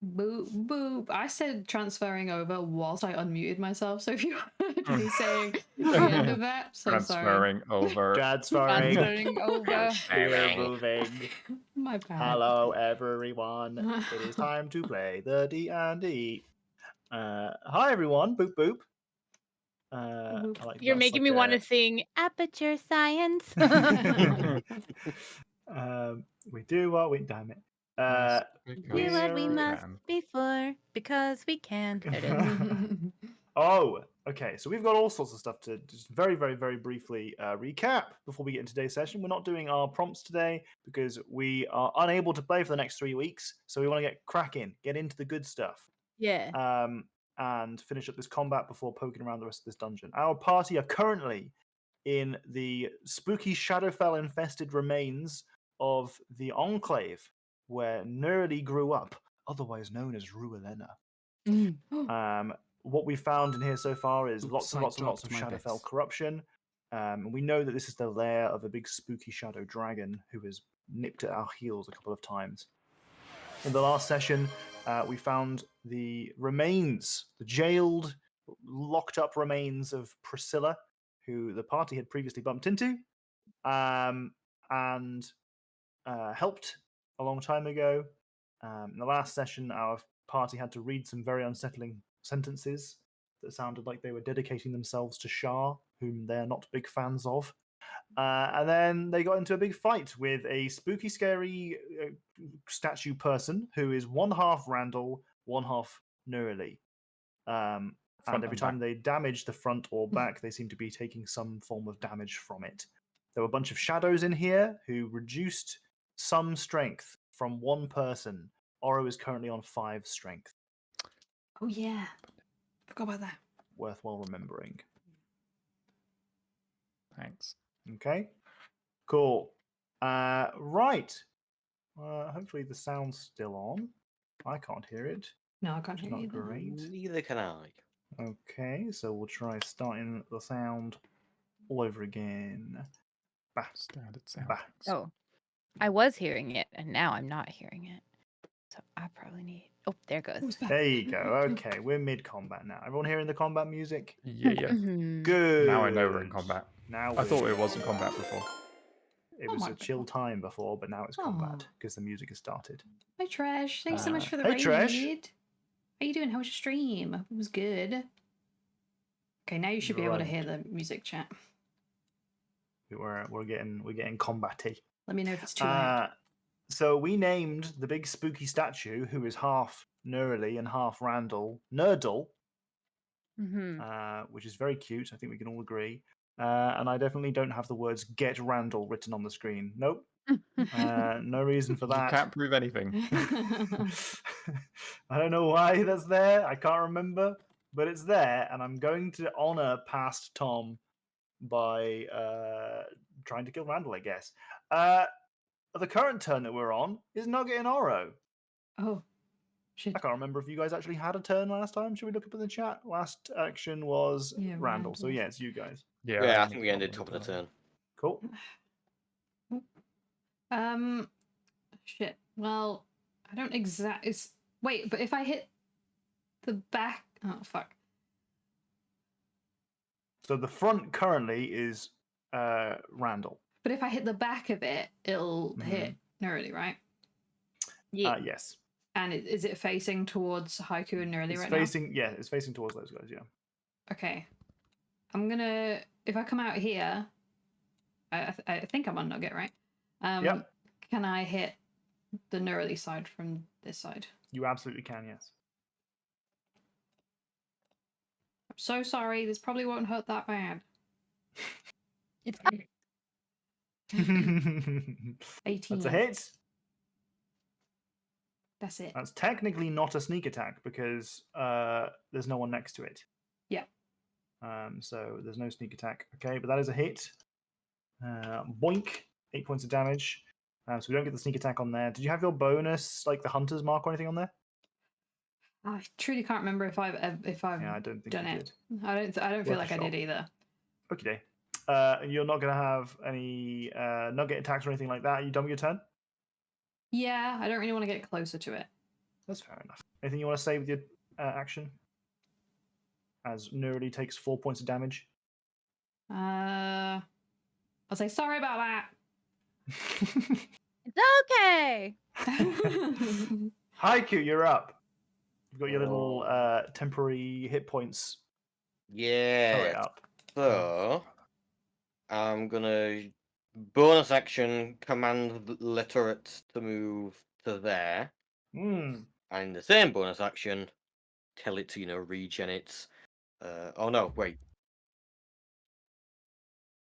Boop, boop. I said transferring over whilst I unmuted myself, so if you heard me saying the end of that, so Transferring over. transferring over. We're moving. My bad. Hello, everyone. It is time to play the D&D. Hi, everyone. Boop, boop. Boop. I like You're that's making like me want to sing Aperture Science. we do what we damn it. Do what we we're- must before because we can. There it is. Oh, okay. So we've got all sorts of stuff to just very, very, very briefly recap before we get into today's session. We're not doing our prompts today because we are unable to play for the next 3 weeks. So we want to get cracking, get into the good stuff. Yeah. And finish up this combat before poking around the rest of this dungeon. Our party are currently in the spooky Shadowfell infested remains of the Enclave, where Nerdy grew up, otherwise known as Ruelena. What we found in here so far is lots and lots and lots of Shadowfell corruption. We know that this is the lair of a big spooky shadow dragon who has nipped at our heels a couple of times. In the last session, we found the remains, the jailed, locked up remains of Priscilla, who the party had previously bumped into, and helped a long time ago. In the last session, our party had to read some very unsettling sentences that sounded like they were dedicating themselves to Shah, whom they're not big fans of. And then they got into a big fight with a spooky, scary statue person who is one half Randall, one half Nurli. And every time they damage the front or back, they seem to be taking some form of damage from it. There were a bunch of shadows in here who reduced some strength from one person. Oro is currently on 5 strength. Oh yeah, forgot about that. Worthwhile remembering. Thanks. Okay, cool. Right. Hopefully the sound's still on. I can't hear it. No, I can't hear Not you. great. Neither can I. Okay, so we'll try starting the sound all over again. Bah. Standard sound. Bah. Oh, I was hearing it, and now I'm not hearing it. So I probably need. Oh, there it goes. There you go. Okay, we're mid-combat now. Everyone hearing the combat music? Yeah. Mhm. Good. Now I know we're in combat. Now I thought it wasn't combat before. It was a chill time before, but now it's combat because the music has started. Hi Trash, thanks so much for the hey, raid. Trash. How you doing? How was your stream? It was good. Okay, now you should be able to hear the music chat. We're getting combat-y. Let me know if it's too loud. So we named the big spooky statue, who is half Nurli and half Randall, Nerdle, which is very cute. I think we can all agree. And I definitely don't have the words "Get Randall" written on the screen. Nope. No reason for that. You can't prove anything. I don't know why that's there. I can't remember, but it's there, and I'm going to honor past Tom by trying to kill Randall, I guess. The current turn that we're on is Nugget and Oro. Oh, shit. I can't remember if you guys actually had a turn last time. Should we look up in the chat? Last action was Randall. So yeah, it's you guys. Yeah, I think we ended top of the turn. Cool. Shit. Well, I don't exactly. Wait, but if I hit the back, oh fuck. So the front currently is Randall. But if I hit the back of it, it'll hit Nerdy, right? Yeah. Yes. And is it facing towards Haiku and Nerdy right now? Yeah, it's facing towards those guys, yeah. Okay. I'm gonna... If I come out here... I think I'm on Nugget, right? Yep. Can I hit the Nerdy side from this side? You absolutely can, yes. I'm so sorry. This probably won't hurt that bad. It's 18. That's a hit. That's it. That's technically not a sneak attack because there's no one next to it. Yeah. So there's no sneak attack. Okay, but that is a hit. Boink. 8 points of damage. So we don't get the sneak attack on there. Did you have your bonus, like the hunter's mark or anything on there? I truly can't remember if I've yeah, I don't think done you it. did. I don't feel like I did either. Okay. You're not going to have any nugget attacks or anything like that. Are you done with your turn? Yeah, I don't really want to get closer to it. That's fair enough. Anything you want to say with your action? As Nerdy takes 4 points of damage. I'll say sorry about that. It's okay. Haiku, you're up. You've got your little temporary hit points turret Yeah. up. So I'm gonna bonus action command the turret to move to there, Mm. and the same bonus action tell it to regen its. Oh no, wait.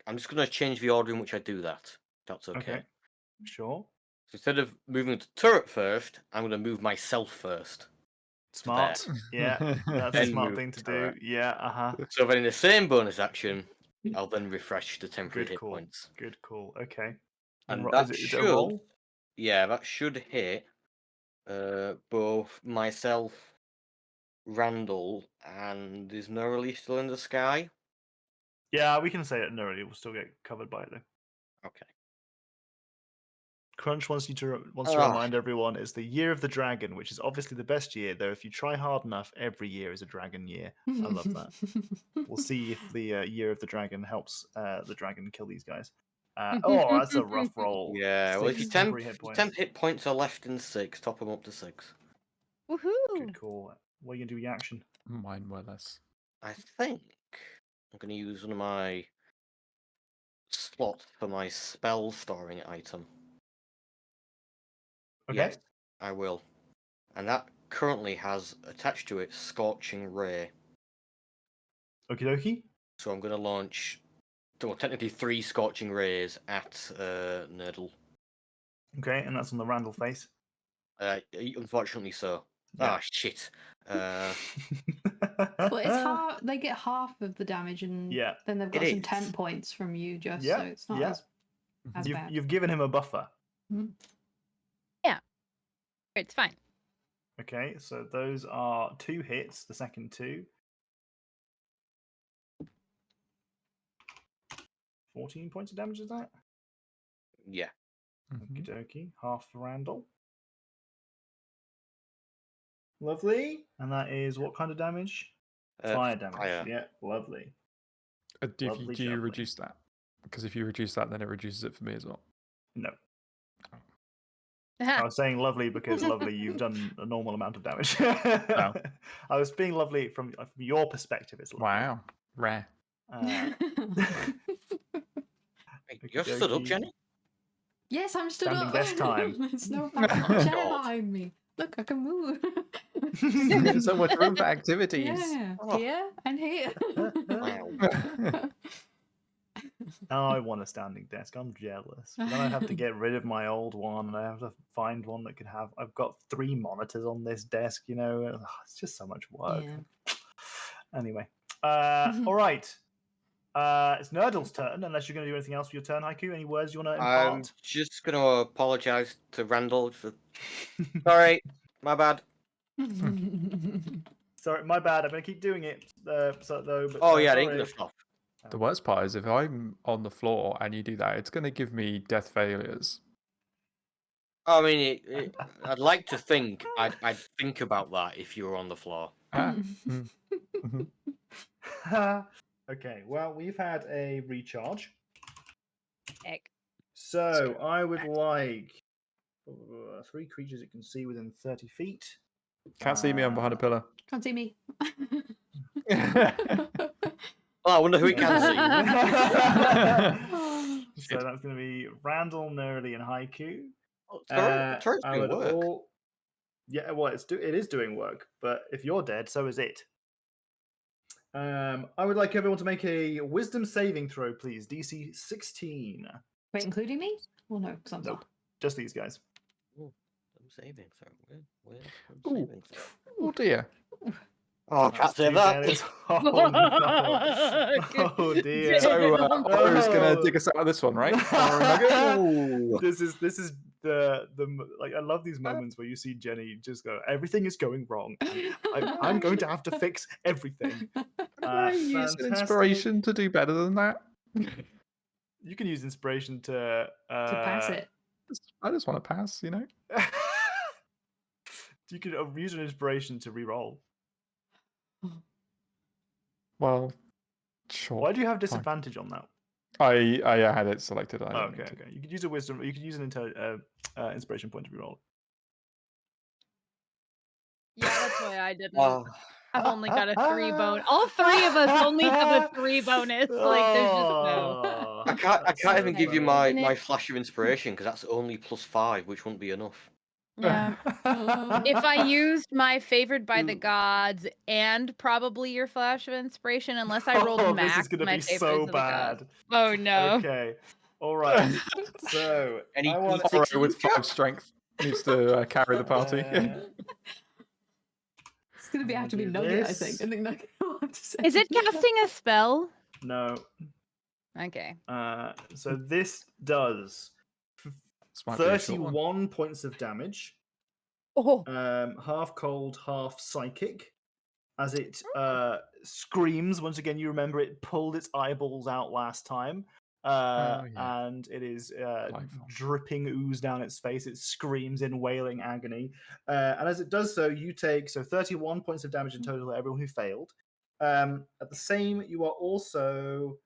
I'm just gonna change the order in which I do that. That's okay. Okay. Sure. So instead of moving the turret first, I'm gonna move myself first. Smart. Yeah, that's a Then smart move thing to the do. turret. Yeah, uh-huh. So then in the same bonus action, I'll then refresh the temporary Good hit call. points. Good call. Okay. And Is that it a should, roll? yeah, that should hit both myself, Randall, and is Norley still in the sky? Yeah, we can say it Nerdy will still get covered by it though. Okay. Crunch wants to Ah. remind everyone it's the year of the dragon, which is obviously the best year, though if you try hard enough, every year is a dragon year. I love that. We'll see if the year of the dragon helps the dragon kill these guys. Oh, that's a rough roll. Yeah, well, if 6 your temporary hit temp points. hit points are left in 6, top them up to 6. Woohoo! Good call. What are you going to do with your action? Mine were less. I think I'm going to use one of my slots for my spell storing item. Okay. Yes, I will. And that currently has attached to it Scorching Ray. Okie dokie. So I'm going to launch, well, technically 3 Scorching Rays at Nerdle. Okay, and that's on the Randall face. Unfortunately so. Yeah. Ah, shit. Well, it's half. They get half of the damage, and Yeah. then they've It got some is. 10 points from you, just Yeah, so it's not yeah. as bad. You've given him a buffer. It's fine. Okay, so those are 2 hits, the second 2. 14 points of damage, is that? Yeah. Okie dokie. Half for Randall. Lovely. And that is what kind of damage? Fire damage. Fire. Yeah, lovely. Do Lovely you jubbly. reduce that? Because if you reduce that, then it reduces it for me as well. No. I was saying lovely because lovely, you've done a normal amount of damage. I was being lovely from your perspective. It's lovely. Wow, rare. You're stood up, Okey-dokey. Jenny? Yes, I'm stood Standing up. desk time. There's no fucking chair God. behind me. Look, I can move. There's so much room for activities. Yeah, Oh. here and here. Wow. Now I want a standing desk. I'm jealous. But then I have to get rid of my old one, and I have to find one that can have. I've got 3 monitors on this desk. It's just so much work. Yeah. Anyway, all right. It's Nerdle's turn. Unless you're going to do anything else for your turn, Haiku. Any words you want to I'm impart? just going to apologise to Randall for... Sorry, my bad. Sorry, my bad. I'm going to keep doing it. But, Oh yeah, I didn't sorry. get a stop. The worst part is if I'm on the floor and you do that, it's going to give me death failures. I mean, I'd like to think I'd think about that if you were on the floor. Okay, well, we've had a recharge. Heck. So I would like 3 creatures you can see within 30 feet. Can't see me, I'm behind a pillar. Can't see me. Oh, I wonder who he can see. So that's going to be Randall, Nerly, and Haiku. Oh, the turret's I doing would work. all. Yeah, well, it is doing work, but if you're dead, so is it. I would like everyone to make a wisdom saving throw, please. DC 16. Wait, including me? Well, no, because I'm Nope, just these guys. Ooh, I'm saving throw. Where's Ooh. saving throw? Oh dear. Oh, I can't That's say 2 that. damage. Oh, no. Oh dear. So Oru's going to Oh. dig us out of this one, right? Oru. This is the like I love these moments where you see Jenny just go, everything is going wrong. I'm going to have to fix everything. I use an Fantastic. inspiration to do better than that. You can use inspiration to to pass it. I just want to pass, you know? You could use an inspiration to re-roll. Well, sure. Why do you have fine. disadvantage on that? I had it selected. I don't Okay, need to. okay. You could use a wisdom. You could use an inspiration point to re-roll. Yeah, that's why I didn't. Oh, I've only got a 3 bonus. All 3 of us only have a 3 bonus. Like, there's just no. Oh, I can't that's even so give you funny. my flash of inspiration because that's only +5, which wouldn't be enough. Yeah. If I used my favored by the Mm. gods and probably your flash of inspiration, unless I rolled Oh, max this is gonna my be favors so of the gods. bad. Oh no. Okay. All right. So Any I want D6 Oro with you 5 strength needs to carry the party. It's gonna I'm have to gonna be do Nugget, I this. think. I think Nugget will have to say. Is it casting a spell? No. Okay. So this does This might be a short one. 31 points of damage. Oh. Half cold, half psychic. As it screams, once again, you remember it pulled its eyeballs out last time. Yeah. And it is Delightful. dripping ooze down its face. It screams in wailing agony. And as it does so, you take 31 points of damage in total to everyone who failed. At the same, you are also...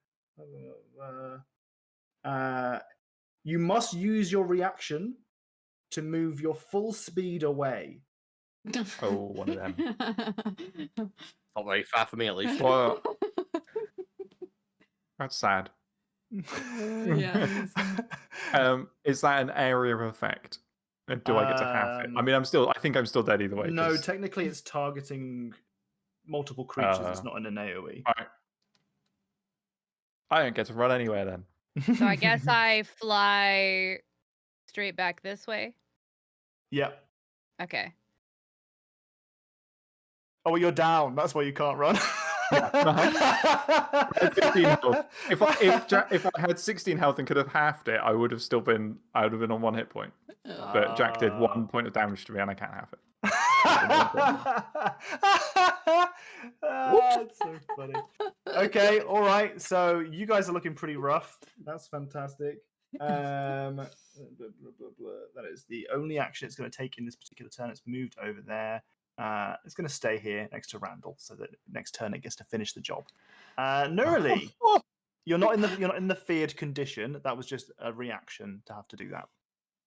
you must use your reaction to move your full speed away. Oh, one of them. Not very far for me, at least. Well, that's sad. Yeah. Is that an area of effect? And do I get to have it? I mean, I think I'm still dead either way. No, 'cause- technically it's targeting multiple creatures. It's not an AoE. Alright. I don't get to run anywhere then. So I guess I fly straight back this way. Yeah. Okay. Oh, well, you're down. That's why you can't run. I had 15 health. If I had 16 health and could have halved it, I would have been on 1 hit point. But Jack did 1 point of damage to me, and I can't have it. That's so funny. Okay, all right. So you guys are looking pretty rough. That's fantastic. That is the only action it's going to take in this particular turn. It's moved over there. It's going to stay here next to Randall, so that next turn it gets to finish the job. Neurally, you're not in the feared condition. That was just a reaction to have to do that.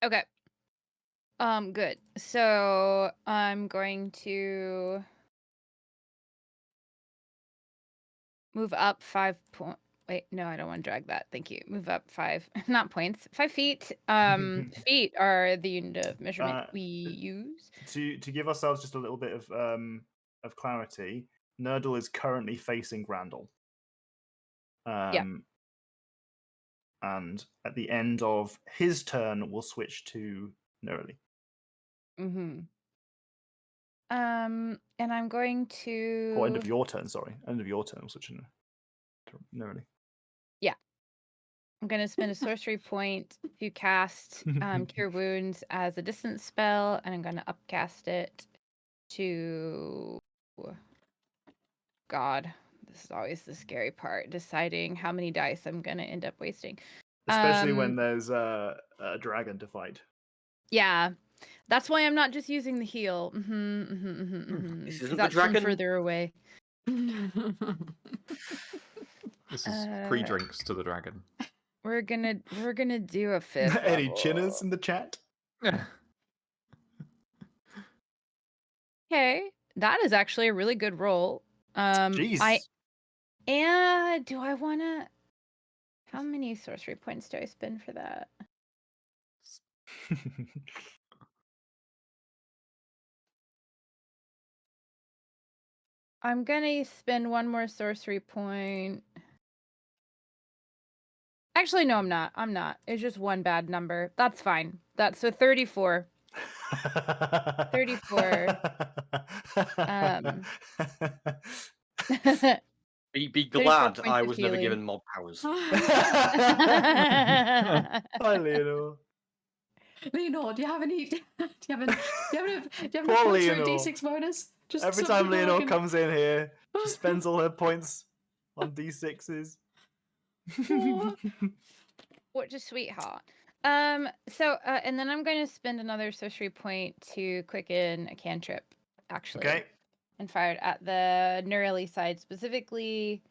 Okay. Good. So I'm going to move up 5 point. Wait, no, I don't want to drag that. Thank you. Move up 5, not points, 5 feet. Feet are the unit of measurement we use. To give ourselves just a little bit of clarity, Nerdle is currently facing Randall. Yeah. And at the end of his turn, we'll switch to Neurally. Mm-hmm. And I'm going to. Or end of your turn, sorry. End of your turn, we'll switch to Neurally. I'm going to spend a sorcery point to cast Cure Wounds as a distance spell, and I'm going to upcast it to... God, this is always the scary part, deciding how many dice I'm going to end up wasting. Especially when there's a dragon to fight. Yeah, that's why I'm not just using the heal. This isn't the That's from dragon. further away. This is pre-drinks to the dragon. We're gonna do a 5th Any level. chinners in the chat? Okay, that is actually a really good roll. Jeez. Do I wanna? How many sorcery points do I spend for that? I'm gonna spend 1 more sorcery point. Actually, no, I'm not. I'm not. It's just 1 bad number. That's fine. That's so 34. 34. Be 34 glad points I of was never healing. given mob powers. Hi, Leonor. Leonor, do you have any? Do you have enough Poor points for a Leonor. D6 bonus? Just Every some time people Leonor can- comes in here, she spends all her points on D6s. What a sweetheart. And then I'm going to spend another sorcery point to quicken a cantrip, actually. Okay. And fire it at the Neurali side specifically.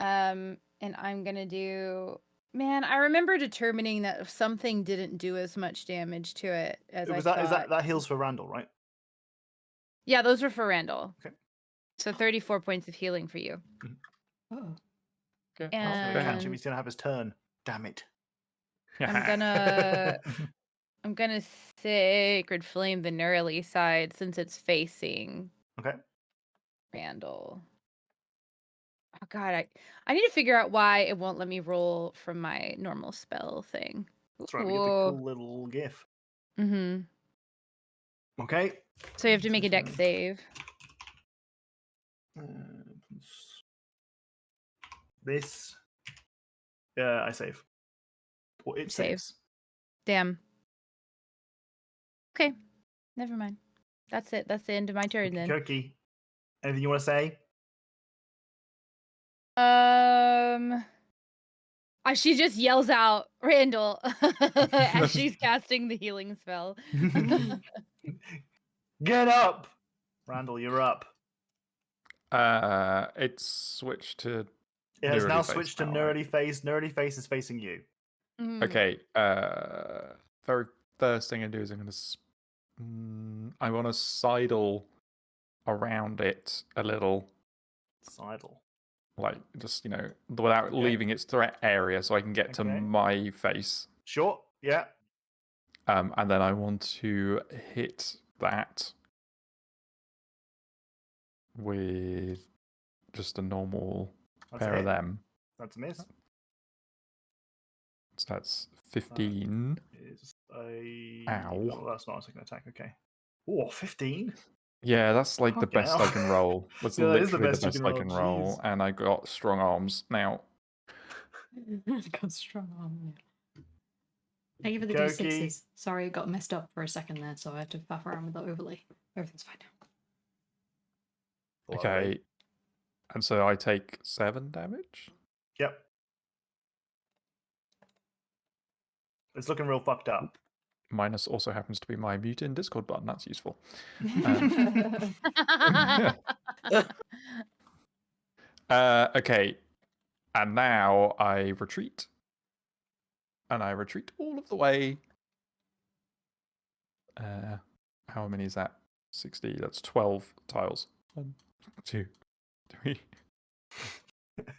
And I'm going to do... Man, I remember determining that if something didn't do as much damage to it as I thought. Is that heals for Randall, right? Yeah, those were for Randall. Okay. So 34 points of healing for you. Oh. Okay. I was going to catch him. And He's going to have his turn. Damn it. I'm gonna Sacred Flame the Neurali side since it's facing Okay. Randall. Oh god, I need to figure out why it won't let me roll from my normal spell thing. That's right. We get the cool little gif. Mm-hmm. Okay. So you have to make a dex save. This. I save. Or it Save. saves. Damn. Okay. Never mind. That's it. That's the end of my turn then. Cookie. Anything you want to say? She just yells out Randall as she's casting the healing spell. Get up! Randall, you're up. It's switched to. It has now Neurally face switched to now, right? Nerdy Face. Nerdy Face is facing you. Okay. Very first thing I do is I want to sidle around it a little, Sidle. like just without Okay. leaving its threat area, so I can get to Okay. my face. Sure. Yeah. And then I want to hit that with just a normal That's a pair of hit. them. That's a miss. So that's 15. Is a. Ow. Oh, that's not a second attack. Okay. Oh, 15? Yeah, that's like the Fucking best hell. I can roll. That's Yeah, that is the literally best you can I roll, can roll, jeez. and I got strong arms now. Got strong arm. Thank you for the Koki. D6s. Sorry, it got messed up for a second there, so I had to faff around with the overlay. Everything's fine now. Okay, and so I take 7 damage. Yep. It's looking real fucked up. Minus also happens to be my mute in Discord button. That's useful. Okay, and now I retreat. And I retreat all of the way. How many is that? 60. That's 12 tiles. 1, 2, 3, 5.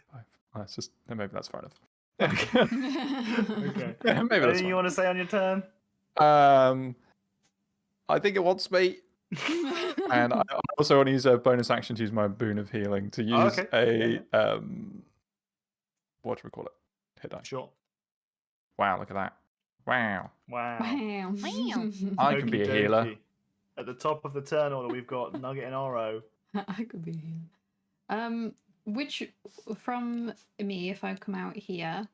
That's just maybe that's far enough. Okay. Yeah, maybe that's Anything fine. you want to say on your turn? I think it wants me. And I also want to use a bonus action to use my boon of healing to use okay. whatchamacallit? Hit die. Sure. Wow, look at that. Wow. Wow. I can be a healer. Okey-dokey. At the top of the turn order, we've got Nugget and Oro. I could be here. Which from me, if I come out here,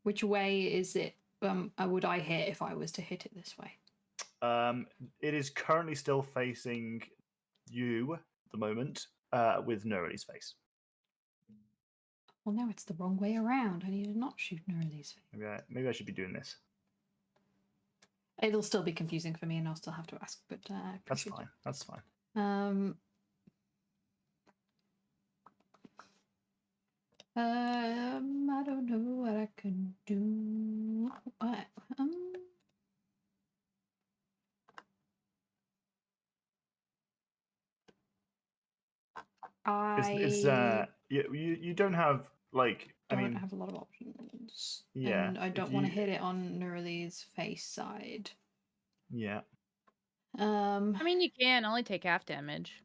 which way is it? Would I hit if I was to hit it this way? It is currently still facing you at the moment, with Nerali's face. Well, now it's the wrong way around. I need to not shoot Nerali's face. Maybe I should be doing this. It'll still be confusing for me, and I'll still have to ask. But That's fine. That's fine. I don't know what I can do. What? You don't have like. I mean, have a lot of options. Yeah, and I don't want to hit it on Nerali's face side. Yeah. I mean, you can only take half damage.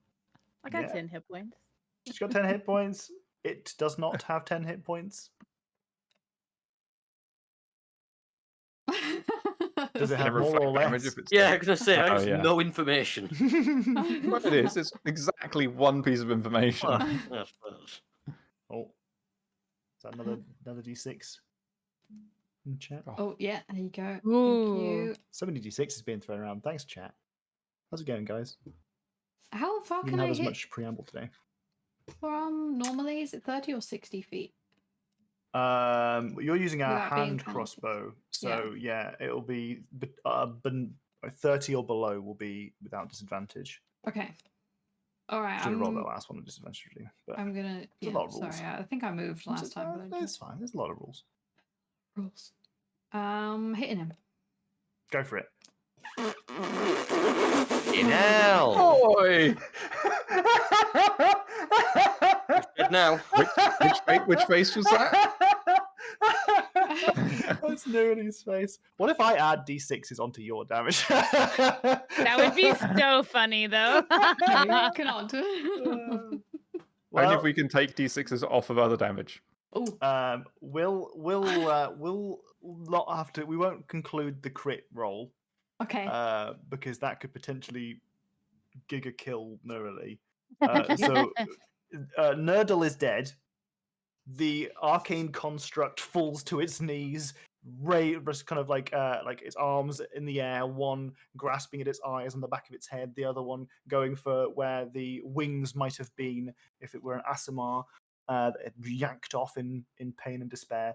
I got Yeah. 10 hit points. She's got 10 hit points. It does not have 10 hit points. Does it have more or less? Yeah, I was going to say, I have yeah. no information. What it is, it's exactly one piece of information. Oh, I suppose. Oh, is that another d6 in chat? Oh yeah, there you go. Ooh. Thank you. So many d6 is being thrown around. Thanks, chat. How's it going, guys? How far We can didn't I have as hit much preamble today. from normally? Is it 30 or 60 feet? You're using a Without being hand penalized. crossbow, so yeah, it'll be 30 or below will be without disadvantage. Okay. All right. Should have rolled that last one with disadvantage, but I'm gonna. a Yeah. lot of rules. Sorry, I think I moved last time. But I It's fine. There's a lot of rules. rules. Hitting him. Go for it. Now. Boy! Good now. Which face was that? That's Nuri's face. What if I add d6s onto your damage? That would be so funny, though. No, you cannot. Only Well, if we can take d6s off of other damage. Oh. we'll not have to. We won't conclude the crit roll Okay. because that could potentially giga kill Nurali. So Nurdle is dead. The arcane construct falls to its knees, kind of like its arms in the air, one grasping at its eyes on the back of its head, the other one going for where the wings might have been if it were an Asimar. It yanked off in pain and despair.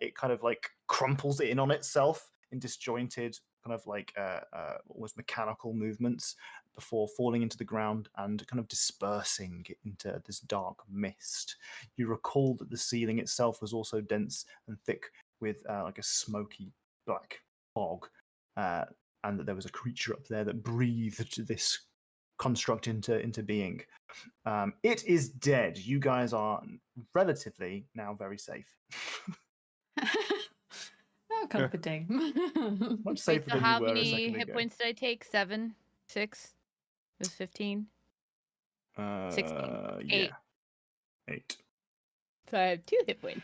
It kind of like crumples in on itself in disjointed, kind of like almost mechanical movements before falling into the ground and kind of dispersing into this dark mist. You recall that the ceiling itself was also dense and thick with like a smoky black fog, and that there was a creature up there that breathed this construct into being. It is dead. You guys are relatively now very safe. Oh, comforting. Much Wait, safer so than how you were a many second hit ago. points did I take? 7? 6? It was 15. 16. Yeah. 8. So I have 2 hit points.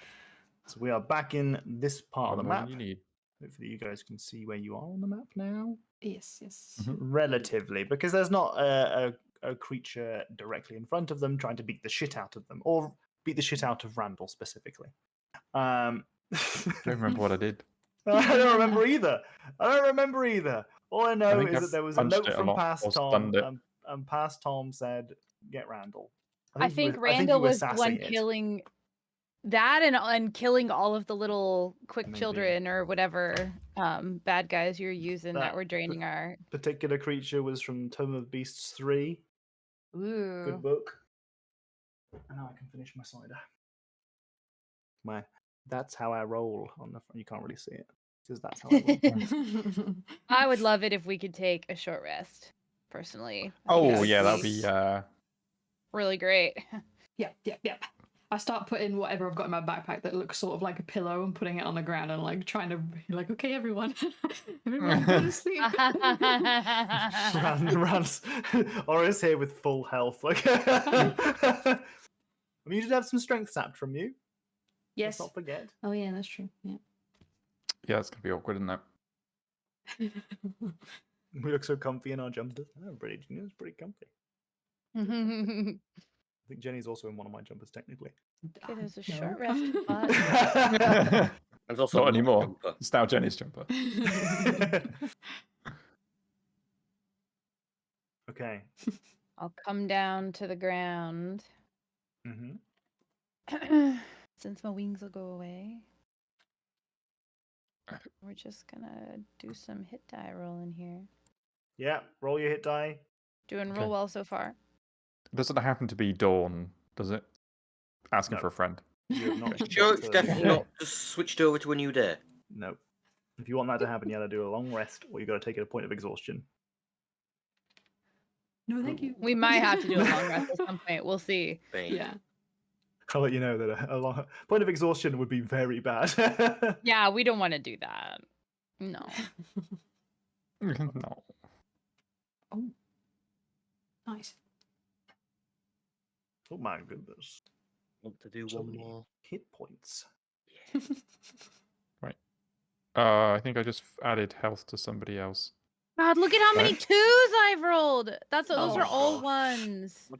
So we are back in this part of the More than map. you need. Hopefully you guys can see where you are on the map now. Yes. Relatively, because there's not a creature directly in front of them trying to beat the shit out of them, or beat the shit out of Randall specifically. I don't remember what I did. I don't remember either. All I know think is I that there was a punched note it a from lot past or Tom, stunned it. and past Tom said, "Get Randall." I think you Randall were was the one sassing it. killing that and killing all of the little quick Maybe. children or whatever bad guys you're using that That were draining our. Particular creature was from Tome of Beasts 3. Ooh. Good book. And now I can finish my cider. That's how I roll on the front. You can't really see it. Because that's how I roll. I would love it if we could take a short rest, personally. I think Oh would yeah, that'd be really great. Yep. I start putting whatever I've got in my backpack that looks sort of like a pillow and putting it on the ground and like trying to be like, okay, everyone go to sleep. Runs. Aura's here with full health. Like, I mean, you should have some strength sapped from you. Yes. Let's not forget. Oh yeah, that's true. Yeah. yeah, it's gonna be awkward, isn't it? We look so comfy in our jumpers. Oh, it's pretty comfy. I think Jenny's also in one of my jumpers, technically. Okay, there's a No. short rest spot. There's also Not my anymore. jumper. It's now Jenny's jumper. Okay. I'll come down to the ground. Mm-hmm. Since my wings will go away. We're just gonna do some hit die rolling here. Yeah, roll your hit die. Doing Okay. real well so far. Doesn't it happen to be dawn, does it? Asking No. for a friend. You have not Sure, got it's to- definitely not just switched over to a new day. No. If you want that to happen, you got to do a long rest, or you got to take a point of exhaustion. No, thank you. We might have to do a long rest at some point. We'll see. Thing. Yeah. I'll let you know that a long point of exhaustion would be very bad. Yeah, we don't want to do that. No. No. Oh. Nice. Oh my goodness. Want to do So one many more? hit points. I think I just added health to somebody else. God, look at how many Right. twos I've rolled. Those Oh are all gosh. ones.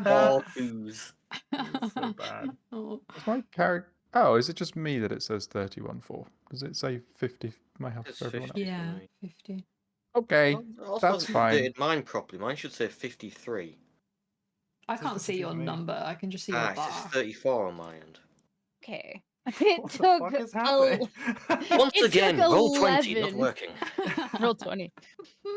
All twos. So bad. Oh. Is my character? Oh, is it just me that it says 31-4? Does it say 50? My health It's for everyone else? 50. Yeah, Right. 50. Okay, Also that's hasn't fine. updated mine properly. Mine should say 53. I Says can't see 52 your for me. number. I can just see your It says bar. 34 on my end. Okay. It What the took fuck is happening? Once It took again, roll 20, not 11. working. roll 20.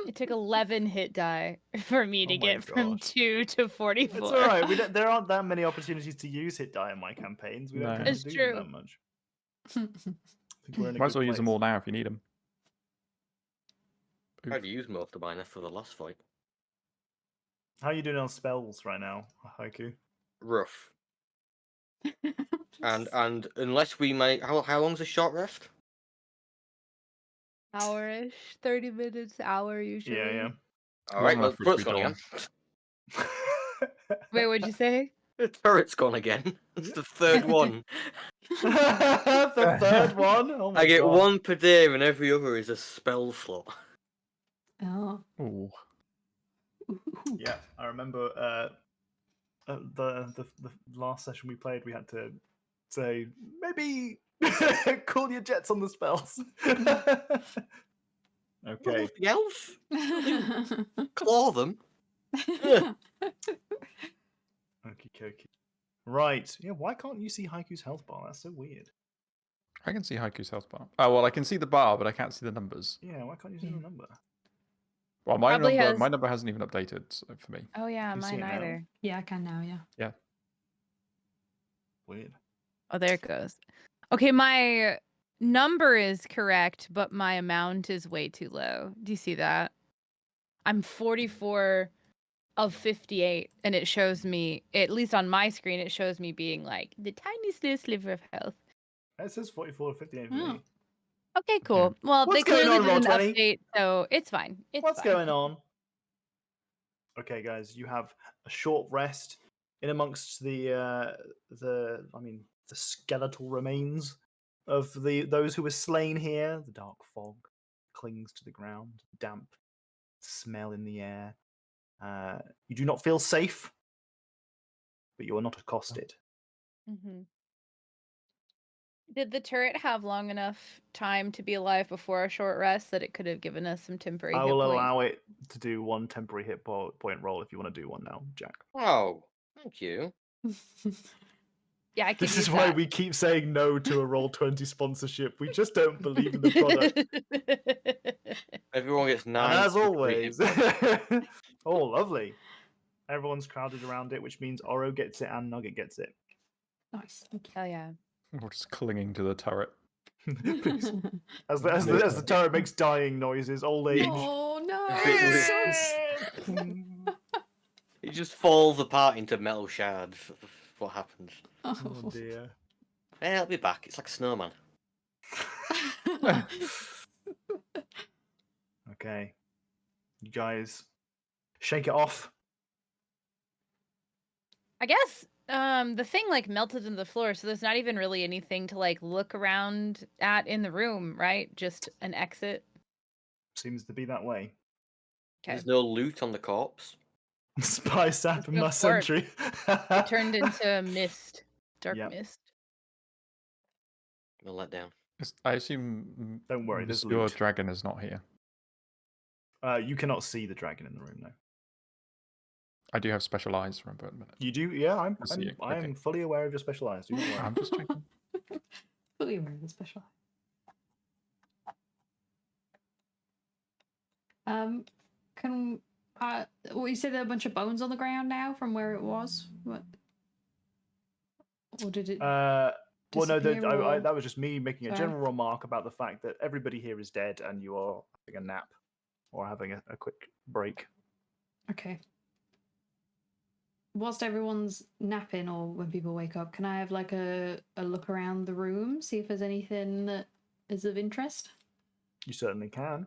It took 11 hit die for me to Oh my get from God. 2 to 44. It's all right. There aren't that many opportunities to use hit die in my campaigns. We don't No. tend to It's do true. them that much. I think we're in a Might good as well use them place. all now if you need them. Tried to use most of mine for the last fight. How are you doing on spells right now, Haiku? Rough. And unless we make how long's a short rest? Hour-ish, 30 minutes, hour usually. Yeah, All right, enough well, for it to turret's be gone again. yeah. Wait, what'd you say? The turret's gone again. It's the third one. The third one? Oh my I get God. one per day, and every other is a spell slot. Oh. Ooh. Yeah, I remember the last session we played, we had to say, maybe call your jets on the spells. Okay. The elf? Claw them? Ugh. Okie dokie. Right. Yeah, why can't you see Haiku's health bar? That's so weird. I can see Haiku's health bar. Oh, well, I can see the bar, but I can't see the numbers. Yeah, why can't you see Yeah. the number? Well, my Probably number, has- my number hasn't even updated for me. Oh yeah, You see mine it now? either. Yeah, I can now, yeah. Weird. Oh, there it goes. Okay, my number is correct, but my amount is way too low. Do you see that? I'm 44 of 58, and it shows me, at least on my screen, it shows me being like the tiniest little sliver of health. It says 44 to 58 for Oh. me. Okay, cool. Well, What's they going clearly on, did an Roll20? update, so it's fine. It's What's fine. going on? Okay, guys, you have a short rest in amongst the skeletal remains of those who were slain here. The dark fog clings to the ground, damp smell in the air. You do not feel safe, but you are not accosted. Mm-hmm. Did the turret have long enough time to be alive before a short rest that it could have given us some temporary I hit will points? allow it to do one temporary hit point roll if you want to do one now, Jack. Oh, thank you. Yeah, I can This use is why that. we keep saying no to a Roll20 sponsorship. We just don't believe in the product. Everyone gets 9. And as temporary always, hit points. oh, lovely. Everyone's crowded around it, which means Oro gets it and Nugget gets it. Nice. Thank Hell yeah. We're just clinging to the turret. Please. you. As the turret makes dying noises, old age. Oh no! It's- it's so It just falls apart into metal shards. What happens? Oh Oh. dear. Hey, I'll be back. It's like a snowman. Okay. You guys shake it off. I guess the thing like melted into the floor, so there's not even really anything to like look around at in the room, right? Just an exit. Seems to be that way. Okay. There's no loot on the corpse. Spy sap in no my corpse. sentry. It turned into mist. Dark Yep. mist. No letdown. I assume Don't worry, there's Monsieur loot. Dragon is not here. You cannot see the dragon in the room, no. I do have special eyes, remember? You do? Yeah, I'm I see you. I am Okay. fully aware of your special eyes. Do not worry. I'm just checking. Fully aware of the special. Can well, you said there are a bunch of bones on the ground now from where it was? What? Or did it? Well, no, disappear or- that was just me making a Sorry. general remark about the fact that everybody here is dead and you are having a nap or having a quick break. Okay. Whilst everyone's napping or when people wake up, can I have like a look around the room, see if there's anything that is of interest? You certainly can.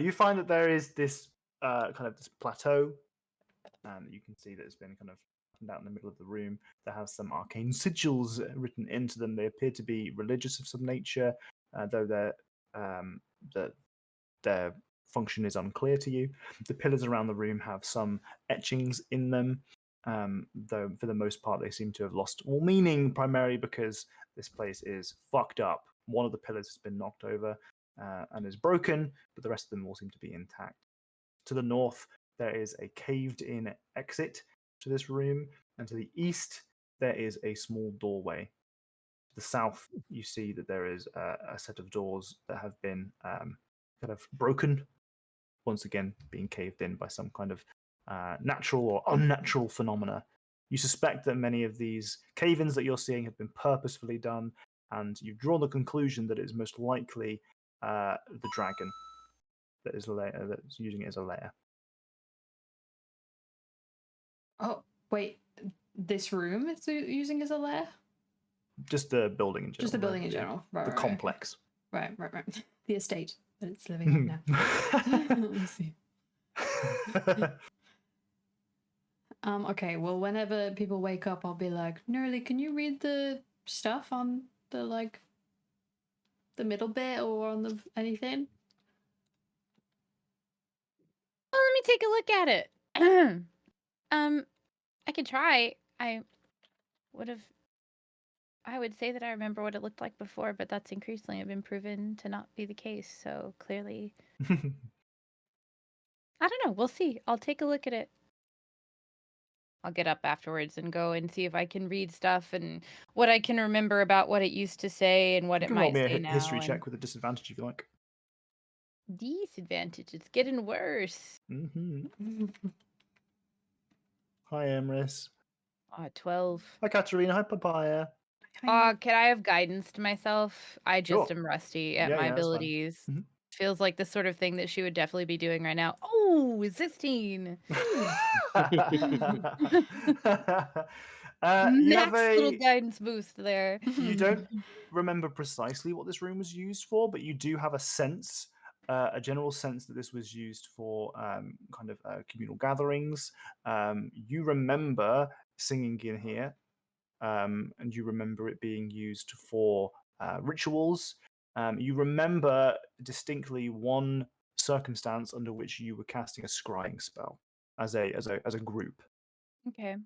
You find that there is this kind of this plateau, and you can see that it's been kind of down in the middle of the room. That has some arcane sigils written into them. They appear to be religious of some nature, though their function is unclear to you. The pillars around the room have some etchings in them, though for the most part they seem to have lost all meaning, primarily because this place is fucked up. One of the pillars has been knocked over and is broken, but the rest of them all seem to be intact. To the north, there is a caved-in exit to this room, and to the east, there is a small doorway. the south, you see that there is a set of doors that have been kind of broken, once again being caved in by some kind of natural or unnatural phenomena. You suspect that many of these cave-ins that you're seeing have been purposefully done, and you've drawn the conclusion that it is most likely the dragon that is that's using it as a lair. Oh, wait. This room is using as a lair? Just the building in general. Just the building in general. Right, The right, complex. Right. The estate that it's living in now. I see. Okay, well, whenever people wake up, I'll be like, Nerly, can you read the stuff on the, the middle bit or on the anything? Well, let me take a look at it. I could try. I would say that I remember what it looked like before, but that's increasingly been proven to not be the case. So clearly, I don't know. We'll see. I'll take a look at it. I'll get up afterwards and go and see if I can read stuff and what I can remember about what it used to say and what You it can roll might me say a now. history and check with a disadvantage if you like. Disadvantage. It's getting worse. Hi, Emrys. 12. Hi, Katerina. Hi, Papaya. Can I have guidance to myself? I just Sure. am rusty at Yeah, my yeah, that's fine. abilities. Mhm. Feels like the sort of thing that she would definitely be doing right now. Oh, 16. You have Max little a. guidance boost there. You don't remember precisely what this room was used for, but you do have a sense, a general sense that this was used for kind of communal gatherings. You remember singing in here, and you remember it being used for rituals. You remember distinctly one circumstance under which you were casting a scrying spell as a group. Okay.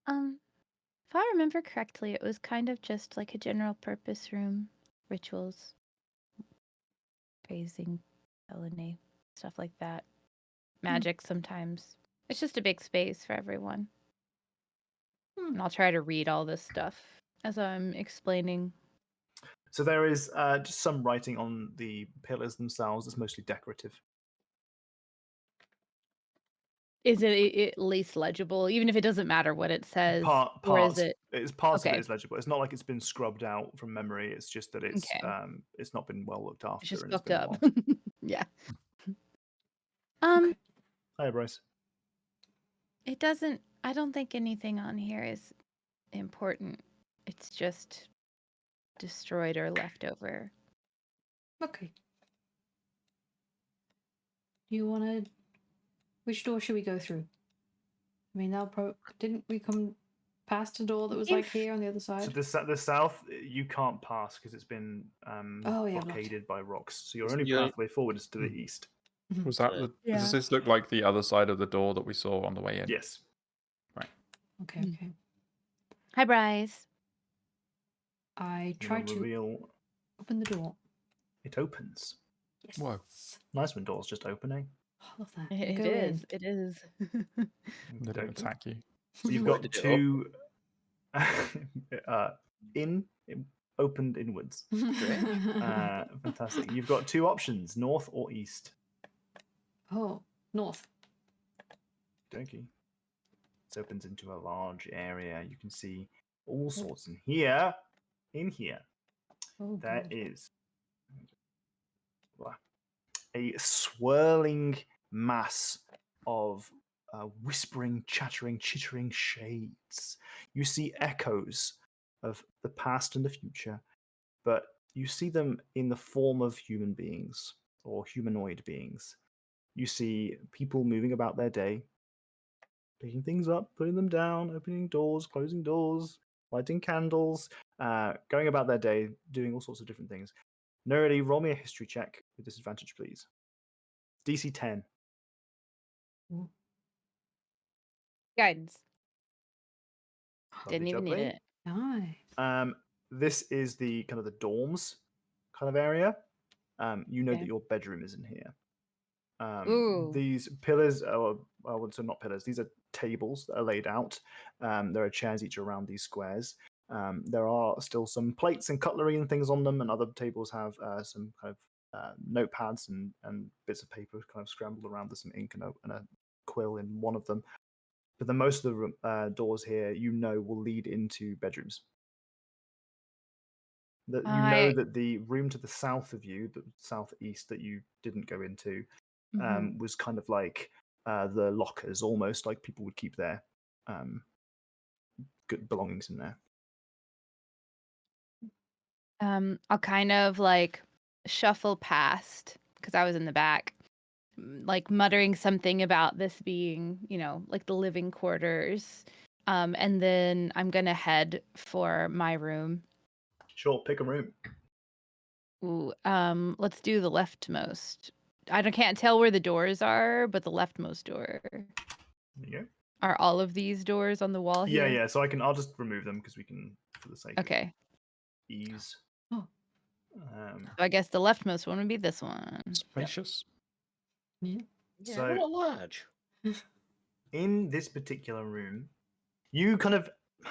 If I remember correctly, it was kind of just like a general purpose room, rituals, praising, felony, stuff like that. Magic sometimes. It's just a big space for everyone. And I'll try to read all this stuff as I'm explaining. So there is just some writing on the pillars themselves. It's mostly decorative. Is it at least legible, even if it doesn't matter what it says? Or Parts. is it? Parts of Okay. it is legible. It's not like it's been scrubbed out from memory. It's just that Okay. it's not been well looked after. It's just and fucked been a up. while. Yeah. Okay. Hi, Bryce. It doesn't. I don't think anything on here is important. It's just destroyed or left over. Okay. You want to... Which door should we go through? I mean, didn't we come past a door that was like here on the other side? So the south, you can't pass because it's been Oh, yeah, blockaded by rocks. So your So only you're- pathway forward is to the east. Was that Yeah. Does this look like the other side of the door that we saw on the way in? Yes. Okay. Hi, Bryce. I You tried to reveal open the door. it opens. Yes. Whoa. Nice when doors just opening. I love that. It Go in. is. It is. They don't attack you. So you've Where got did it two opened inwards. Fantastic. You've got two options: north or east. Oh, north. Donkey. This opens into a large area. You can see all sorts in here. In here, Oh, there God. is a swirling mass of whispering, chattering, chittering shades. You see echoes of the past and the future, but you see them in the form of human beings or humanoid beings. You see people moving about their day, picking things up, putting them down, opening doors, closing doors, lighting candles, going about their day, doing all sorts of different things. Nerdy, roll me a history check with disadvantage, please. DC 10. Guidance. Lovely Didn't even jubbly. need it. Nice. This is the kind of the dorms kind of area. You know Okay. that your bedroom is in here. Ooh. These pillars are, well, so not pillars, these are tables that are laid out. There are chairs each around these squares. There are still some plates and cutlery and things on them, and other tables have some kind of notepads and bits of paper kind of scrambled around. There's some ink and a quill in one of them. But the most of the doors here, will lead into bedrooms. That you know that the room to the south of you, the southeast that you didn't go into, was kind of like the lockers, almost like people would keep their good belongings in there. I'll kind of like shuffle past because I was in the back, like muttering something about this being, like the living quarters. And then I'm gonna head for my room. Sure, pick a room. Ooh, let's do the leftmost. Can't tell where the doors are, but the leftmost door. There you go. Are all of these doors on the wall here? Yeah. So I'll just remove them because we can, for the sake of ease. Oh. So I guess the leftmost one would be this one. Spacious. Yeah. Yeah, So- not large. In this particular room, you kind of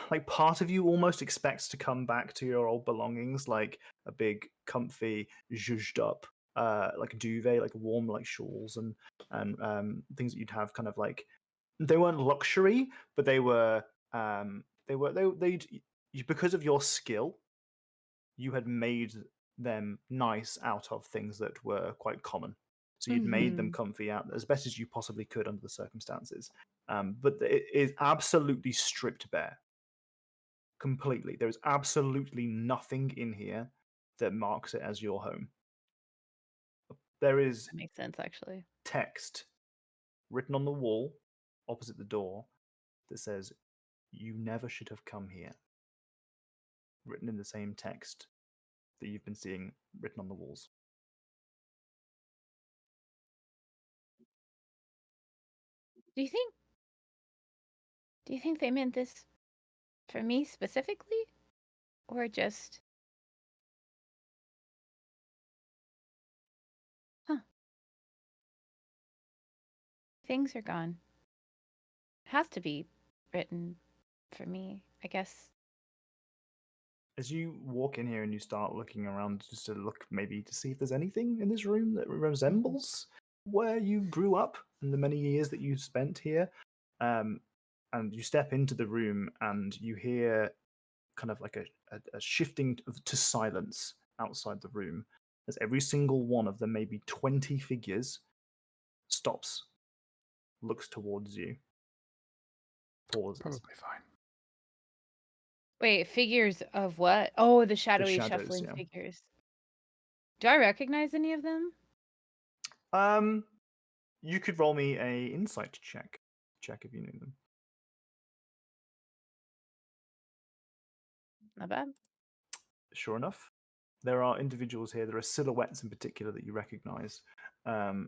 like part of you almost expects to come back to your old belongings, like a big, comfy, zhuzhed up, like a duvet, like warm, like shawls and things that you'd have kind of like they weren't luxury, but they because of your skill, you had made them nice out of things that were quite common. So you'd made them comfy out as best as you possibly could under the circumstances. But it is absolutely stripped bare. Completely. There is absolutely nothing in here that marks it as your home. There is That makes sense, actually. text written on the wall opposite the door that says, "You never should have come here." Written in the same text that you've been seeing written on the walls. Do you think they meant this for me specifically? Or just... Things are gone. It has to be written for me, I guess. As you walk in here and you start looking around just to look maybe to see if there's anything in this room that resembles where you grew up and the many years that you spent here, and you step into the room and you hear kind of like a shifting to silence outside the room as every single one of the maybe 20 figures stops, looks towards you, pauses. Probably fine. Wait, figures of what? Oh, the shadowy shadows, shuffling yeah. figures. Do I recognize any of them? You could roll me a insight check if you knew them. Not bad. Sure enough, there are individuals here. There are silhouettes in particular that you recognize. Let's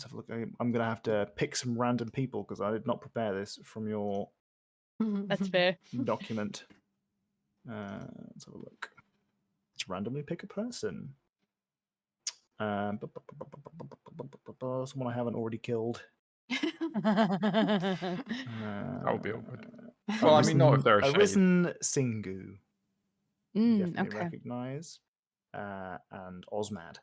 have a look. I'm going to have to pick some random people because I did not prepare this from your That's fair. document. Let's have a look. Let's randomly pick a person. Someone I haven't already killed. That would be awkward. Well, I mean, not if they're a shade. Arisen Singu. You definitely okay. recognize. And Osmad.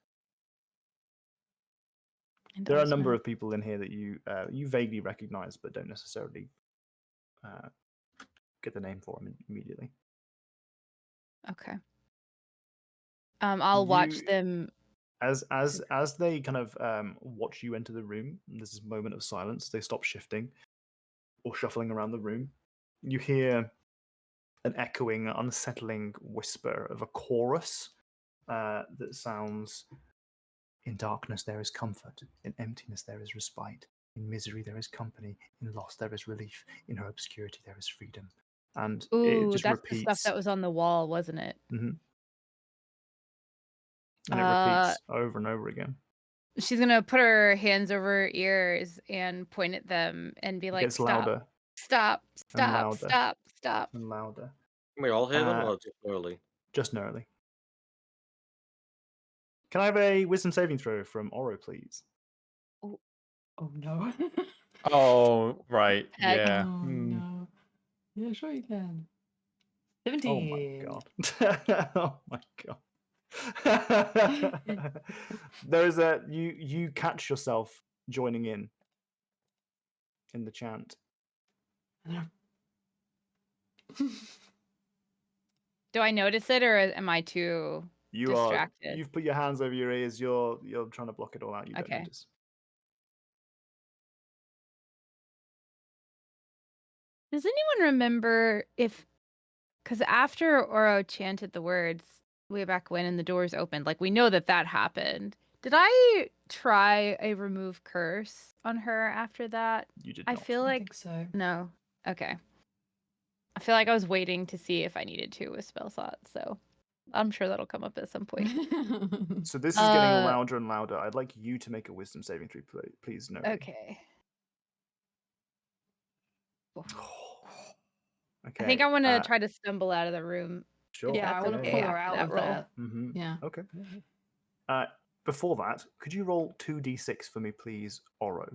And There are a number Osmond. of people in here that you vaguely recognize, but don't necessarily get the name for them immediately. Okay. I'll watch them. As they kind of watch you enter the room. There's this moment of silence. They stop shifting or shuffling around the room. You hear an echoing, unsettling whisper of a chorus that sounds: "In darkness there is comfort, in emptiness there is respite, in misery there is company, in loss there is relief, in her obscurity there is freedom." And it Ooh, just that's repeats. the stuff that was on the wall, wasn't it? Mm-hmm. And it repeats over and over again. She's gonna put her hands over her ears and point at them and be It like, gets "Stop! louder. Stop! Stop! louder. Stop! Stop!" And louder. Can we all hear them or just early? Just narrowly. Can I have a wisdom saving throw from Oro, please? Oh no. Oh, right. Heck. Yeah. Oh no. Yeah, sure you can. 17. Oh my god. Oh my god. There is a you catch yourself joining in the chant. Do I notice it or am I too distracted? You've put your hands over your ears, you're trying to block it all out, you don't Okay. notice. Does anyone remember if, because after Oro chanted the words way back when and the doors opened, like we know that happened. Did I try a remove curse on her after that? You did I not. feel I like think so. no. Okay. I feel like I was waiting to see if I needed to with spell slots, so I'm sure that'll come up at some point. So this is getting Uh, louder and louder. I'd like you to make a wisdom saving throw, please. No. Okay. Okay. I think I want to try to stumble out of the room. Sure. Yeah, I that's want to okay pull her after out that of roll. there. Mm-hmm. Yeah. Okay. Before that, could you roll 2d6 for me, please, Oro?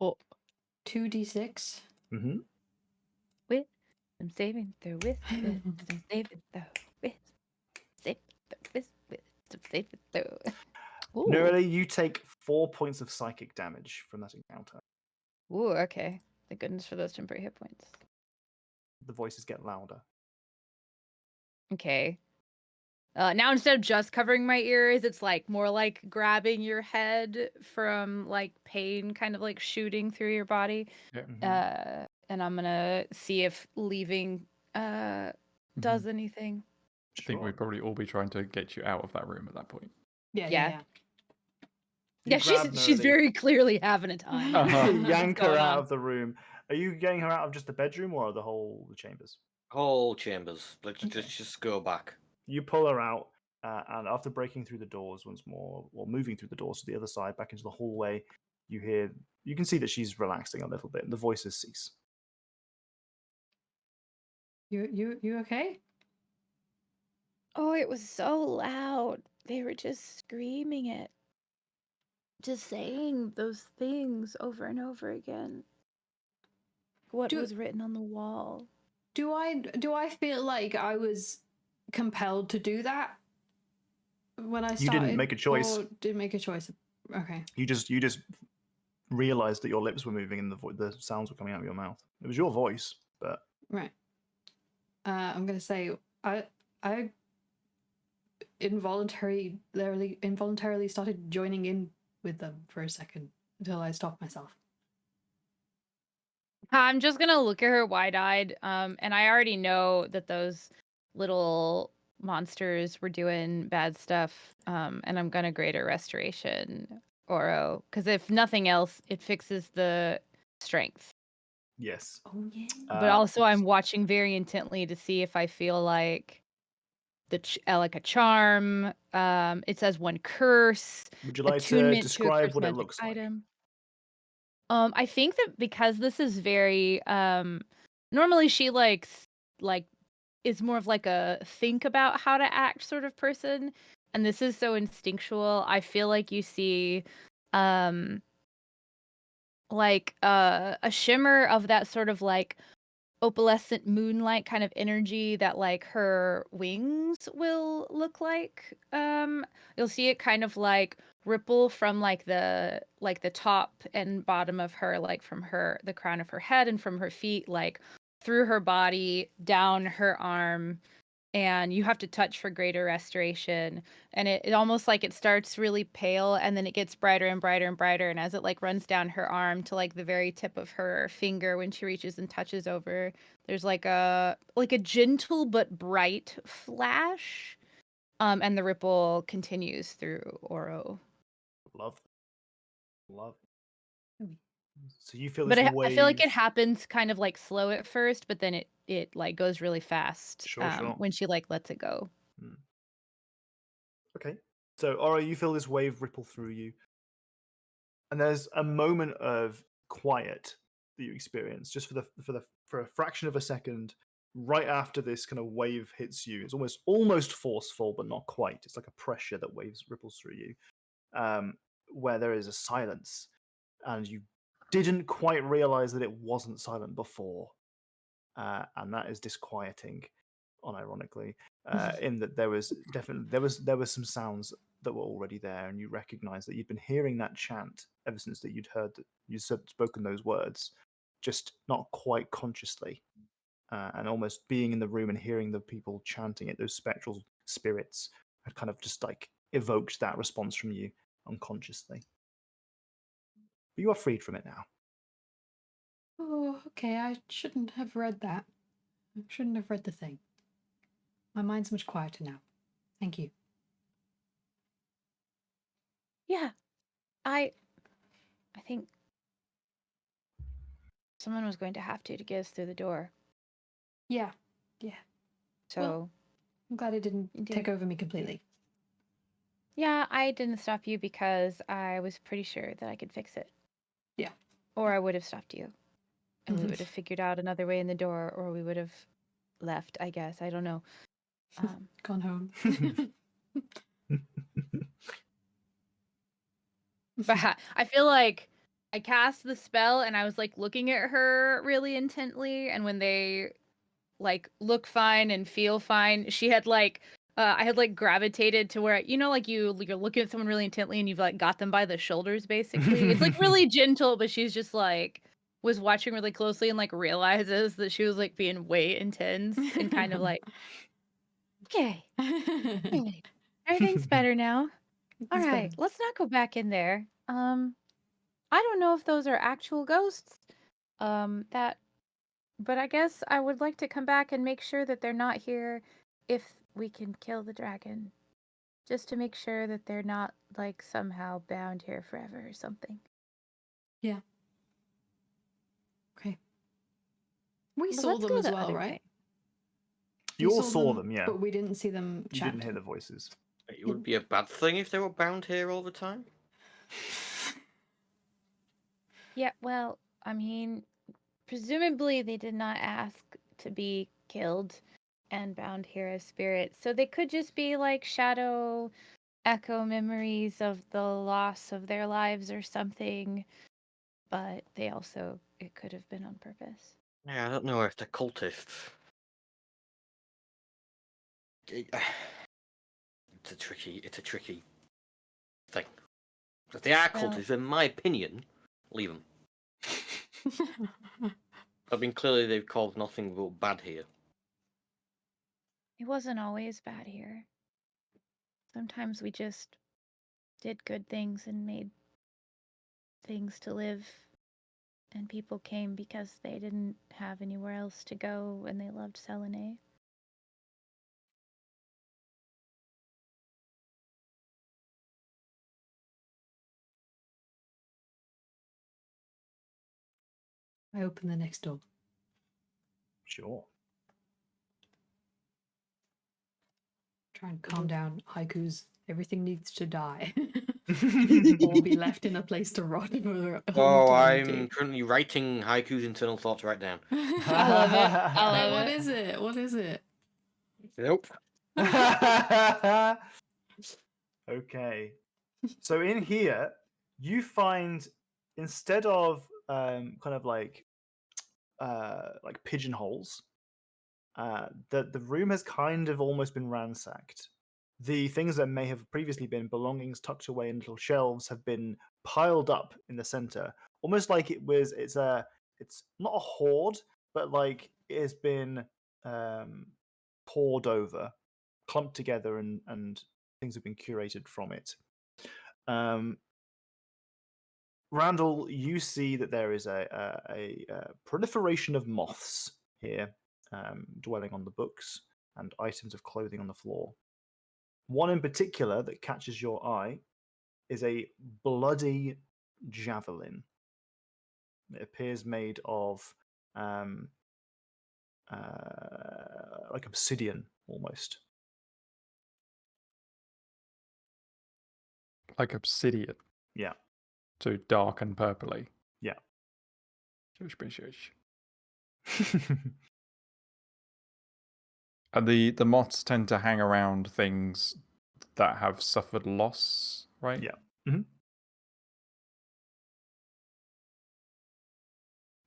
Oh, 2d6. Mm-hmm. with some saving throw, with some saving throw, with saving throw, with some saving throw. Ooh. Nerily, you take 4 points of psychic damage from that encounter. Ooh, okay. Thank goodness for those temporary hit points. The voices get louder. Okay. Now instead of just covering my ears, it's like more like grabbing your head from like pain kind of like shooting through your body. Mhm. And I'm gonna see if leaving does anything. I think Sure. we'd probably all be trying to get you out of that room at that point. Yeah, Yeah. yeah. You Yeah, grab she's Nerily, very clearly having a time. Uh-huh. yank What's her going out on? of the room. Are you getting her out of just the bedroom or the whole chambers? Whole chambers. Let's Okay. just go back. You pull her out, and after breaking through the doors once more, or moving through the doors to the other side, back into the hallway, you can see that she's relaxing a little bit, and the voices cease. You okay? Oh, it was so loud. They were just screaming it. Just saying those things over and over again. What Do- was written on the wall. Do I feel like I was compelled to do that when I You started? didn't make a choice. Or did make a choice? Okay. You just realized that your lips were moving and the sounds were coming out of your mouth. It was your voice, but Right. I'm gonna say I involuntarily started joining in with them for a second until I stopped myself. I'm just gonna look at her wide-eyed, and I already know that those little monsters were doing bad stuff, and I'm gonna grade her restoration, Oro, because if nothing else, it fixes the strength. yes. Oh yeah. But also, I'm watching very intently to see if I feel like like a charm. It says one curse. Would you like to Attunement to a describe cursed what it magic looks like? item. I think that because this is very normally she like is more of like a think about how to act sort of person, and this is so instinctual. I feel like you see like a shimmer of that sort of like opalescent moonlight kind of energy that like her wings will look like. You'll see it kind of like ripple from like the top and bottom of her, like from the crown of her head and from her feet, like through her body down her arm, and you have to touch for greater restoration. And it almost like it starts really pale and then it gets brighter and brighter and brighter, and as it like runs down her arm to like the very tip of her finger, when she reaches and touches over, there's like a gentle but bright flash, and the ripple continues through Oro. Love. So you feel But this I feel like it wave. happens kind of like slow at first, but then it like goes really fast Sure. when she like lets it go. Okay. So, Oro, you feel this wave ripple through you. And there's a moment of quiet that you experience just for a fraction of a second right after this kind of wave hits you, it's almost forceful, but not quite. It's like a pressure that ripples through you, where there is a silence, and you didn't quite realize that it wasn't silent before, and that is disquieting, unironically, in that there was some sounds that were already there, and you recognize that you'd been hearing that chant ever since that you'd heard that you spoken those words, just not quite consciously, and almost being in the room and hearing the people chanting it, those spectral spirits had kind of just like evoked that response from you unconsciously. But you are freed from it now. Oh, okay. I shouldn't have read that. I shouldn't have read the thing. My mind's much quieter now. Thank you. Yeah, I think someone was going to have to get us through the door. Yeah. So Well, I'm glad it didn't take over me completely. yeah, I didn't stop you because I was pretty sure that I could fix it. Yeah. Or I would have stopped you. And we would have figured out another way in the door, or we would have left, I guess. I don't know. Gone home. But I feel like I cast the spell and I was like looking at her really intently, and when they like look fine and feel fine, she had like I had like gravitated to where, you know, like you're looking at someone really intently and you've like got them by the shoulders basically. It's like really gentle, but she's just like was watching really closely and like realizes that she was like being way intense and kind of like, okay, everything's better now. All right, let's not go back in there. I don't know if those are actual ghosts. But I guess I would like to come back and make sure that they're not here if we can kill the dragon. Just to make sure that they're not like somehow bound here forever or something. Yeah. Okay. We But saw let's them go as the well, other right? way. You all saw them, yeah. But we didn't see them You chat. didn't hear the voices. It would be a bad thing if they were bound here all the time. Yeah, well, I mean, presumably they did not ask to be killed and bound here as spirits. So they could just be like shadow echo memories of the loss of their lives or something. But it could have been on purpose. Yeah, I don't know if they're cultists. It's a tricky thing. If they are Well- cultists, in my opinion, leave them. I mean, clearly they've caused nothing but bad here. It wasn't always bad here. Sometimes we just did good things and made things to live, and people came because they didn't have anywhere else to go and they loved Selene. I open the next door. Sure. Try and calm down Haiku's everything needs to die. Or be left in a place to rot for Oh, eternity. I'm currently writing Haiku's internal thoughts right down. I love it. I Wait, love what it. is it? What is it? Nope. Okay. So in here, you find, instead of kind of like pigeonholes, the room has kind of almost been ransacked. The things that may have previously been belongings tucked away in little shelves have been piled up in the center, almost like it's not a hoard, but like it has been poured over, clumped together, and things have been curated from it. Randall, you see that there is a proliferation of moths here, dwelling on the books and items of clothing on the floor. One in particular that catches your eye is a bloody javelin. It appears made of like obsidian almost. Like obsidian. Yeah. So dark and purpley. Yeah. Shush, shush, shush. And the moths tend to hang around things that have suffered loss, right? Yeah. Mhm.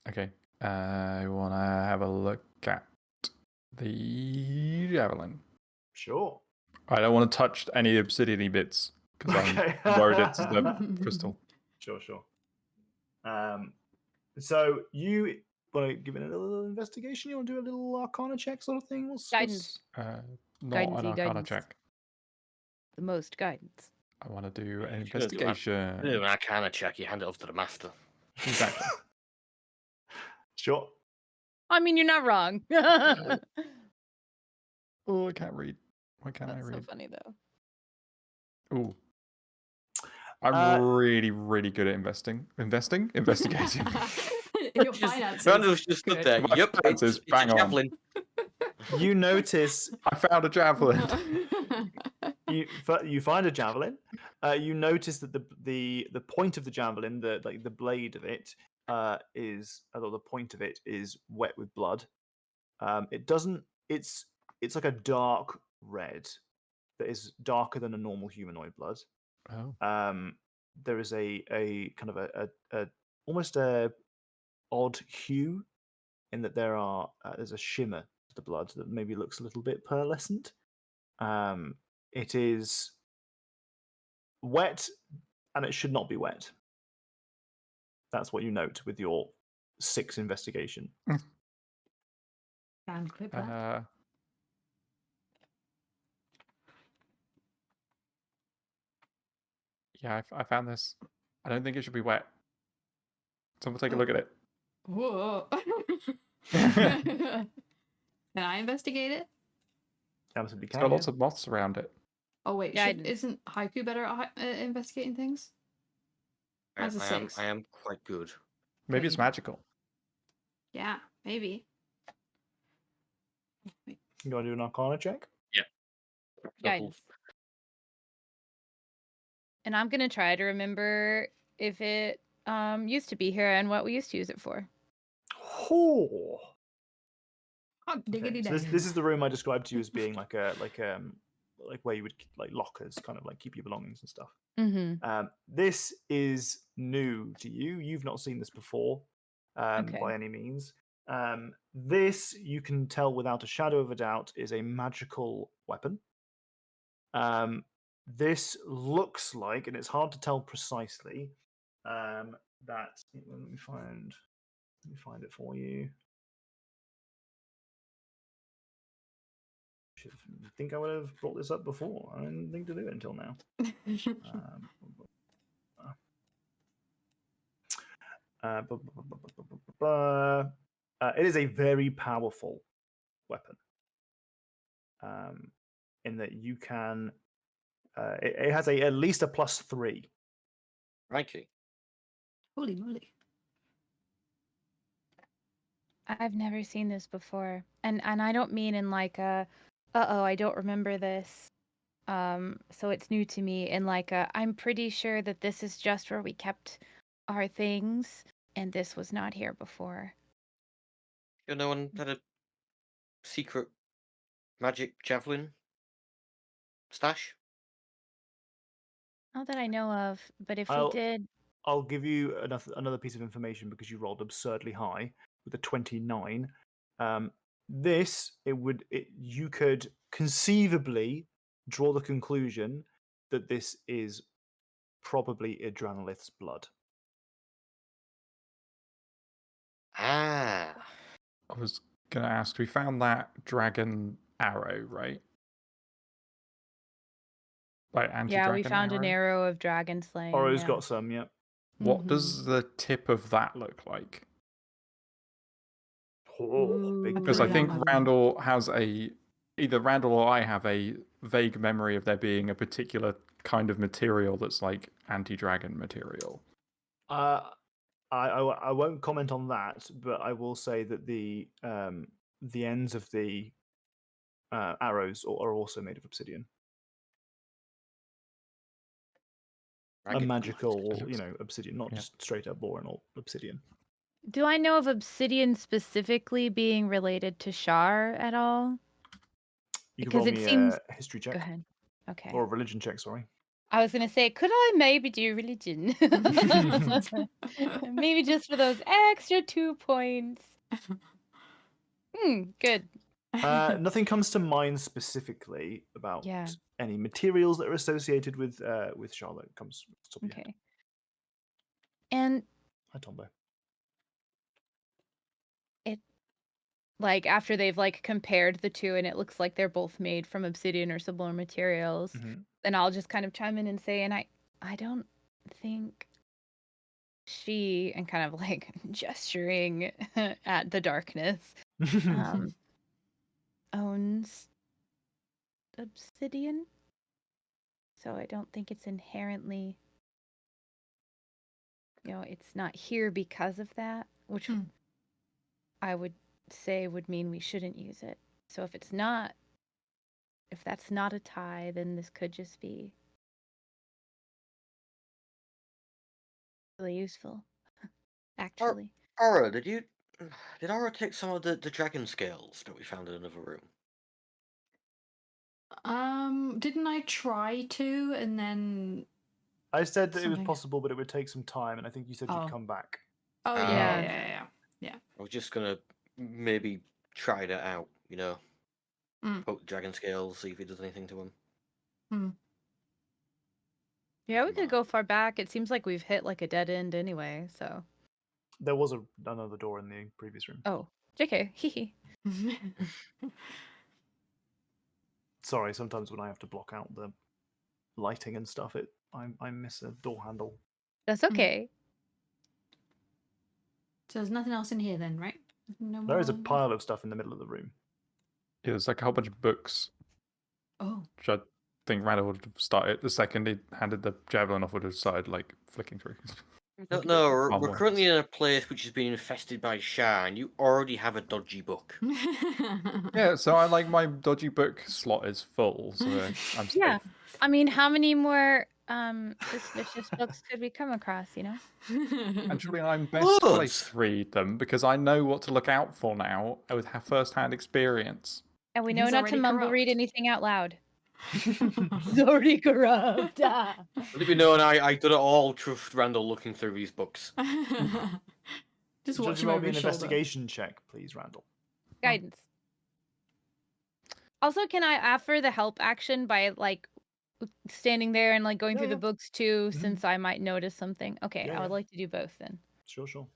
Okay. I want to have a look at the javelin. Sure. I don't want to touch any obsidian bits because Okay. I'm worried it's the crystal. Sure. So you want to give it a little investigation? You want to do a little Arcana check, sort of thing? Guidance. Not Guidance-y an Arcana guidance. check. The most guidance. I want to do an You shouldn't do that. investigation. Do an Arcana check. You hand it off to the master. Exactly. Sure. I mean, you're not wrong. Oh, I can't read. Why can't I That's so read? funny though. Ooh. I'm really, really good at investigating. Your Just- finances. Randall's just stood good. there. My Yep, finances, it's a bang on. javelin. You notice I found a javelin. you find a javelin. You notice that the point of the javelin, the blade of it, is although the point of it is wet with blood. It doesn't. It's like a dark red that is darker than a normal humanoid blood. Oh. There is a kind of a almost a odd hue in that there's a shimmer to the blood that maybe looks a little bit pearlescent. It is wet, and it should not be wet. That's what you note with your 6 investigation. Can clip that. Yeah, I found this. I don't think it should be wet. Someone take a look at it. Whoa. Can I investigate it? Absolutely It's can. got Yeah. lots of moths around it. Oh wait, Guidance. isn't Haiku better at investigating things? Mine's a 6. I am quite good. Maybe it's Okay. magical. Yeah, maybe. Wait. You want to do an Arcana check? Guidance. And I'm gonna try to remember if it used to be here and what we used to use it for. Oh. Hot diggity So this dang. is the room I described to you as being like where you would like lockers, kind of like keep your belongings and stuff. Mm-hmm. This is new to you. You've not seen this before, by any means. This you can tell without a shadow of a doubt is a magical weapon. This looks like, and it's hard to tell precisely, that. Let me find it for you. I think I would have brought this up before. I didn't think to do it until now. It is a very powerful weapon. In that you can, it has at least a +3. Righty. Holy moly. I've never seen this before, and I don't mean in like a, I don't remember this. So it's new to me, and like I'm pretty sure that this is just where we kept our things, and this was not here before. No one had a secret magic javelin stash? Not that I know of, but if I'll- we did, I'll give you another piece of information because you rolled absurdly high with a 29. You could conceivably draw the conclusion that this is probably Adranolith's blood. Ah. I was going to ask, we found that dragon arrow, right? Like anti-dragon yeah, we found an arrow of dragon slaying. Oro's yeah. got some, yeah. What Mhm. does the tip of that look like? Oh, big Because I Put it think on my- Randall has either Randall or I have a vague memory of there being a particular kind of material that's like anti-dragon material. I won't comment on that, but I will say that the ends of the arrows are also made of obsidian. A Ragged magical, looks- obsidian, not yeah. just straight up boron obsidian. Do I know of obsidian specifically being related to Shar at all? You can Because roll it me seems. a history Go check ahead. Okay. or a religion check. Sorry. I was gonna say, could I maybe do religion? Maybe just for those extra 2 points. Good. Nothing comes to mind specifically about Yeah. any materials that are associated with Charlotte. Comes to the top of your head. Okay. And Hi, Tombo. it, like, after they've like compared the two, and it looks like they're both made from obsidian or similar materials, Mhm. then I'll just kind of chime in and say, and I don't think she, and kind of like gesturing at the darkness, um, owns obsidian. So I don't think it's inherently, it's not here because of that, which I would say would mean we shouldn't use it. So if that's not a tie, then this could just be really useful, actually. Aura, did Aura take some of the dragon scales that we found in another room? Didn't I try to and then? I said that it was Something. possible, but it would take some time, and I think you said Oh. you'd come back. Oh Yeah. yeah. I was just gonna maybe try that out, Mm. poke the dragon scales, see if it does anything to them. Yeah, we could go far back. It seems like we've hit like a dead end anyway, so. There was another door in the previous room. Oh, JK. Hee. Sorry, sometimes when I have to block out the lighting and stuff, I miss a door handle. That's okay. So there's nothing else in here then, right? No There is a more- pile of stuff in the middle of the room. Yeah, there's like a whole bunch of books, Oh. which I think Randall would have started the second he handed the javelin off, would have started like flicking through. No, we're Onwards. currently in a place which has been infested by Shah, and you already have a dodgy book. Yeah, so I like my dodgy book slot is full, so I'm safe. Yeah. I mean, how many more suspicious books could we come across, Actually, I'm best Loads. placed to read them because I know what to look out for now with first-hand experience. And we know He's not to already mumble read corrupt. anything out loud. He's already corrupt. Let me know, and I did it all. Trust Randall looking through these books. Just Would watch you him roll over me an his shoulder. investigation check, please, Randall? Guidance. Also, can I offer the help action by like standing there and like going Yeah, through yeah. the books too, Mhm. since I might notice something? Okay, Yeah, I would yeah. like to do both then. Sure.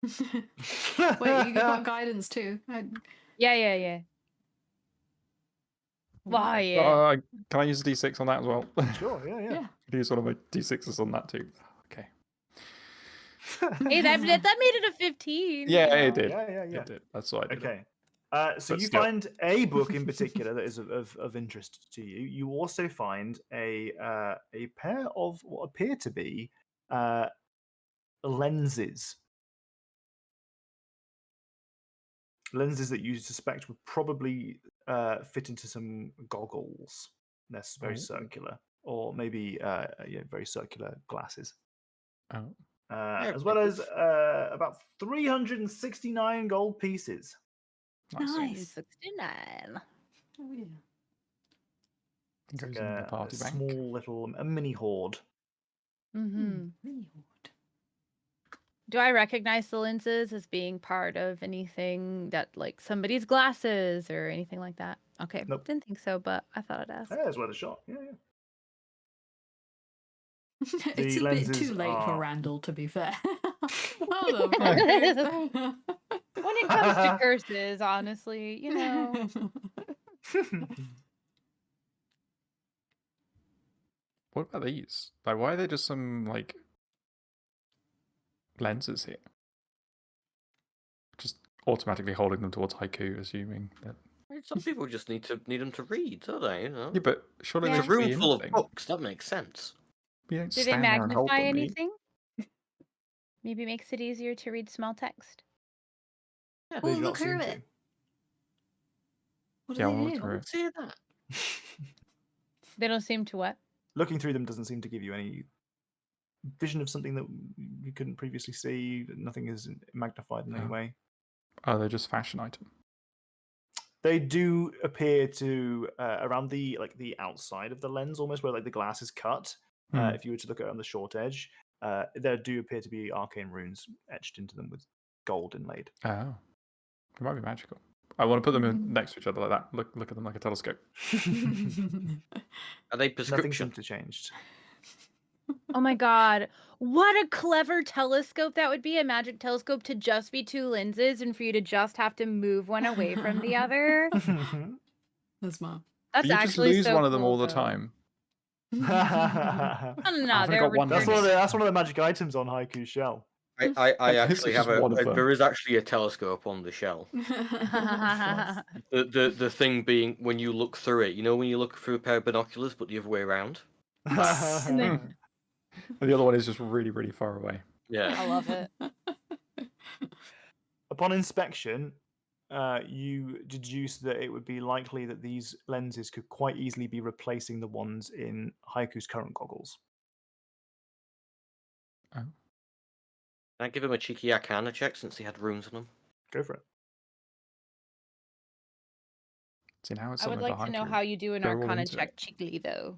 Wait, you got guidance too. Yeah. Why? Yeah. Can I use a d6 on that as well? Sure, yeah. Yeah. Could use one of my d6s on that too. Okay. Hey, that made it a 15. Yeah, you know? it did. Yeah. It did. That's why I did it. Okay. So But you still. find a book in particular that is of interest to you. You also find a pair of what appear to be lenses. Lenses that you suspect would probably fit into some goggles. They're very Oh. circular, or maybe very circular glasses. Oh. As well as about 369 gold pieces. Nice. 69. Oh yeah. It's Goes like in the a party bank. small little mini hoard. Mm-hmm. Mini hoard. Do I recognize the lenses as being part of anything that, like, somebody's glasses or anything like that? Okay. Nope. Didn't think so, but I thought I'd ask. Yeah, it's worth a shot. Yeah. It's The a bit lenses too late for are- Randall, to be fair. Oh, the When it comes to curses, honestly, What about these? Like, why are they just some like lenses here? Just automatically holding them towards Haiku, assuming that. Some people just need them to read, don't they? Yeah, but surely Yeah. It's there a should be room full of anything. books. That makes sense. You don't Do they stand there and hold magnify them, do you? anything? Maybe makes it easier to read small text. Yeah, They Oh, do look not seem through to. it. What Yeah, do I they want do? to through it. see that. They don't seem to what? Looking through them doesn't seem to give you any vision of something that you couldn't previously see. Nothing is magnified in any Oh. way. Oh, they're just fashion item. They do appear to around the outside of the lens, almost where like the glass is cut. Hmm. If you were to look at it on the short edge, there do appear to be arcane runes etched into them with gold inlaid. Oh, it might be magical. I want to put them next to each other like that. Look at them like a telescope. Are they Nothing prescription? seems to changed. Oh my god. What a clever telescope that would be, a magic telescope to just be two lenses and for you to just have to move one away from the other. That's smart. That's you just actually lose so one of them cool, all the though. time. No, I've only they're got one That's returning. that's one of the magic items on Haiku's shell. I This actually is have just one of them. there is actually a telescope on the shell. The thing being when you look through it, you know when you look through a pair of binoculars, but the other way around. And then- And the other one is just really, really far away. Yeah. I love it. Upon inspection, you deduce that it would be likely that these lenses could quite easily be replacing the ones in Haiku's current goggles. Oh. Can I give him a cheeky arcana check since he had runes on him? Go for it. See, now it's I would something like for to know Haiku. how you do an They're all arcana into check it. cheekily, though.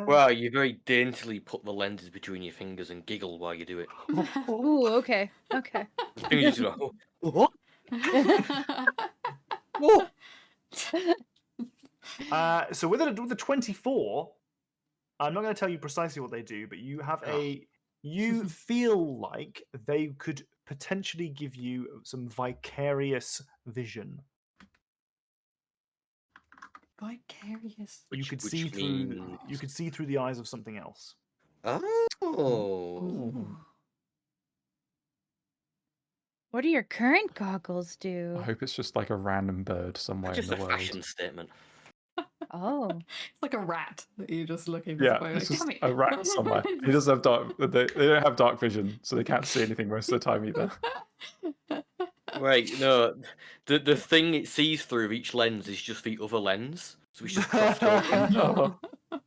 Well, you very daintily put the lenses between your fingers and giggle while you do it. Ooh, okay. Okay. Your fingers just go, oh, what? Whoa! So with a 24, I'm not going to tell you precisely what they do, but you have you feel like they could potentially give you some vicarious vision. Vicarious. You Which could see through. means- You could see through the eyes of something else. Oh. Ooh. What do your current goggles I do? hope it's just like a random bird somewhere Just in a the world. fashion statement. Oh. It's like a rat that you're just looking for. Yeah, somebody, it's like, just damn it. a rat somewhere. He doesn't have dark. They don't have dark vision, so they can't see anything most of the time either. Right, no. The thing it sees through each lens is just the other lens. So it's just crossed over. Oh,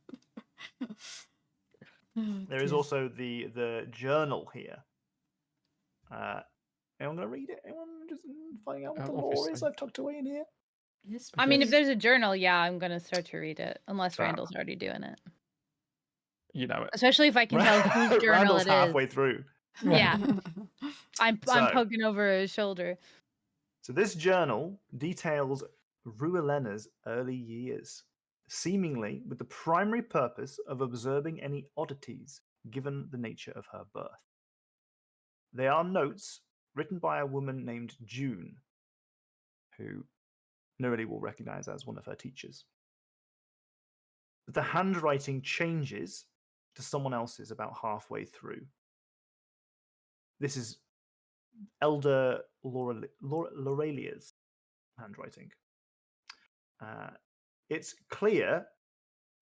There is also the journal here. Anyone gonna read it? Anyone just finding out what the lore is Obviously. I've tucked away in here? Yes, I mean, if please. there's a journal, yeah, I'm going to start to read it. Unless Fab. Randall's already doing it. you know it. Especially if I can tell whose journal Randall's it is. halfway through. Yeah. I'm So- poking over his shoulder. So this journal details Ruelena's early years, seemingly with the primary purpose of observing any oddities given the nature of her birth. They are notes written by a woman named June, who Neroli will recognize as one of her teachers. The handwriting changes to someone else's about halfway through. This is Elder Lorelia's handwriting. It's clear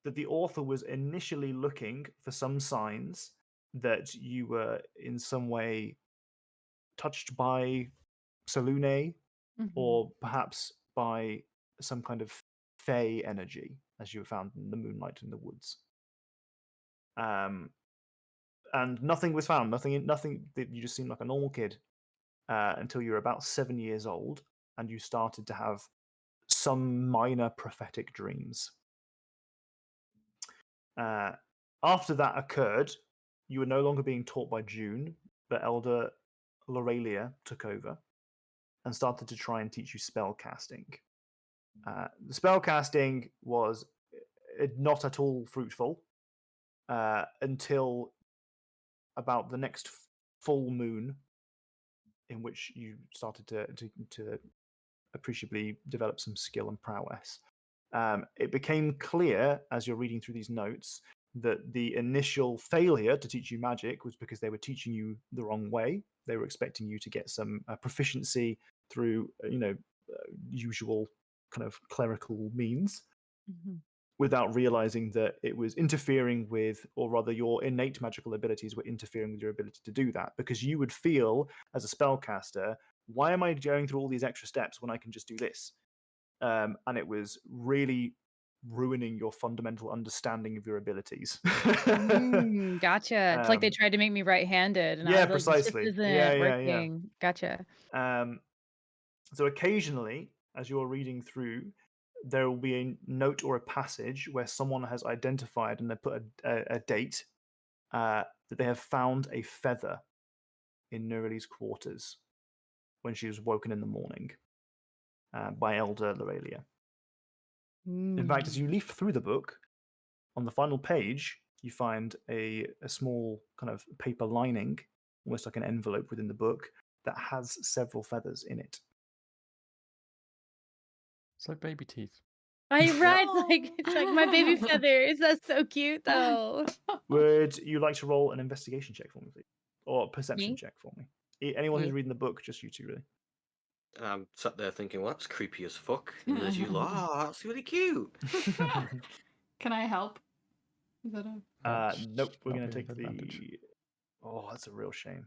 that the author was initially looking for some signs that you were in some way touched by Salune Mhm. or perhaps by some kind of fey energy, as you found in the moonlight in the woods. And nothing was found. Nothing. That you just seemed like a normal kid until you were about 7 years old, and you started to have some minor prophetic dreams. After that occurred, you were no longer being taught by June, but Elder Lorelia took over and started to try and teach you spell casting. The spell casting was not at all fruitful until about the next full moon, in which you started to appreciably develop some skill and prowess. It became clear as you're reading through these notes that the initial failure to teach you magic was because they were teaching you the wrong way. They were expecting you to get some proficiency through, usual kind of clerical means, Mhm. without realizing that it was interfering with, or rather, your innate magical abilities were interfering with your ability to do that. Because you would feel, as a spellcaster, why am I going through all these extra steps when I can just do this? And it was really, ruining your fundamental understanding of your abilities. Gotcha. It's like they tried to make me right-handed, and I yeah, was like, "This just precisely. isn't Yeah. working." Gotcha. So occasionally, as you're reading through, there will be a note or a passage where someone has identified and they put a date that they have found a feather in Nurali's quarters when she was woken in the morning by Elder Lorelia. In fact, as you leaf through the book, on the final page, you find a small kind of paper lining, almost like an envelope within the book, that has several feathers in it. It's like baby teeth. I read like it's like my baby feathers. That's so cute, though. Would you like to roll an investigation check for me, please? Or a perception Me? check for me? Anyone who's Me. reading the book, just you two, really. And I'm sat there thinking, well, that's creepy as fuck. And there's you like, oh, that's really cute. Can I help? Is that a... Nope, we're That'll going to be take with advantage. the... Oh, that's a real shame.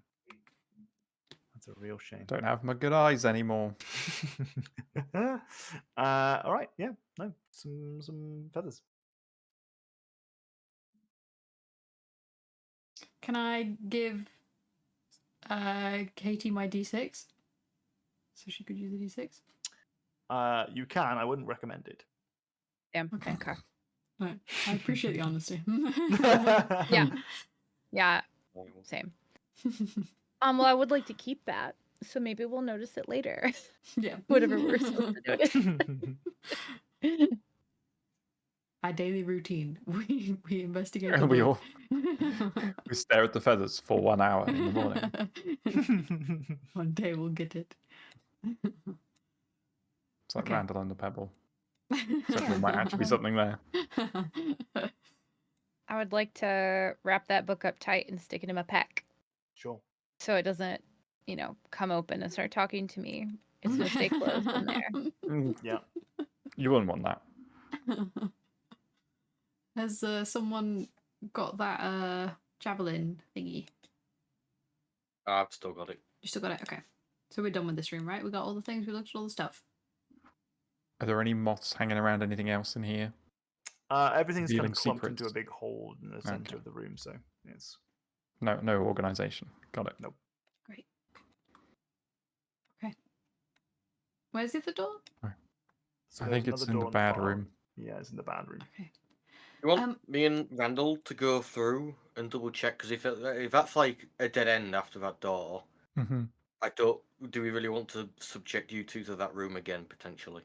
That's a real shame. Don't have my good eyes anymore. All right, yeah, no, some feathers. Can I give Katie my D6? So she could use the D6? You can. I wouldn't recommend it. Damn. Okay. Okay. Right. I appreciate the honesty. Yeah. Yeah. Same. Well, I would like to keep that, so maybe we'll notice it later. Yeah. Whatever we're supposed to notice. Our daily routine. We investigate. And The we book. we stare at the feathers for 1 hour in the morning. One day we'll get it. It's like Okay. Randall and the Pebble. Except there might actually be something there. I would like to wrap that book up tight and stick it in my pack, Sure. so it doesn't, come open and start talking to me. It's gonna stay closed in there. Yeah. You wouldn't want that. Has someone got that javelin thingy? I've still got it. You still got it? Okay. So we're done with this room, right? We got all the things, we looked at all the stuff. Are there any moths hanging around? Anything else in here? Everything's kind Revealing of clumped into a secrets. big hole in the center Okay. of the room, so it's No organization. Got it. nope. Great. Okay. Where's the other door? So I there's think it's another in the door on bad far- room. Yeah, it's in the bad room. Okay. You want me and Randall to go through and double check? Because if that's like a dead end after that door, Mm-hmm. do we really want to subject you two to that room again, potentially?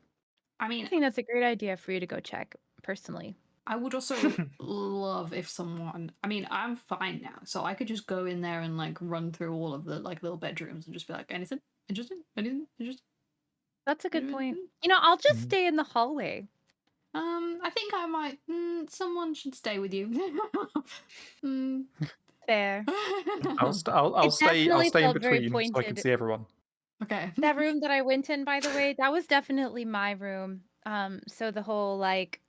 I I mean, think that's a great idea for you to go check, personally. I would also love if someone. I mean, I'm fine now, so I could just go in there and like run through all of the like little bedrooms and just be like, anything interesting? Anything interesting? That's a good Anything? point. I'll just Mhm. stay in the hallway. I think I might. Someone should stay with you. There. I'll It stay in definitely felt very between so I can pointed. see everyone. Okay. That room that I went in, by the way, that was definitely my room. So the whole like,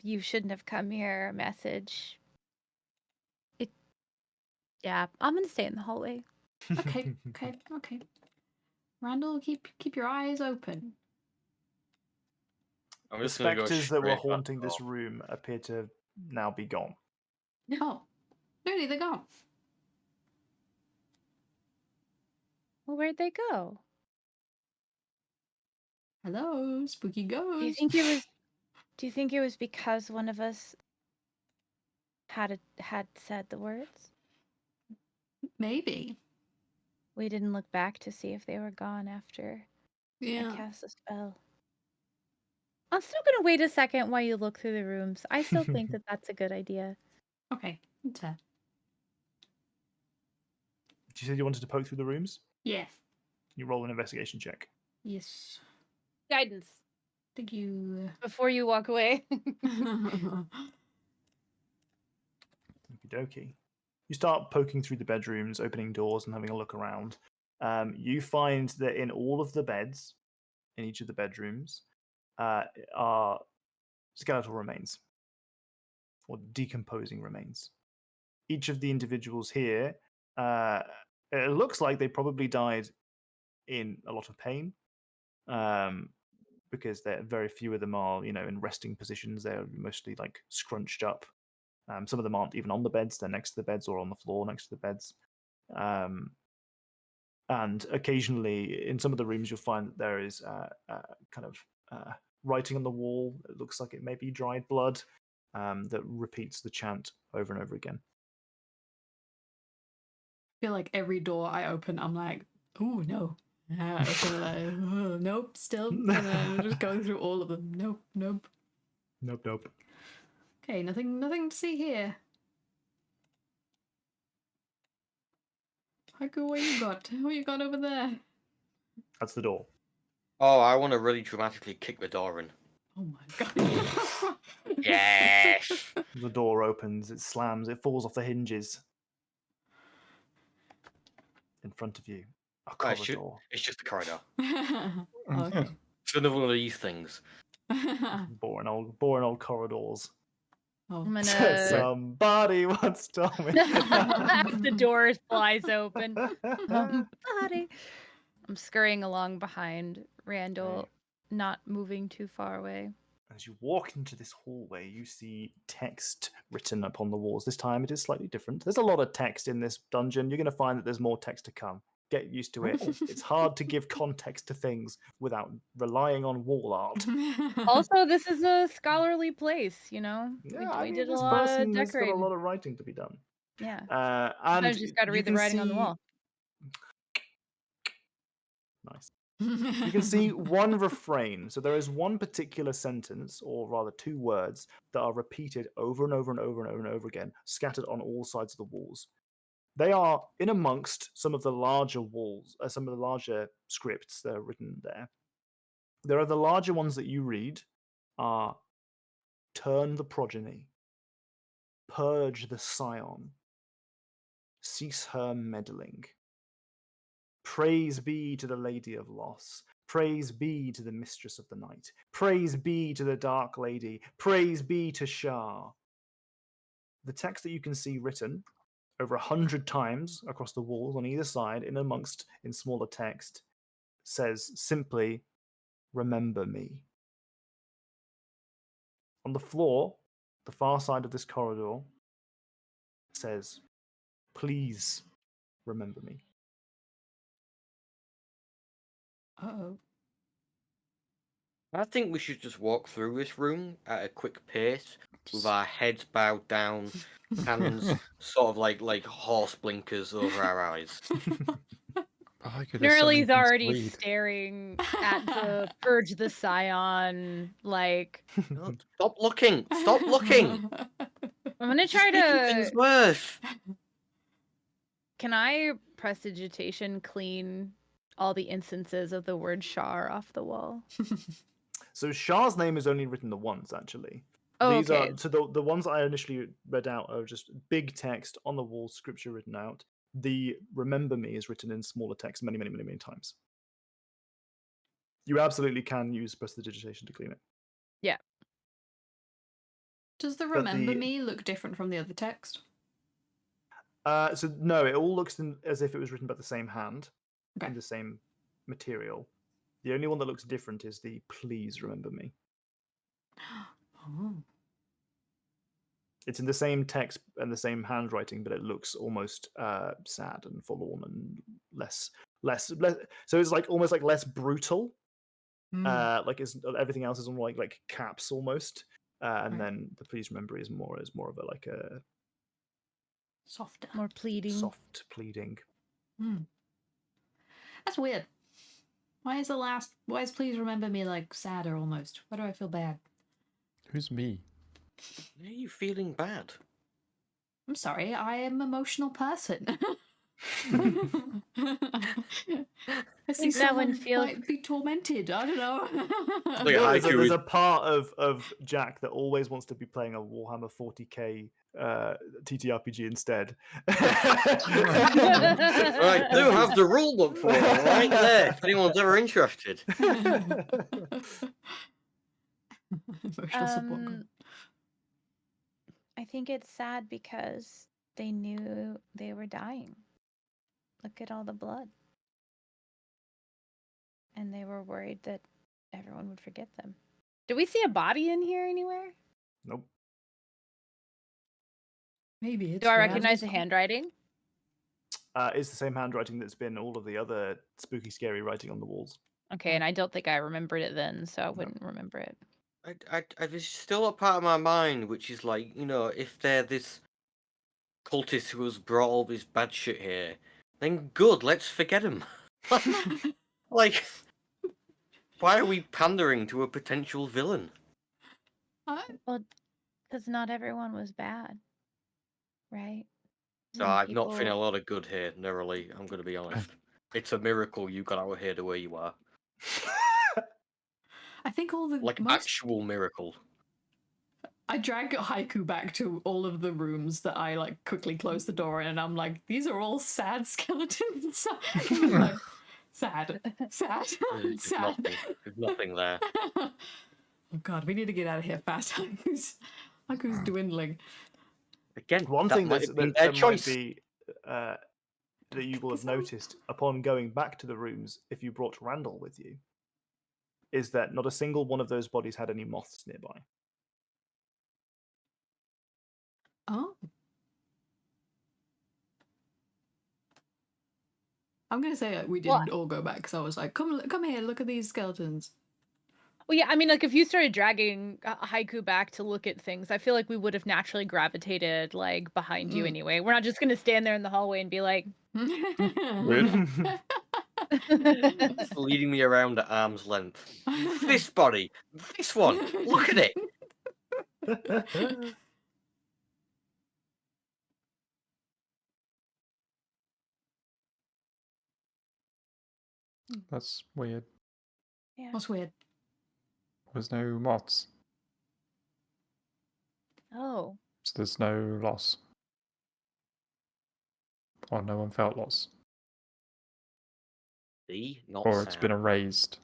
you shouldn't have come here message. Yeah, I'm gonna stay in the hallway. Okay. Randall, keep your eyes open. I'm The just gonna go specters that were straight back haunting this door. room appear to now be gone. Oh, no, they're gone. Well, where'd they go? Hello, spooky ghost. Do you think it was because one of us had said the words? Maybe. We didn't look back to see if they were gone after I cast the spell. I'm still gonna wait a second while you look through the rooms. I still think that that's a good idea. Okay. It's fair. You said you wanted to poke through the rooms? Yeah. You roll an investigation check. Yes. Guidance Thank you. before you walk away. Okie dokie. You start poking through the bedrooms, opening doors, and having a look around. You find that in all of the beds, in each of the bedrooms, are skeletal remains or decomposing remains. Each of the individuals here, it looks like they probably died in a lot of pain. because very few of them are, in resting positions. They're mostly like scrunched up. Some of them aren't even on the beds; they're next to the beds or on the floor next to the beds. And occasionally, in some of the rooms, you'll find that there is kind of writing on the wall. It looks like it may be dried blood that repeats the chant over and over again. I feel like every door I open, I'm like, oh no. Nope, still. And then I'm just going through all of them. Nope. Nope. Okay, nothing to see here. Haku, what you got? What you got over there? That's the door. Oh, I want to really dramatically kick the door in. Oh my god. Yes! The door opens, it slams, it falls off the hinges. In front of you, a corridor. It's just a corridor. Okay. It's another one of these things. Boring old corridors. Oh. I'm gonna. Somebody once told me. As the door flies open. Somebody. I'm scurrying along behind Randall, not moving too far away. As you walk into this hallway, you see text written upon the walls. This time it is slightly different. There's a lot of text in this dungeon. You're going to find that there's more text to come. Get used to it. It's hard to give context to things without relying on wall art. Also, this is a scholarly place, you know? Yeah, we did a this lot of person has got a decorating. lot of writing to be done. Yeah. And Sometimes you just got to you read the can writing on the see- wall. Nice. You can see one refrain. So there is one particular sentence, or rather 2 words, that are repeated over and over and over and over and over again, scattered on all sides of the walls. They are in amongst some of the larger walls, some of the larger scripts that are written there. There are the larger ones that you read are turn the progeny, purge the scion, cease her meddling. Praise be to the Lady of Loss. Praise be to the Mistress of the Night. Praise be to the Dark Lady. Praise be to Shah. The text that you can see written over 100 times across the walls on either side, in smaller text, says simply, remember me. On the floor, the far side of this corridor, says, please remember me. Uh-oh. I think we should just walk through this room at a quick pace with our heads bowed down, hands sort of like horse blinkers over our eyes. I could have so many Nerly's things to already read. staring at the Purge the Scion, like, No, stop looking! Stop looking! I'm gonna It's try just making things to. worse. Can I prestidigitation clean all the instances of the word Shar off the wall? So Shah's name is only written the once, actually. Oh, These okay. are so the ones I initially read out are just big text on the wall, scripture written out. The remember me is written in smaller text many times. You absolutely can use prestidigitation to clean it. Does the But remember the- me look different from the other text? So no, it all looks as if it was written by the same hand, Okay. in the same material. The only one that looks different is the please remember me. Oh. It's in the same text and the same handwriting, but it looks almost sad and forlorn and less. So it's like almost like less brutal. Mm. Like everything else is on like caps almost, and Right. then the please remember is more of a Softer. More pleading. soft pleading. That's weird. Why is please remember me like sadder almost? Why do I feel bad? Who's me? Are you feeling bad? I'm sorry, I am an emotional person. I see think that one someone feels- might be tormented. I don't know. Like a haiku There's is- a part of Jack that always wants to be playing a Warhammer 40k TTRPG instead. I do have the rule book for it right there, if anyone's ever interested. Emotional support group. I think it's sad because they knew they were dying. Look at all the blood. And they were worried that everyone would forget them. Do we see a body in here anywhere? Nope. Maybe it's Do I for recognize the others. handwriting? It's the same handwriting that's been all of the other spooky, scary writing on the walls. Okay, and I don't think I remembered it then, so I wouldn't remember it. There's still a part of my mind which is like, if they're this cultist who has brought all this bad shit here, then good, let's forget him. Like, why are we pandering to a potential villain? Well, because not everyone was bad, right? No, Some I'm not feeling a people- lot of good here, narrowly. I'm going to be honest. It's a miracle you got out here to where you are. I think all the Like, most. actual miracle. I drag Haiku back to all of the rooms that I like quickly close the door in, and I'm like, these are all sad skeletons. Like, sad, sad, There's sad. nothing. There's nothing there. Oh god, we need to get out of here fast. Haiku's dwindling. Again, One that thing might that's, have been that, their that might choice. be that you will have noticed upon going back to the rooms, if you brought Randall with you, is that not a single one of those bodies had any moths nearby. Oh. I'm gonna say we didn't all go back because I was like, come here, look at these skeletons. Well, yeah, I mean, like, if you started dragging Haiku back to look at things, I feel like we would have naturally gravitated, like, behind you anyway. We're not just going to stand there in the hallway and be like... Weird. It's leading me around at arm's length. This body, this one, look at it. That's weird. Yeah. What's weird? There's no moths, Oh. so there's no loss. Or no one felt loss. See, not Or it's been sound. erased.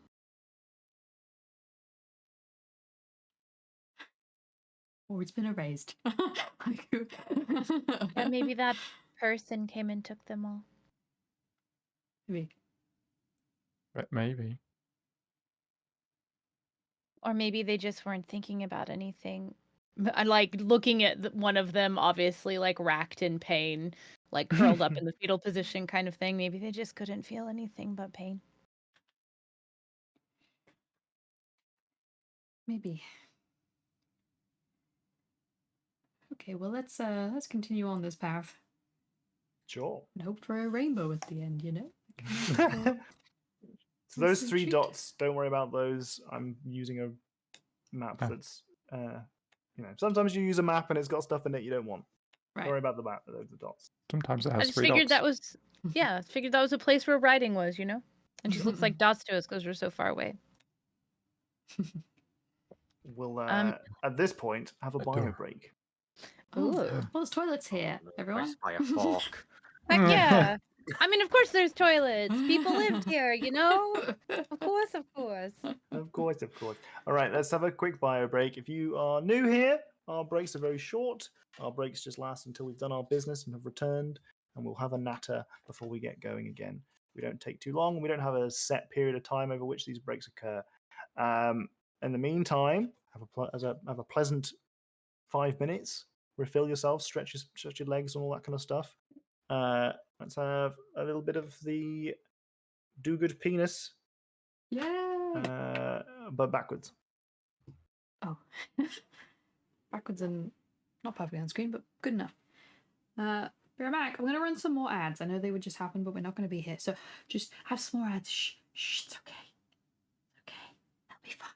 Or it's been erased. Yeah, maybe that person came and took them all. Maybe. Maybe. Or maybe they just weren't thinking about anything. I like looking at one of them, obviously, like, racked in pain, like, curled up in the fetal position kind of thing. Maybe they just couldn't feel anything but pain. Maybe. Okay, well let's continue on this path. Sure. And hope for a rainbow at the end, you know? So those Some 3 treat. dots, don't worry about those. I'm using a map Oh. that's, sometimes you use a map and it's got stuff in it you don't want. Right. Don't worry about the map, the dots. Sometimes it I has just 3 figured dots. that was, yeah, figured that was a place where writing was, you know? And just looks like dots to us because we're so far away. We'll, at this point, have a A bio door. break. Oh, Ooh. well, there's toilets here, Oh, no, everyone. pressed by a fork. Heck yeah. I mean, of course there's toilets. People lived here, you know? Of course, of course. Of course, of course. All right, let's have a quick bio break. If you are new here, our breaks are very short. Our breaks just last until we've done our business and have returned, and we'll have a natter before we get going again. We don't take too long. We don't have a set period of time over which these breaks occur. In the meantime, have a pleasant 5 minutes. Refill yourself, stretch your legs, and all that kind of stuff. Let's have a little bit of the do good penis, Yeah. but backwards. Oh. Backwards and not perfectly on screen, but good enough. Be right back. I'm going to run some more ads. I know they would just happen, but we're not going to be here. So just have some more ads. Shh, it's okay. It's okay. That'll be fine.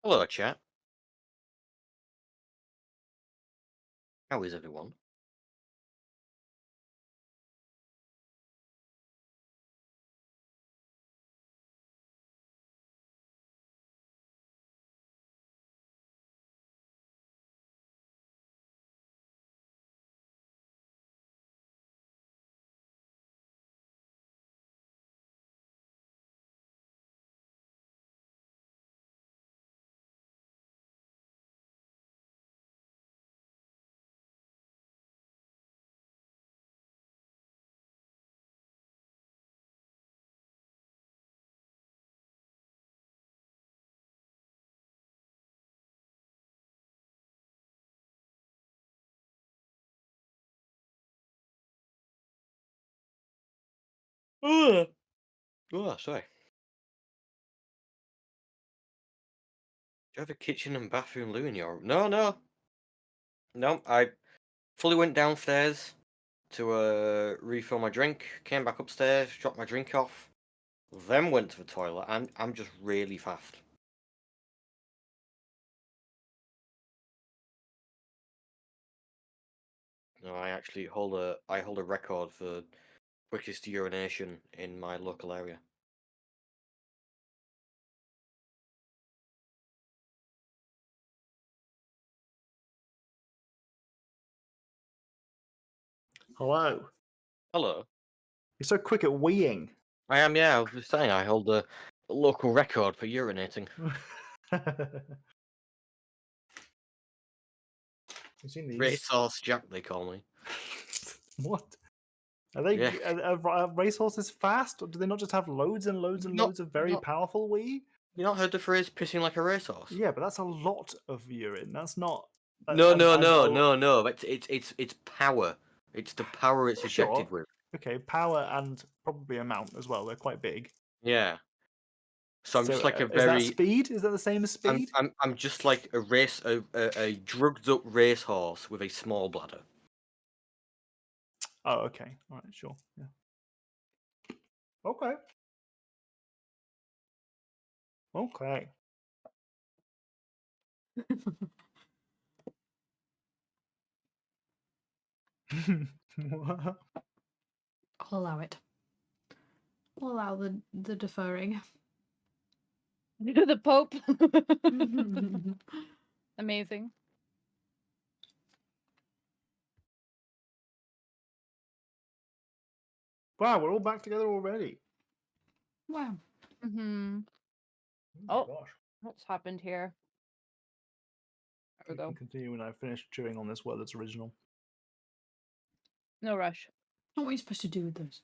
Hello, chat. How is everyone? Oh, sorry. Do you have a kitchen and bathroom loo in your... No. I fully went downstairs to refill my drink, came back upstairs, dropped my drink off, then went to the toilet. I'm just really fast. No, I hold a record for quickest urination in my local area. Hello. Hello. You're so quick at weeing. I am, yeah. I was just saying I hold a local record for urinating. You seen these? Racehorse Jack, they call me. What? Are they Yeah. are racehorses fast, or do they not just have loads and loads and Not- loads of very not- powerful wee? You not heard the phrase "pissing like a racehorse"? Yeah, but that's a lot of urine. That's not. No. It's power. It's the power it's Sure. ejected with. Okay, power and probably amount as well. They're quite big. Yeah. So I'm just like a Is that very. speed? Is that the same as speed? I'm just like a drugged up racehorse with a small bladder. Oh, okay. All right, sure. Yeah. Okay. Okay. I'll allow it. I'll allow the deferring. The Pope. Amazing. Wow, we're all back together already. Wow. Mm-hmm. Oh, Oh. gosh. What's happened here? There we We go. can continue when I finish chewing on this word that's original. No rush. What were you supposed to do with those?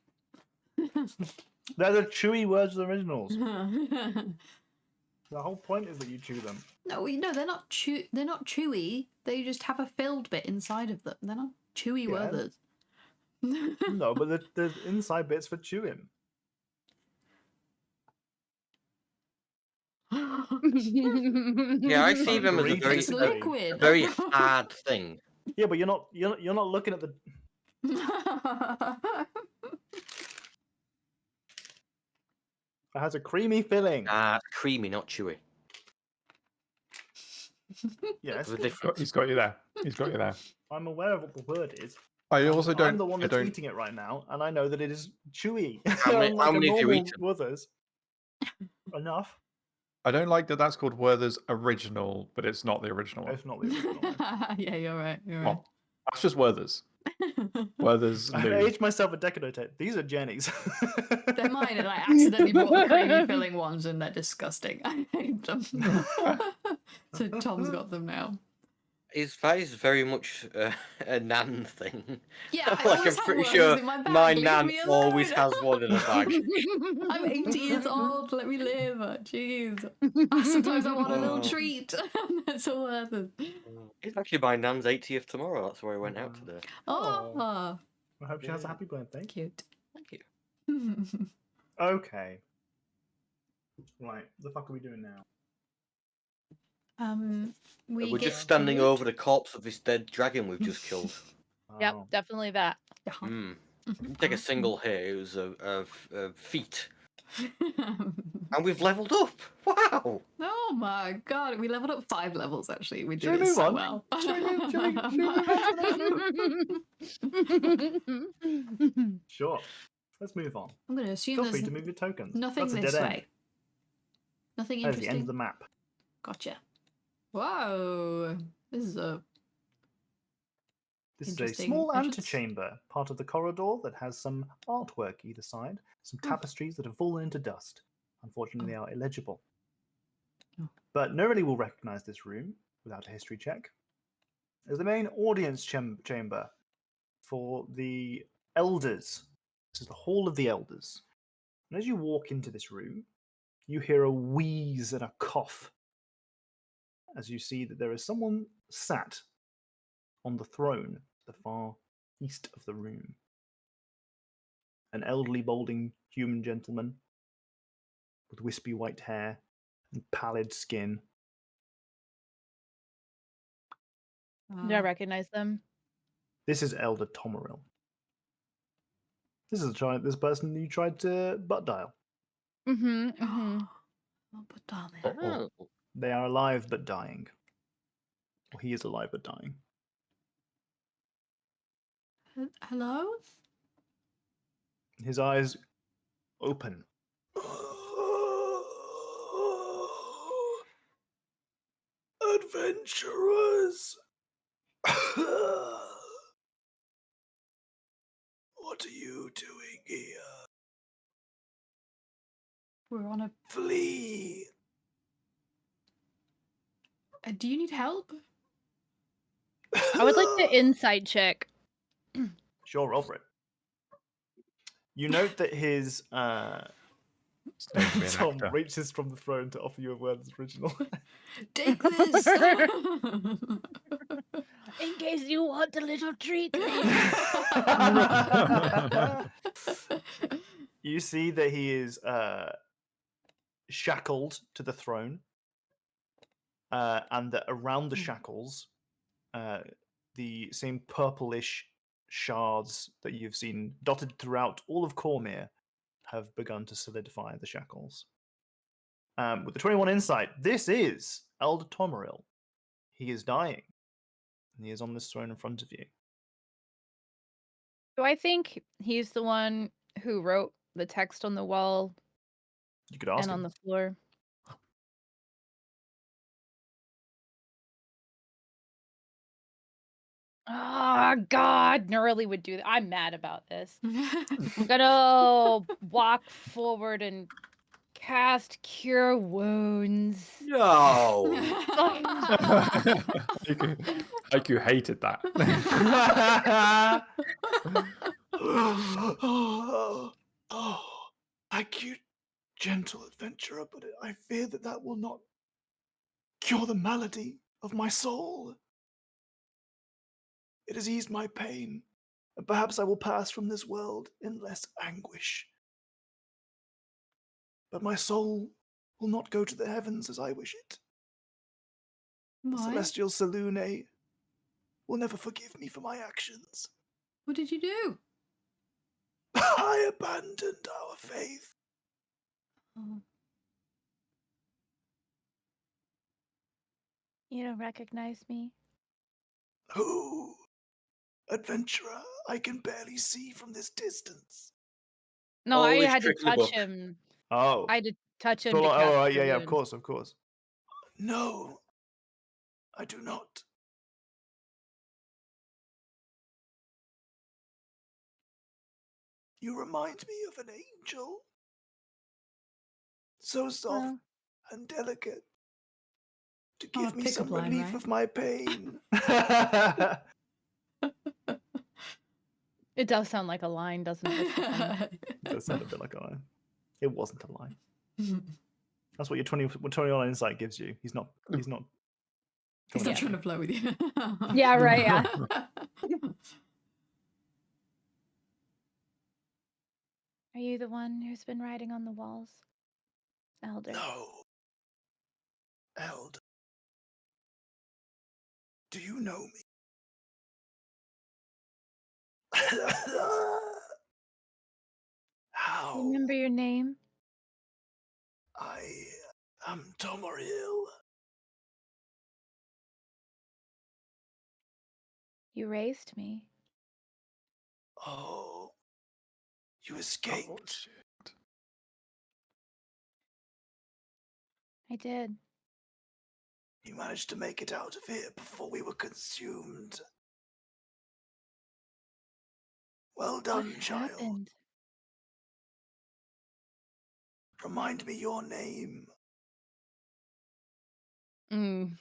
They're the chewy words of the originals. The whole point is that you chew them. No, they're not They're not chewy. They just have a filled bit inside of them. They're not chewy Yeah. words. No, but there's inside bits for chewing. Yeah, I see them as a very It's liquid. very hard thing. Yeah, but you're not looking at the. It has a creamy filling. Creamy, not chewy. Yes, There's a difference. He's got you there. He's got you there. I'm aware of what the word is. I also don't. I'm the one I that's don't. eating it right now, and I know that it is chewy. How many Unlike have you normal eaten? Werther's. Enough. I don't like that. That's called Werther's original, but it's not the original one. It's not the original. No. Yeah, you're right. You're right. Well, that's just Werther's. Werther's I new. aged myself a decade ago. These are Jenny's. They're mine, and I accidentally bought the creamy filling ones, and they're disgusting. I hate them. So Tom's got them now. That is very much a Nan thing. Yeah, I Like always I'm have pretty Werther's sure in my bag. my Leave Nan me always alone. has one in her bag. I'm 80 years old. Let me live. Jeez. Sometimes I want a little Oh. treat. That's all Werther's. It's actually my Nan's 80th tomorrow. That's why I went out today. Oh, I hope she has a Yeah. happy birthday. cute. Thank you. Okay. Right. The fuck are we doing now? We We're get just standing food. over the corpse of this dead dragon we've just killed. Yep, Oh. definitely that. Yeah. Didn't take a single hit. It was a feat. And we've leveled up. Wow. Oh my god, we leveled up 5 levels actually. We Shall did we it move so on? well. Shall we move on to the next room? Sure. Let's move on. I'm going to assume Feel there's free to move your tokens. nothing That's a this dead end. way. Nothing That is the end interesting. of the map. Gotcha. Whoa. This is a This is a interesting small entrance. antechamber, part of the corridor that has some artwork either side, some tapestries that have fallen into dust. Unfortunately, they are illegible. Oh. But nobody will recognize this room without a history check. As the main audience chamber for the elders. This is the Hall of the Elders. And as you walk into this room, you hear a wheeze and a cough as you see that there is someone sat on the throne at the far east of the room. An elderly, balding human gentleman with wispy white hair and pallid skin. Do I recognize them? This is Elder Tomaril. This is this person you tried to butt dial. Mm-hmm. Mm-hmm. I'll put down Oh, there. oh. They are alive but dying. Or he is alive but dying. Hello? His eyes open. Adventurers! What are you doing here? We're on a. Flee! Do you need help? I would like to insight check. Sure, roll for it. You note that his Stay to be an Tom actor. reaches from the throne to offer you a word that's original. Take this! In case you want a little treat. You see that he is shackled to the throne, and that around the shackles, the same purplish shards that you've seen dotted throughout all of Cormyr have begun to solidify the shackles. With the 21 insight, this is Elder Tomaril. He is dying, and he is on this throne in front of you. Do I think he's the one who wrote the text on the wall You could ask and him. on the floor? Oh, God. Nerly would do that. I'm mad about this. I'm gonna walk forward and cast Cure Wounds. No. Like you hated that. Thank you, gentle adventurer, but I fear that will not cure the malady of my soul. It has eased my pain, and perhaps I will pass from this world in less anguish. But my soul will not go to the heavens as I wish it. The Why? celestial Selune will never forgive me for my actions. What did you do? I abandoned our faith. Oh. You don't recognize me? Who? Adventurer, I can barely see from this distance. No, I Always had to trick the touch book. him. Oh. I had to touch him So, to cast oh, Cure yeah, of Wounds. course, of course. No, I do not. You remind me of an angel. So soft Well, and delicate. To Oh, give me pickup some line, relief right? of my pain. it does sound like a line, doesn't it? That's the thing. That sounded a bit like a lie. It wasn't a lie. That's what your 21 insight gives you. He's not. He's coming not at trying you. to blow with you. Yeah, right, yeah. Are you the one who's been writing on the walls? Elder. No. Elder. Do you know me? How? Remember your name? I am Tomoril. You raised me. Oh, you Oh, escaped. shit. I did. You managed to make it out of here before we were consumed. Well done, What child. happened? Remind me your name. Mm.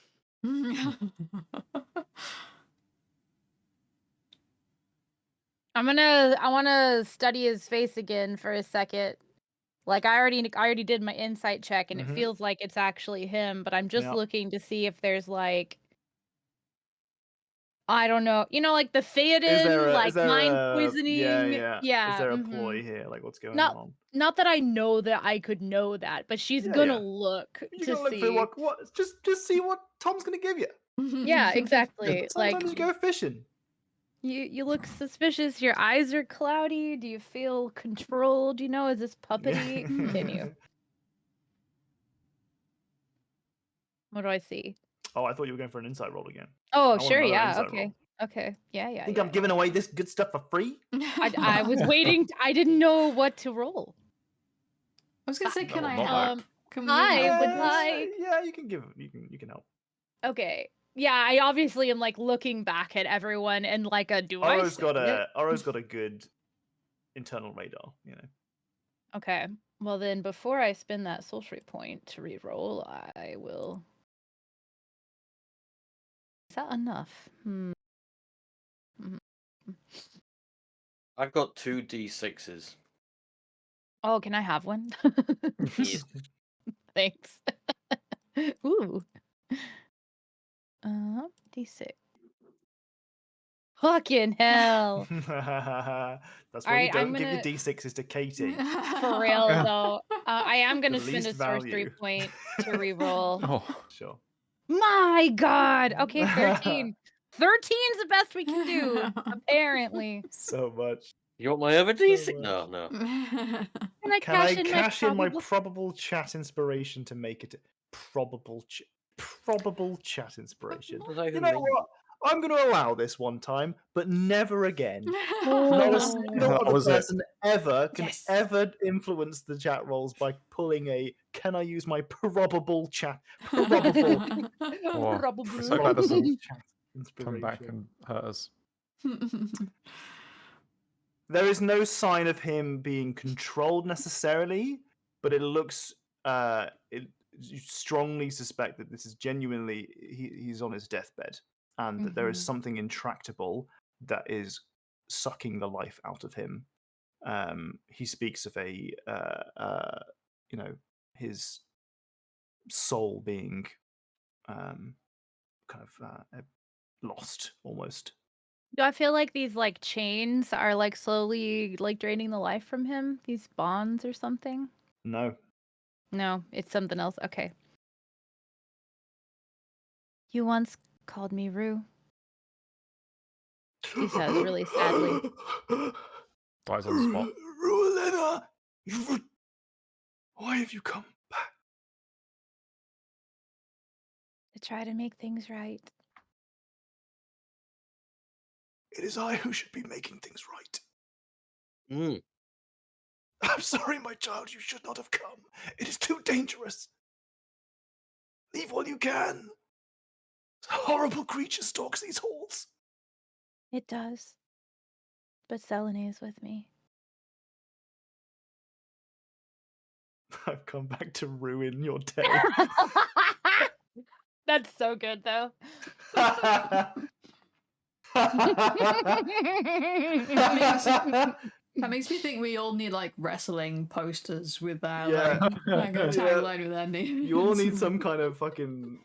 I wanna study his face again for a second. Like I already did my insight check and it Mhm. feels like it's actually him, but I'm just Yeah. looking to see if there's like I don't know, like the Is Theoden, there like mind a poisoning. yeah? Is Yeah. there a mhm. ploy here? Like what's going Not on? not that I know that I could know that, but she's Yeah, gonna yeah. look You to gotta look for see. what just see what Tom's gonna give you. Yeah, exactly. Like Sometimes you go fishing. you look suspicious. Your eyes are cloudy. Do you feel controlled? Is this puppety? Continue. What do I see? Oh, I thought you were going for an insight roll again. Oh, I want sure. another Yeah. insight Okay. roll. Okay. Yeah. Think yeah, I'm giving away this good stuff for free? I was waiting. I didn't know what to roll. I was gonna say, can No, I not help? that. Can I we help would with this? like. Yeah, you can give. You can help. Okay. Yeah, I obviously am like looking back at everyone and like do I Oro's say got it? Oro's got a good internal radar. Okay. Well then, before I spend that sorcery point to re-roll, I will. Is that enough? Mhm. I've got 2d6s. Oh, can I have one? Yes. Thanks. Ooh. D6. Fucking hell. That's All why you right, I'm don't give your gonna. D6s to Katie. For real though, I am The gonna spend least a sorcery value. point to re-roll. Oh, Sure. My God. Okay, 13. 13's the best we can do, apparently. So much. You want my other d6? much. No, no. Can I Can I cash in cash in my probable? probable chat inspiration to make it probable chat inspiration? What does that You even know mean? what? I'm going to allow this one time, but never again. Not a Oh. single That other was it. person ever can Yes. ever influence the chat rolls by pulling a "Can I use my probable chat?" Probable Oh, Probable. so glad this will chat come back inspiration. and hurt us. There is no sign of him being controlled necessarily, but it looks. You strongly suspect that this is genuinely he's on his deathbed, and that there is Mhm. something intractable that is sucking the life out of him. He speaks of his soul being kind of lost almost. Do I feel like these like chains are like slowly like draining the life from him? These bonds or something? No. No, it's something else. Okay. You once called me Rue. She says really sadly. Dies on the spot. Ruelena, why have you come back? To try to make things right. It is I who should be making things right. Mm. I'm sorry, my child, you should not have come. It is too dangerous. Leave while you can. A horrible creature stalks these halls. It does. But Selene is with me. I've come back to ruin your day. That's so good though. That makes me think we all need like wrestling posters with our Yeah. like a Yeah. tagline with our names. You all need some kind of fucking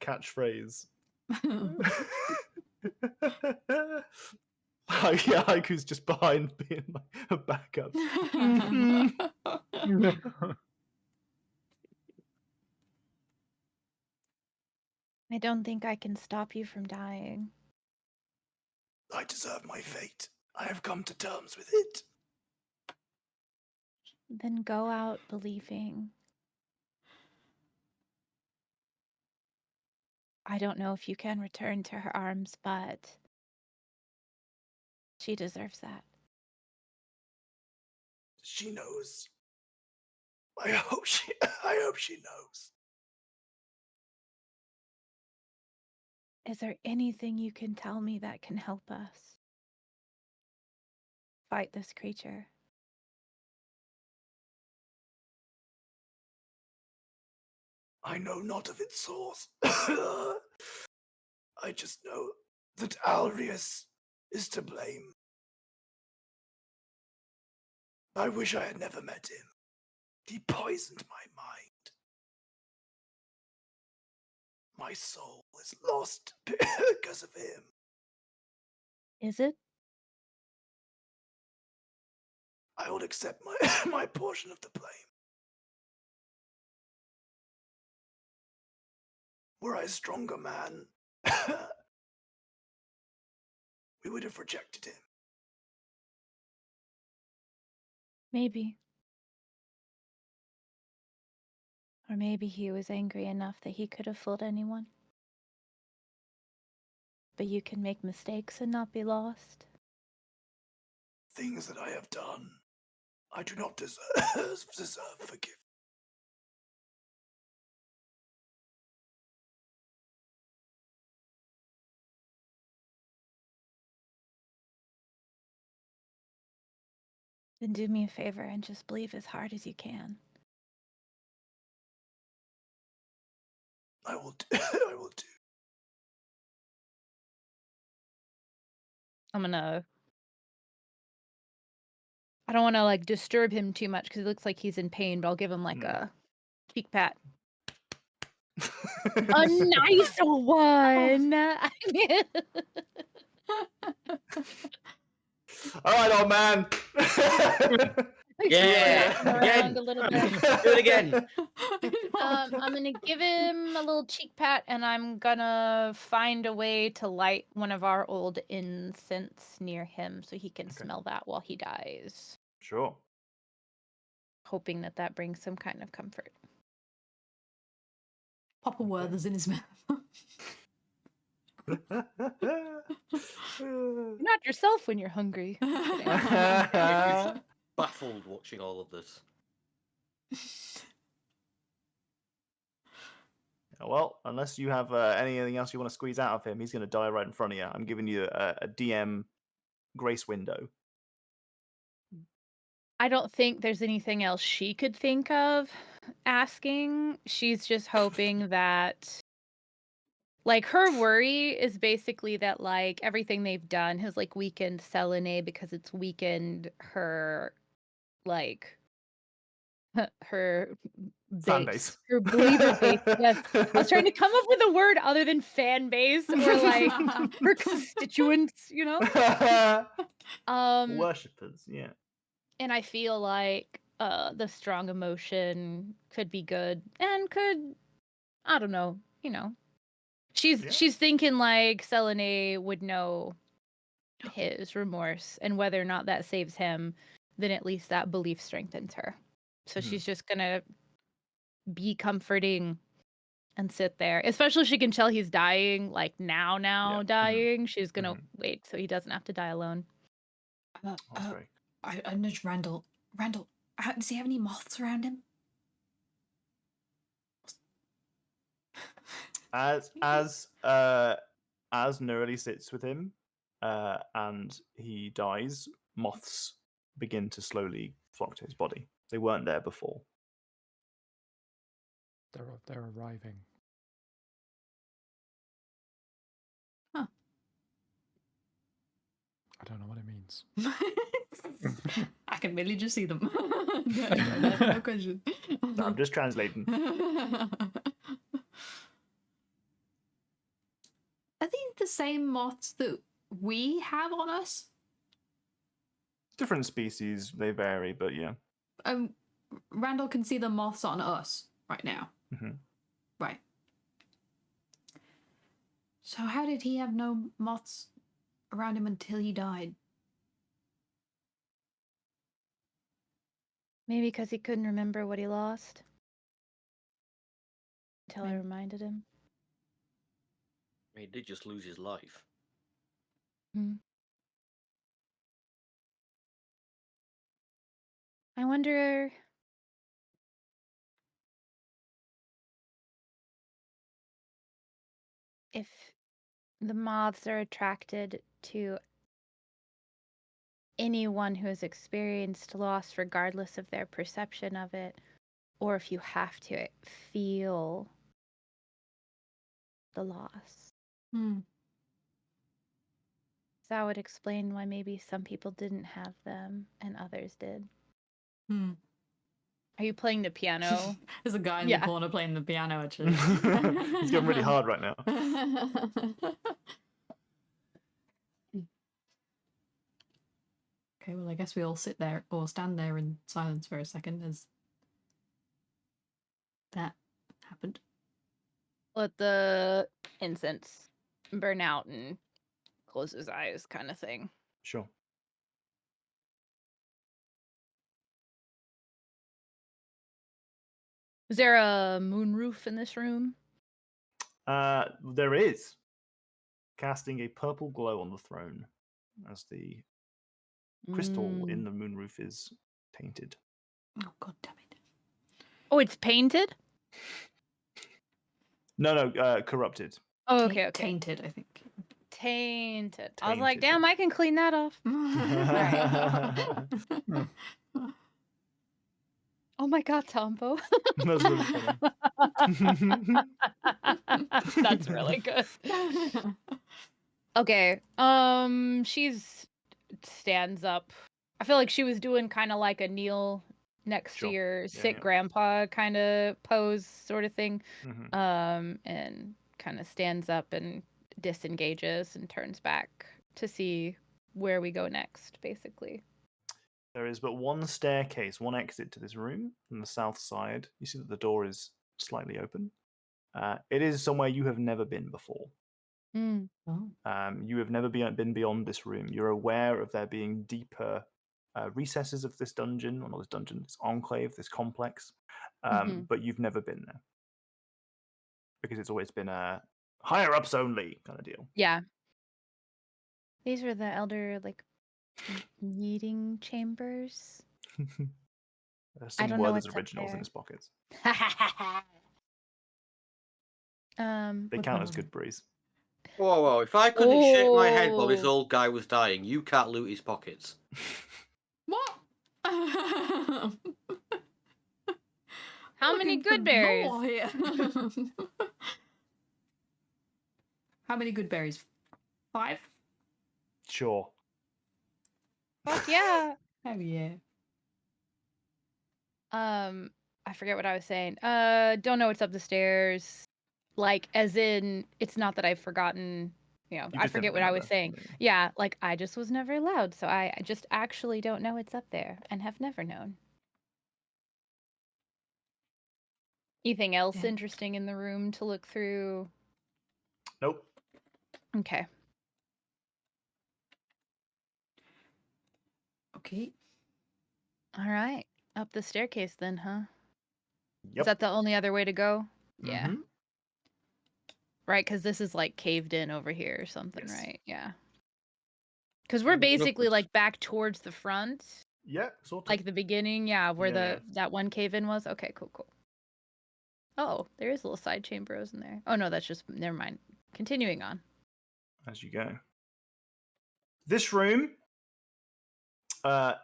catchphrase. Yeah, Haiku's just behind being like a backup. I don't think I can stop you from dying. I deserve my fate. I have come to terms with it. Then go out believing I don't know if you can return to her arms, but she deserves that. She knows. I hope she knows. Is there anything you can tell me that can help us fight this creature? I know not of its source. I just know that Alrius is to blame. I wish I had never met him. He poisoned my mind. My soul is lost because of him. Is it? I will accept my portion of the blame. Were I a stronger man, we would have rejected him. Maybe. Or maybe he was angry enough that he could have fooled anyone. But you can make mistakes and not be lost. Things that I have done, I do not deserve forgiveness. Then do me a favor and just believe as hard as you can. I will do. I will do. I don't want to like disturb him too much because it looks like he's in pain, but I'll give him like a cheek pat. A nice one. All right, old man. Yeah, Around again. a little bit. Do it again. I'm gonna give him a little cheek pat, and I'm gonna find a way to light one of our old incense near him so he can smell that while he dies. Sure. Hoping that brings some kind of comfort. Pop a Werther's in his mouth. You're not yourself when you're hungry. Baffled watching all of this. Well, unless you have anything else you want to squeeze out of him, he's going to die right in front of you. I'm giving you a DM grace window. I don't think there's anything else she could think of asking. She's just hoping that, like, her worry is basically that, like, everything they've done has, like, weakened Selene because it's weakened her, like, her Fan base. base. Her believer base. Yes. I was trying to come up with a word other than fan base or, like, her constituents, you know? Worshippers, yeah. And I feel like the strong emotion could be good and could, I don't know, you know. She's thinking like Selene would know his remorse, and whether or not that saves him, then at least that belief strengthens her. So she's just gonna be comforting and sit there. Especially if she can tell he's dying, like now dying. She's gonna wait so he doesn't have to die alone. That's great. I nudged Randall. Randall, does he have any moths around him? As Nerly sits with him, and he dies, moths begin to slowly flock to his body. They weren't there before. They're arriving. Huh. I don't know what it means. I can really just see them. No question. I'm just translating. Are these the same moths that we have on us? Different species, they vary, but yeah. Randall can see the moths on us right now. Mm-hmm. Right. So how did he have no moths around him until he died? Maybe because he couldn't remember what he lost. Until I reminded him. He did just lose his life. I wonder if the moths are attracted to anyone who has experienced loss, regardless of their perception of it, or if you have to feel the loss. Hmm. That would explain why maybe some people didn't have them and others did. Hmm. Are you playing the piano? There's a guy in Yeah. the corner playing the piano, actually. He's going really hard right now. Okay, well, I guess we all sit there or stand there in silence for a second as that happened. Let the incense burn out and close his eyes, kind of thing. Sure. Is there a moonroof in this room? There is. Casting a purple glow on the throne as the crystal in the moonroof is tainted. Oh, god damn it. Oh, it's painted? No, corrupted. Oh, okay. Tainted, I think. Tainted. I was like, Tainted. damn, I can clean that off. Oh my god, Tombo. That's really funny. That's really good. Okay. She's stands up. I feel like she was doing kind of like a kneel next Sure. to your Yeah, sick yeah. grandpa kind of pose sort of thing. Mhm. And kind of stands up and disengages and turns back to see where we go next, basically. There is but one staircase, one exit to this room from the south side. You see that the door is slightly open. It is somewhere you have never been before. Oh. You have never been beyond this room. You're aware of there being deeper recesses of this dungeon, or not this dungeon, this enclave, this complex, but you've never been there because it's always been a higher ups only kind of deal. Yeah. These are the elder, like, meeting chambers. There's I some don't know Werther's what's up originals in there. his pockets. They With count my as mum. good breeze. Whoa. If I couldn't shake my head while this Oh. old guy was dying, you can't loot his pockets. What? How many Looking for good berries? more here. How many good berries? 5? Sure. Fuck yeah. Oh yeah. I forget what I was saying. Don't know what's up the stairs. Like, as in, it's not that I've forgotten, You I just forget never what been I up was there. saying. Yeah, like, I just was never allowed, so I just actually don't know what's up there and have never known. Anything else Yeah. interesting in the room to look through? Nope. Okay. Okay. All right. Up the staircase then, huh? Yep. Is that the only other way to go? Yeah. Mhm. Right, because this is like caved in over here or something, Yes. right? Yeah. Because we're Looking basically upwards. like back towards the front, Yeah, sort of. like the beginning, yeah, where Yeah. that one cave in was. Okay, cool. Oh, there is a little side chambers in there. Oh no, that's just never mind. Continuing on. As you go. This room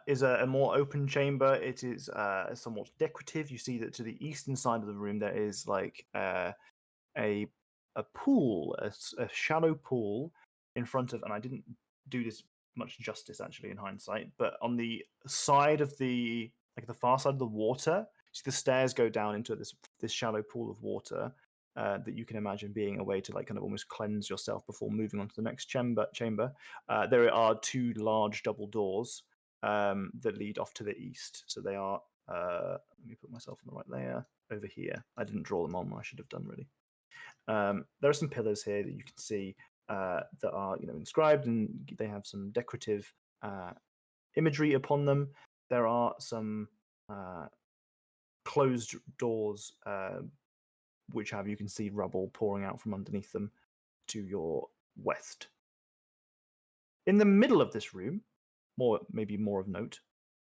is a more open chamber. It is somewhat decorative. You see that to the eastern side of the room there is like a pool, a shallow pool in front of, and I didn't do this much justice actually in hindsight, but on the side of the far side of the water, see the stairs go down into this shallow pool of water that you can imagine being a way to like kind of almost cleanse yourself before moving on to the next chamber. There are 2 large double doors that lead off to the east. So they are. Let me put myself on the right layer over here. I didn't draw them on. I should have done really. There are some pillars here that you can see that are inscribed, and they have some decorative imagery upon them. There are some closed doors which have, you can see, rubble pouring out from underneath them to your west. In the middle of this room, maybe more of note,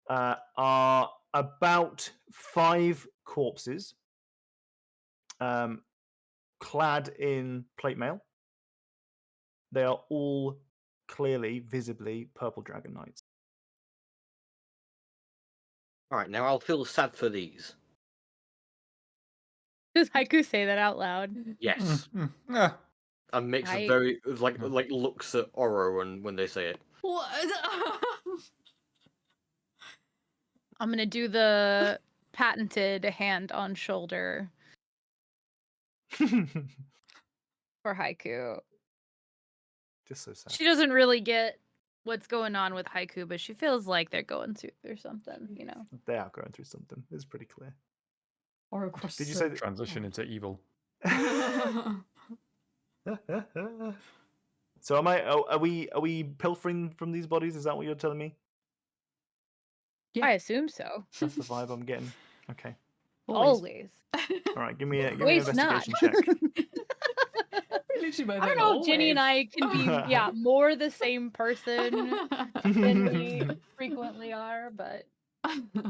are about 5 corpses, clad in plate mail. They are all clearly, visibly purple dragon knights. All right, now I'll feel sad for these. Does Haiku say that out loud? Yes, and makes a I- very like looks at Oro when they say it. What? I'm gonna do the patented hand on shoulder for Haiku. Just so sad. She doesn't really get what's going on with Haiku, but she feels like they're going through something, you know. They are going through something. It's pretty clear. Or across. Did you say Transition into evil. So am I? Are we pilfering from these bodies? Is that what you're telling me? Yeah. I assume so. That's the vibe I'm getting. Okay. Always. All right. Give me an Always not. investigation check. I don't know if Jenny and I can be, more the same person than we frequently are, but Did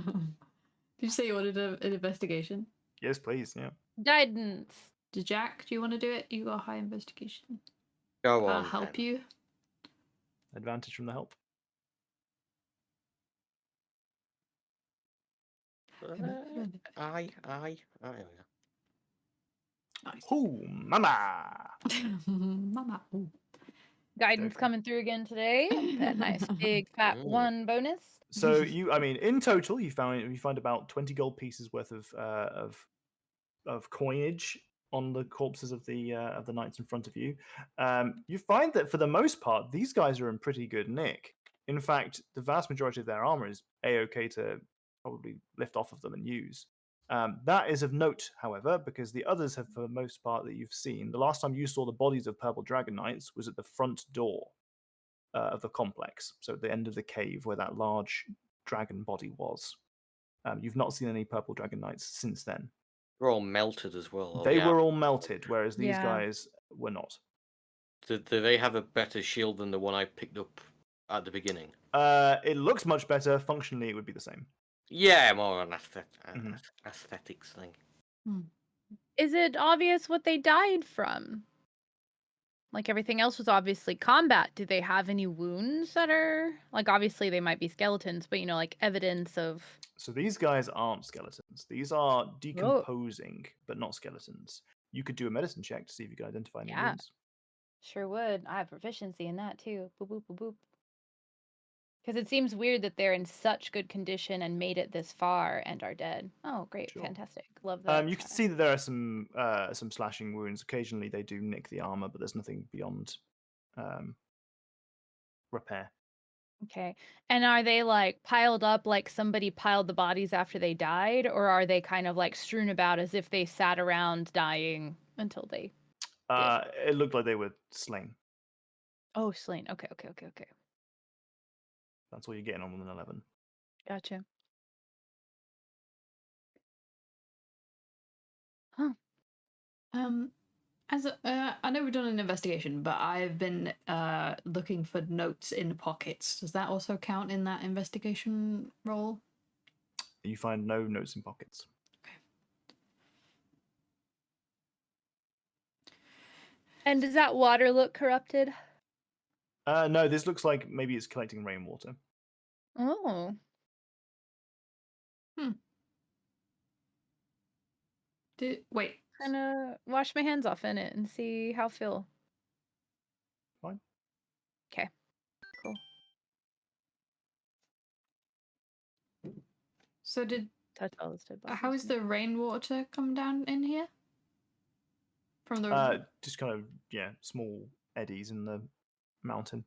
you say you wanted an investigation? Yes, please. Yeah. guidance. Did Jack, do you want to do it? You got a high investigation. Go I'll on. help then. you. Advantage from the help. Aye. Nice. Oh, mama! Mama. Ooh. Guidance Okay. coming through again today. That nice big fat Ooh. 1 bonus. So in total, you find about 20 gold pieces worth of coinage on the corpses of the knights in front of you. You find that for the most part, these guys are in pretty good nick. In fact, the vast majority of their armor is a-okay to probably lift off of them and use. That is of note, however, because the others have, for the most part, that you've seen. The last time you saw the bodies of purple dragon knights was at the front door of the complex, so at the end of the cave where that large dragon body was. You've not seen any purple dragon knights since then. They're all melted as well. They were all melted, whereas these Yeah. guys were not. Do they have a better shield than the one I picked up at the beginning? It looks much better. Functionally, it would be the same. Yeah, more an Mhm. aesthetics thing. Is it obvious what they died from? Like everything else was obviously combat. Do they have any wounds that are like obviously they might be skeletons, but like evidence of So these guys aren't skeletons. These are decomposing, but not skeletons. You could do a medicine check to see if you can identify any Yeah. wounds. Sure would. I have proficiency in that too. Boop boop boop boop. Because it seems weird that they're in such good condition and made it this far and are dead. Oh, great, Sure. fantastic, love that. You can see that there are some slashing wounds. Occasionally, they do nick the armor, but there's nothing beyond repair. Okay, and are they like piled up like somebody piled the bodies after they died, or are they kind of like strewn about as if they sat around dying until they? It looked like they were slain. Oh, slain. Okay. That's all you're getting on an 11. Gotcha. I know we've done an investigation, but I've been looking for notes in pockets. Does that also count in that investigation roll? You find no notes in pockets. And does that water look corrupted? No, this looks like maybe it's collecting rainwater. Oh. Wait. Gonna wash my hands off in it and see how I feel. Fine. Okay. Cool. So Touch all the dead bodies. how is the rainwater come down in here? From the Just kind of small eddies in the mountain.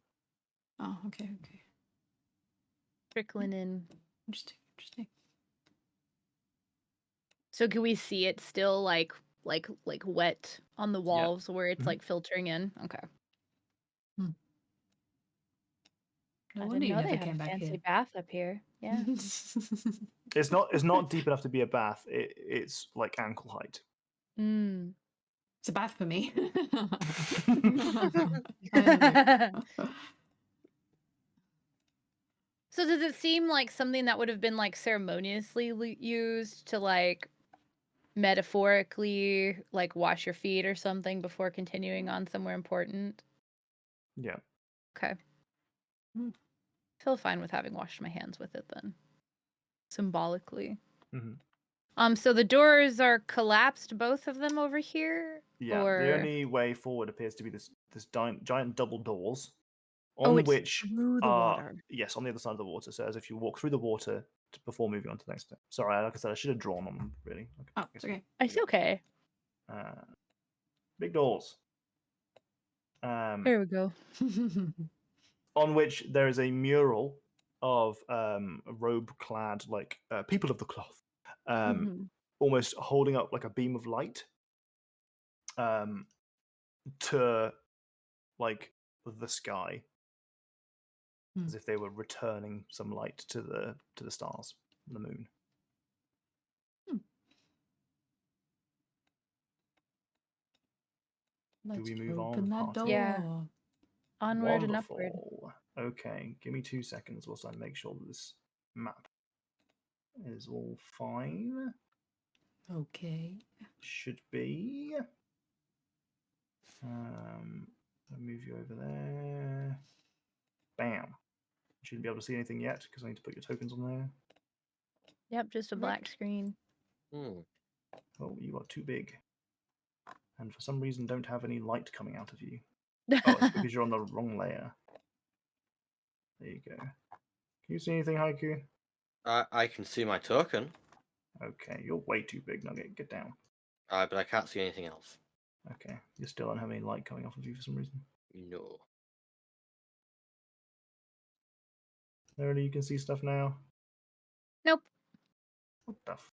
Oh, okay. trickling in? Interesting. So can we see it still like wet on the walls where it's Mhm. like filtering in? Okay. No I wonder didn't you know never they had came a back fancy here. bath up here. Yeah. It's not deep enough to be a bath. It's like ankle height. Mm. It's a bath for me. So does it seem like something that would have been like ceremoniously used to like metaphorically like wash your feet or something before continuing on somewhere important? Yeah. Okay. Hmm. Feel fine with having washed my hands with it then. Symbolically. Mm-hmm. So the doors are collapsed, both of them over here? Yeah. Or... The only way forward appears to be this giant double doors, Oh, on it's which through the are water. yes, on the other side of the water. So as if you walk through the water before moving on to the next step. Sorry, like I said, I should have drawn on them really. Okay, Oh, it's okay. It's okay. Big doors. Here we go. On which there is a mural of robe-clad like people of the cloth, almost holding up like a beam of light to like the sky, as if they were returning some light to the stars, and the moon. Do we move open on? that door. Yeah. Onward and upward. Wonderful. Okay, give me 2 seconds whilst I make sure that this map is all fine. Okay. Should be. I'll move you over there. Bam. Shouldn't be able to see anything yet because I need to put your tokens on there. Yep, just a black screen. Hmm. Oh, you are too big. And for some reason don't have any light coming out of you. Oh, it's because you're on the wrong layer. There you go. Can you see anything, Haiku? I can see my token, Okay, you're way too big, Nugget. Get down. but I can't see anything else. Okay, you still don't have any light coming off of you for some reason. No. Nerdy, you can see stuff now? Nope. What the f...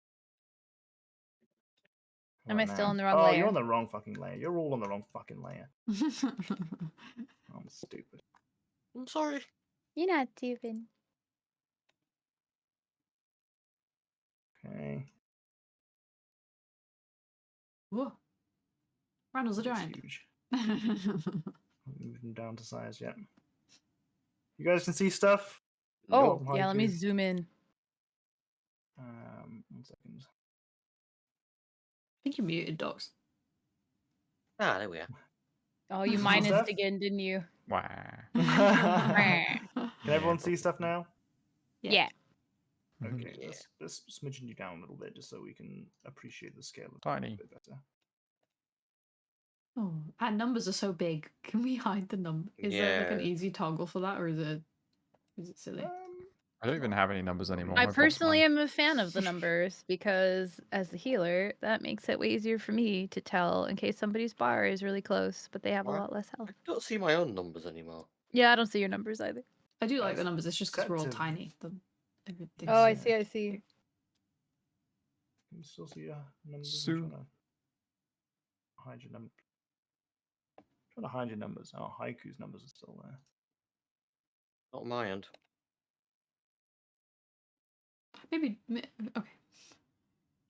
Am I Right still now. on the wrong Oh, layer? you're on the wrong fucking layer. You're all on the wrong fucking layer. I'm stupid. I'm sorry. You're not stupid. Okay. Whoa. Randall's a That's giant. huge. Move them down to size, yeah. You guys can see stuff? Oh, Nope. yeah, let me Haiku. zoom in. 1 second. I think you muted dogs. Ah, there we are. Oh, you See minused stuff? again, didn't you? Wow. Can everyone see stuff now? Yeah. Okay, Yeah. let's smidgen you down a little bit just so we can appreciate the scale of Tiny. it a bit better. Oh, our numbers are so big. Can we hide the number? Is there like an Yeah. easy toggle for that, or is it silly? I don't even have any numbers anymore. I I've lost personally mine. am a fan of the numbers because as the healer, that makes it way easier for me to tell in case somebody's bar is really close, but they have a What? lot less I health. don't see my own numbers anymore. Yeah, I don't see your numbers either. I do like That's the numbers. It's just because set we're all to- tiny. Everything's, Oh, I see, I see. Can you still see your numbers? Sue. I'm trying to hide your numbers. Trying to hide your numbers. Oh, Haiku's numbers are still there. Not on my end. Maybe. Okay.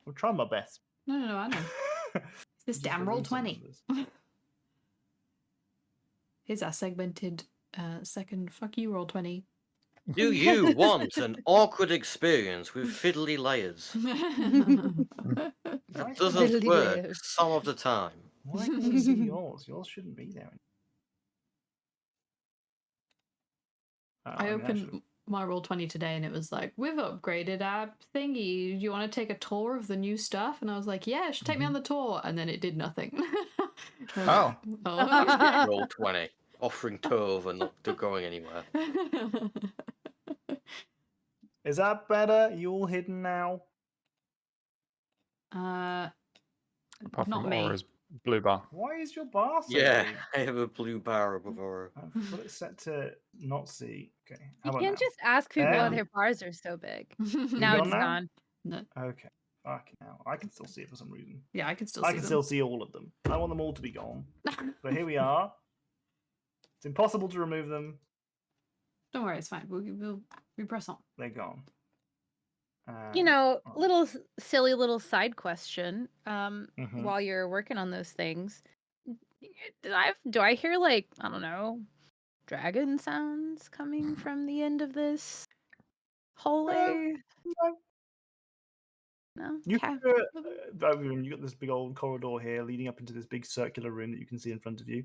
I'm trying my best. No, I know. This Just damn for roll recent 20. numbers. Here's our segmented second. Fuck you, roll 20. Do you want an awkward experience with fiddly layers? That doesn't Fiddly work layers. some of the time. Why can we see yours? Yours shouldn't be there. Oh, I mean, opened my roll 20 today and it was like, we've upgraded our thingy. Do you want to take a tour of the new stuff? And I was like, yeah, it should take me on the tour. And then it did nothing. I was Oh. like, okay. Roll 20, offering Tove and not going anywhere. Is that better? You all hidden now? Apart not from me. Aura's blue bar. Why is your bar so Yeah, big? I have a blue bar above our. I've got it set to not see. Okay. How You about can't now? just ask people why There. their bars are so big. Now gone it's now? gone. No. Okay. Fucking hell. I can still see it for some reason. Yeah, I can still I see can them. still see all of them. I want them all to be gone. But here we are. It's impossible to remove them. Don't worry, it's fine. We press on. They're gone. Little silly little side question. Mhm. While you're working on those things, do I hear like, I don't know, dragon sounds coming from the end of this hallway? No. You Okay. you got this big old corridor here leading up into this big circular room that you can see in front of you,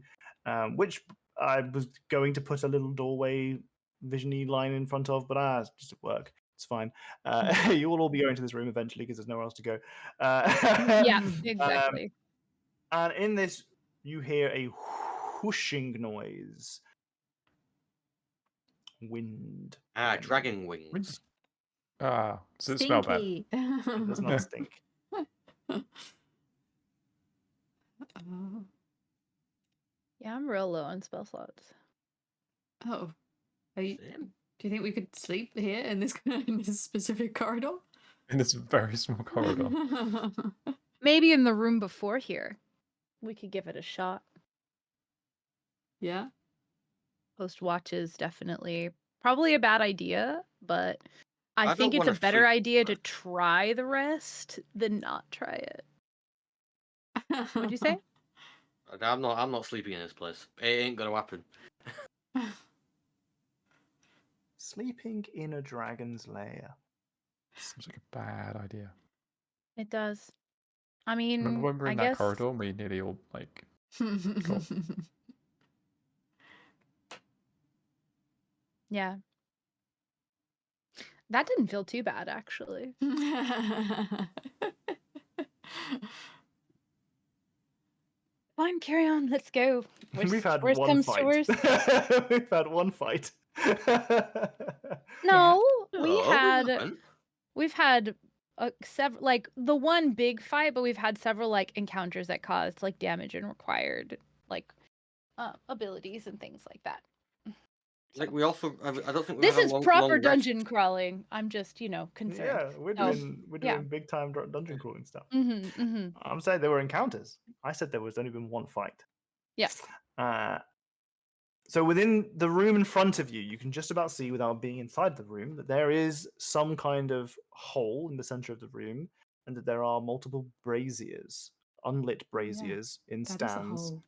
which I was going to put a little doorway visiony line in front of, but it just didn't work. It's fine. You will all be going to this room eventually because there's nowhere else to go. Yeah, Um, exactly. and in this, you hear a whooshing noise. Wind. again. Dragon wings. Does it smell bad? Stinky. It does not stink. Yeah, I'm real low on spell slots. Oh, do you Same. think we could sleep here in this specific corridor? In this very small corridor. Maybe in the room before here. We could give it a shot. Yeah. Post watches, definitely. Probably a bad idea, but I I think don't it's a wanna better sleep idea to there. try the rest than not try it. What'd you say? I'm not sleeping in this place. It ain't gonna happen. Sleeping in a dragon's lair. Seems like a bad idea. It does. I Remember mean, when we were I in that guess. corridor and we nearly all like got Yeah. That didn't feel too bad, actually. Fine, carry on. Let's go. We've had Worst one comes to fight. worst. We've had one fight. No, haven't. we've had several, like the one big fight, but we've had several like encounters that caused like damage and required like abilities and things like that. Like So, we also, I don't think we this had a is long, proper long rest. dungeon crawling. I'm just, concerned. Yeah, we're Oh, doing yeah. big time dungeon crawling stuff. Mm-hmm, mm-hmm. I'm saying there were encounters. I said there was only been one fight. Yes. So within the room in front of you, you can just about see without being inside the room that there is some kind of hole in the center of the room, and that there are multiple braziers, unlit braziers in That is a stands. hole.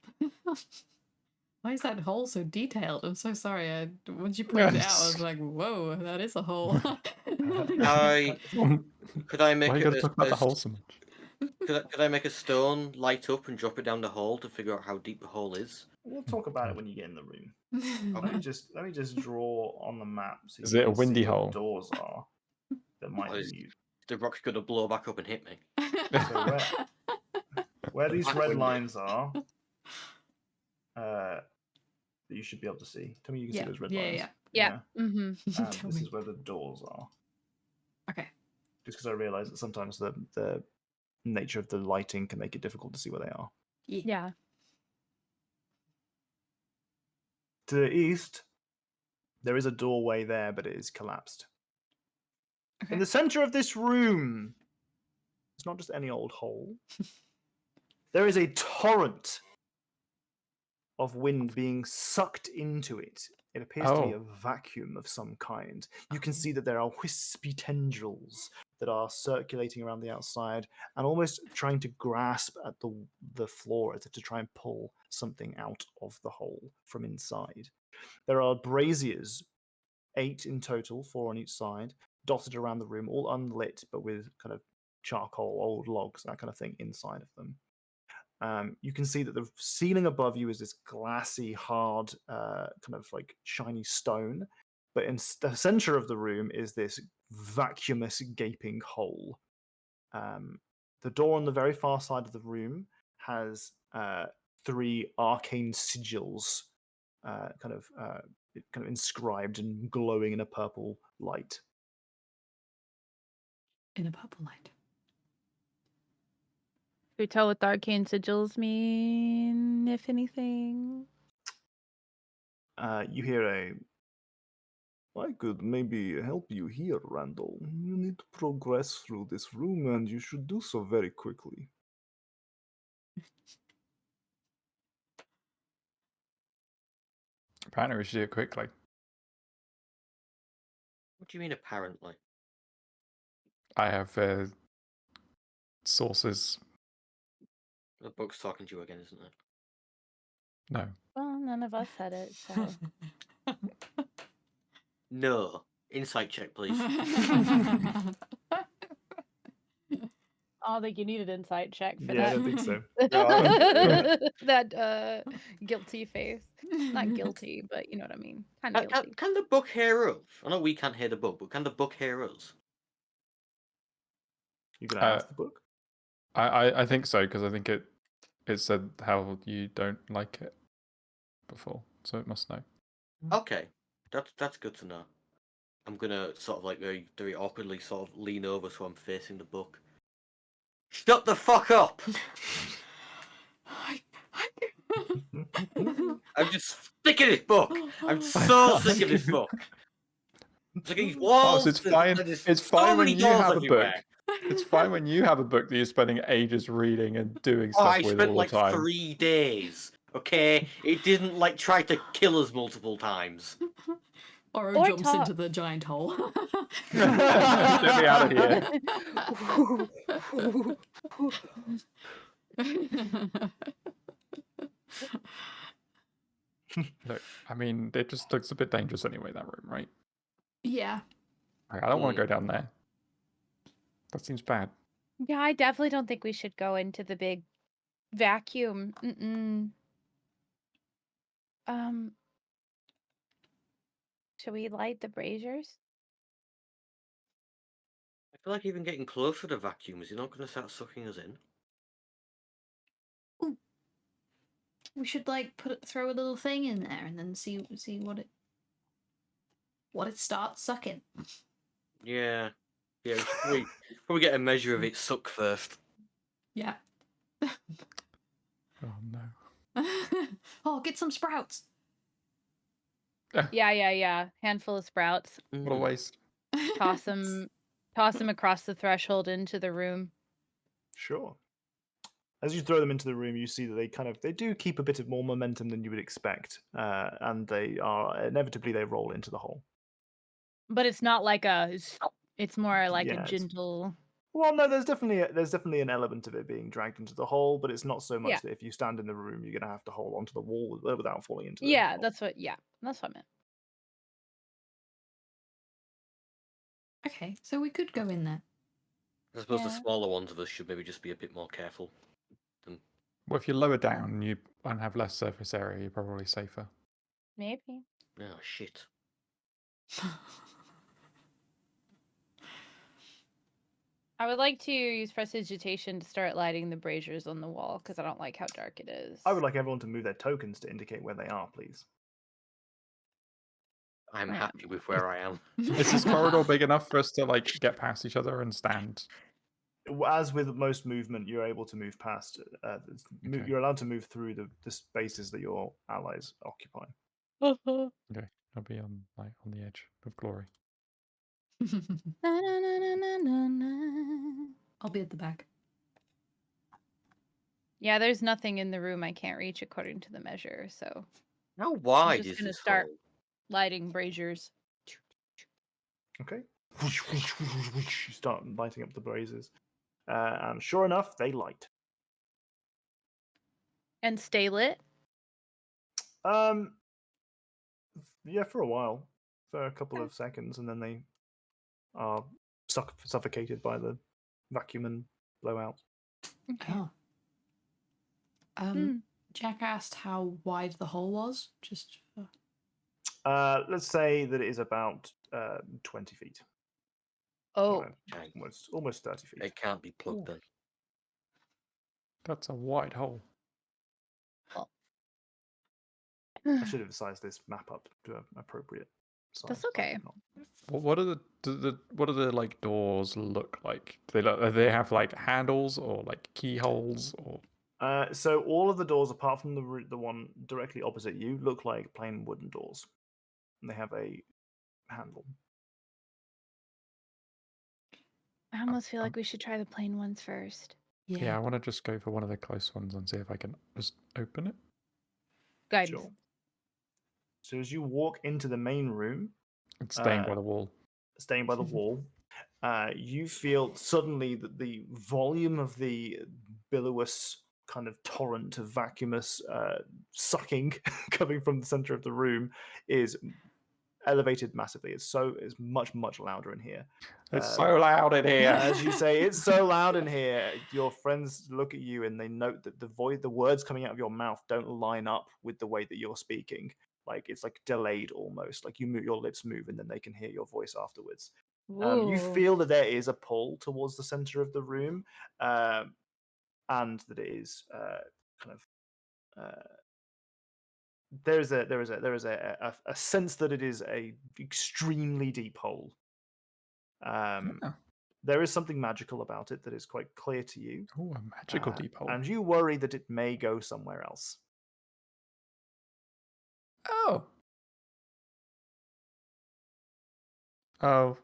Why is that hole so detailed? I'm so sorry. Once you pointed it out, I was like, "Whoa, that is a hole." Could I make Why you gotta talk about the hole so much? Could I make a stone light up and drop it down the hole to figure out how deep the hole is? We'll talk about it when you get in the room. Let me just draw on the map. So Is you it a can see windy where the hole? doors are. That might Is be the rock's gonna blow back up and hit me? so where these Back red window. lines are. That you should be able to see. Tell me you can see those red lines. Yeah. Mm-hmm. This is where the doors are. Okay. Just because I realise that sometimes the nature of the lighting can make it difficult to see where they are. Yeah. To the east, there is a doorway there, but it is collapsed. Okay. In the center of this room, it's not just any old hole. There is a torrent of wind being sucked into it. It appears to be a vacuum of some kind. You can see that there are wispy tendrils that are circulating around the outside and almost trying to grasp at the floor as if to try and pull something out of the hole from inside. There are braziers, 8 in total, 4 on each side, dotted around the room, all unlit, but with kind of charcoal, old logs, that kind of thing inside of them. You can see that the ceiling above you is this glassy, hard, kind of like shiny stone. But in the center of the room is this vacuumous, gaping hole. The door on the very far side of the room has 3 arcane sigils, kind of inscribed and glowing in a purple light. In a purple light. Can we tell what the arcane sigils mean, if anything? You hear I could maybe help you here, Randall. You need to progress through this room, and you should do so very quickly. Apparently we should do it quickly. What do you mean apparently? I have sources. The book's talking to you again, isn't it? No. Well, none of us said it, so. No. Insight check, please. I don't think you need an insight check for Yeah, I that. don't think so. That guilty face. Not guilty, but you know what I mean. Kind of guilty. Can the book hear us? I know we can't hear the book, but can the book hear us? You gonna ask the book? I think so, because I think it said how you don't like it before, so it must know. Okay, that's good to know. I'm gonna sort of like very awkwardly sort of lean over so I'm facing the book. Shut the fuck up! I'm just sick of this book. I'm so sick of this book. Look at these walls. It's fine. There's It's so fine many when you doors have a everywhere. book. It's fine when you have a book that you're spending ages reading and doing Oh, stuff I with spent all like the time. 3 days. Okay, it didn't like try to kill us multiple times. Oro Or jumps talk. into the giant hole. Get me out of here. Look, I mean, it just looks a bit dangerous anyway, that room, right? Yeah. Like, I don't want to go down there. That seems bad. Yeah, I definitely don't think we should go into the big vacuum. Should we light the braziers? I feel like even getting closer to vacuum, is he not going to start sucking us in? Ooh. We should like throw a little thing in there and then see what it starts sucking. Yeah. Yeah, we should probably get a measure of its suck first. Yeah. Oh no. Oh, get some sprouts. Yeah. Handful of sprouts. What a waste. Toss them across the threshold into the room. Sure. As you throw them into the room, you see that they do keep a bit of more momentum than you would expect, and they roll into the hole. But it's not like it's more like Yeah, a gentle. Well, no, there's definitely an element of it being dragged into the hole, but it's not so much Yeah. that if you stand in the room, you're gonna have to hold onto the wall without falling into the Yeah, hole. that's what I meant. Okay, so we could go in there. I suppose the Yeah. smaller ones of us should maybe just be a bit more careful. Well, if you're lower down and have less surface area, you're probably safer. Maybe. Oh, shit. I would like to use prestidigitation to start lighting the braziers on the wall because I don't like how dark it is. I would like everyone to move their tokens to indicate where they are, please. I'm Yeah. happy with where I am. Is this corridor big enough for us to like get past each other and stand? As with most movement, you're able to move past. Okay. You're allowed to move through the spaces that your allies occupy. Okay, I'll be on the edge of glory. I'll be at the back. Yeah, there's nothing in the room I can't reach according to the measure, so How wide just is gonna this start- hole? lighting braziers. Okay. You start lighting up the blazes, and sure enough, they light. And stay lit. Yeah, for a while, for a couple of seconds, and then they are suffocated by the vacuum and blow out. Okay. Oh. Jack asked how wide the hole was. Just. Let's say that it is about 20 feet. Oh. Almost 30 feet. It can't be plugged in. That's a wide hole. I should have sized this map up to an appropriate size. That's okay. What are the like doors look like? Do they have like handles or like keyholes or? So all of the doors, apart from the one directly opposite you, look like plain wooden doors, and they have a handle. I almost feel like we should try the plain ones first. Yeah, I want to just go for one of the close ones and see if I can just open it. Guidance. Sure. So as you walk into the main room, It's staying by the wall. staying by the wall, you feel suddenly that the volume of the billowous kind of torrent of vacuumous sucking coming from the center of the room is elevated massively. It's much louder in here. It's so loud in here. As you say, it's so loud in here. Your friends look at you and they note that the words coming out of your mouth don't line up with the way that you're speaking. Like it's like delayed almost. Like your lips move and then they can hear your voice afterwards. You feel that there is a pull towards the center of the room, and that it is kind of. There is a sense that it is a extremely deep hole. There is something magical about it that is quite clear to you. Oh, a magical deep hole. And you worry that it may go somewhere else. Oh. Oh.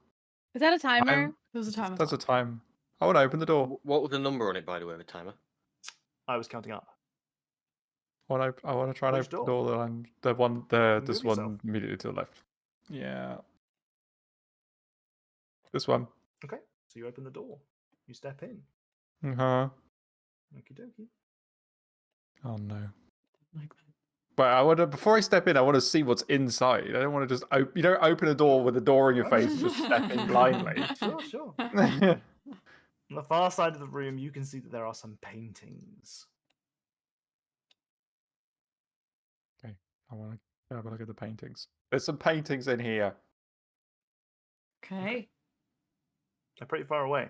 Is that a timer? There's a time. That's a time. I want to open the door. What was the number on it, by the way, the timer? I was counting up. I want to try and Which open door? the door that I'm the one there. This Move one yourself. immediately to the left. Yeah. This one. Okay, so you open the door. You step in. Uh-huh. Okie dokie. Oh no. Like that. But I want to, before I step in, I want to see what's inside. I don't want to just you don't open a door with a door in your face and just step in blindly. Sure. On the far side of the room, you can see that there are some paintings. Okay, I want to have a look at the paintings. There's some paintings in here. Okay. They're pretty far away.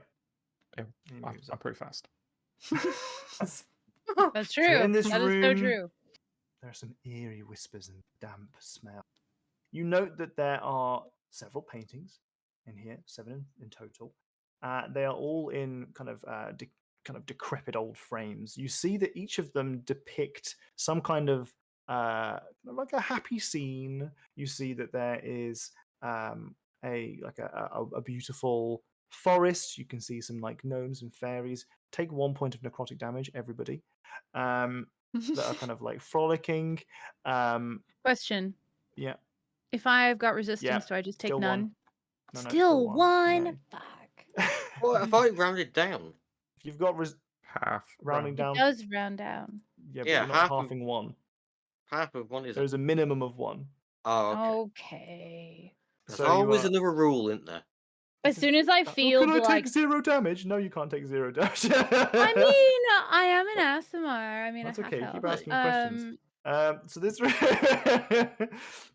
Yeah, He I'm moves up. pretty fast. That's true. in this That is so room- true. There are some eerie whispers and damp smell. You note that there are several paintings in here, 7 in total. They are all in kind of decrepit old frames. You see that each of them depict some kind of like a happy scene. You see that there is a beautiful forest. You can see some like gnomes and fairies. Take 1 point of necrotic damage, everybody. That are kind of like frolicking. Question. Yeah. If I've got resistance, do I just take still none? one. No, Still one? Yeah. Fuck. Well, I thought it rounded down. If you've got Half. rounding It down, does round down. yeah, but Yeah, you're not half of- halving one. Half of one is. There's a minimum of one. Oh, okay. Okay. There's So you always are- another rule, isn't there? As soon as I feel Can I like, take 0 damage? No, you can't take 0 damage. I mean, I am an Asimar. I mean, That's I have okay. to Keep help. asking questions. So this room,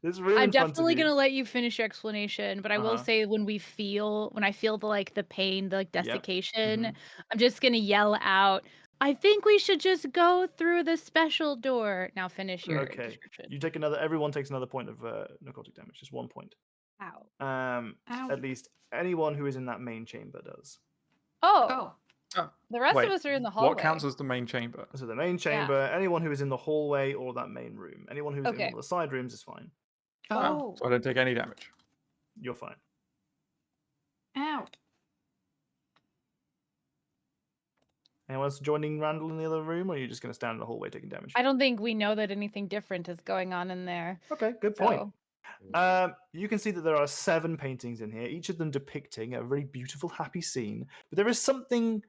this room I'm in front definitely of you. gonna let you finish your explanation, but I will Uh-huh. say when I feel the pain, the Yep. desiccation, Mhm. I'm just gonna yell out, I think we should just go through the special door. Now finish your Okay. description. You take everyone takes another point of necrotic damage, just 1 point. Ow. Ow. At least anyone who is in that main chamber does. Oh, Oh. the rest Wait, of us are in the hallway. What counts as the main chamber? So the main chamber, anyone who is in the hallway or that main room, anyone who's in Okay. one of the side rooms is fine. Oh. So I don't take any damage. You're fine. Ow. Anyone else joining Randall in the other room, or are you just going to stand in the hallway taking damage? I don't think we know that anything different is going on in there. Okay, good point. So, You can see that there are 7 paintings in here, each of them depicting a very beautiful, happy scene. But there is something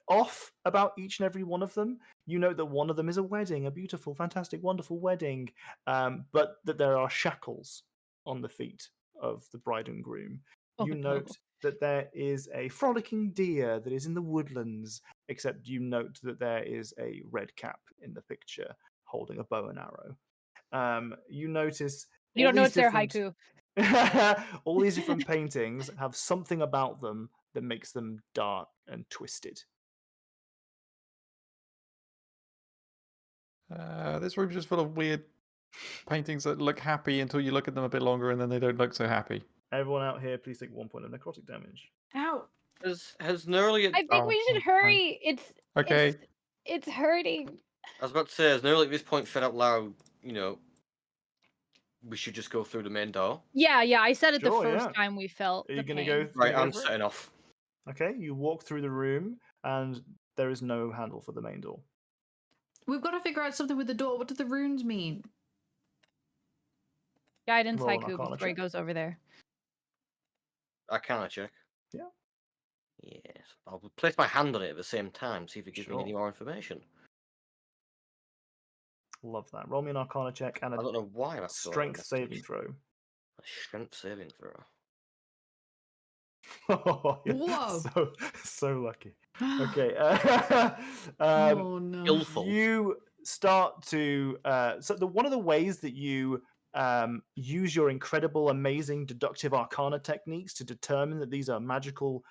off about each and every one of them. You know that one of them is a wedding, a beautiful, fantastic, wonderful wedding, but that there are shackles on the feet of the bride and groom. Oh, You no. note that there is a frolicking deer that is in the woodlands, except you note that there is a red cap in the picture holding a bow and arrow. You notice you all don't know these it's their different- haiku. all these different paintings have something about them that makes them dark and twisted. This room's just full of weird paintings that look happy until you look at them a bit longer and then they don't look so happy. Everyone out here, please take 1 point of necrotic damage. Ow. Has Neurali? I think Oh, we should fine. hurry. Okay. It's hurting. I was about to say, has Neurali at this point said out loud, we should just go through the main door? Yeah, I said it Sure, the first yeah. time we felt Are the you going to pain. go? Right, gonna I'm go for it? setting off. Okay, you walk through the room, and there is no handle for the main door. We've got to figure out something with the door. What do the runes mean? Guidance Roll an haiku Arcana before he check. goes over there. I can't check. Yeah. Yes. I'll place my hand on it at the same time, see if it gives me any Sure. more information. Love that. Roll me an Arcana check and I a don't know why that's so strength saving throw. A strength saving throw. Oh, yeah. Whoa. So lucky. Okay. Oh no. Skillful. You start to one of the ways that you use your incredible, amazing deductive arcana techniques to determine that these are magical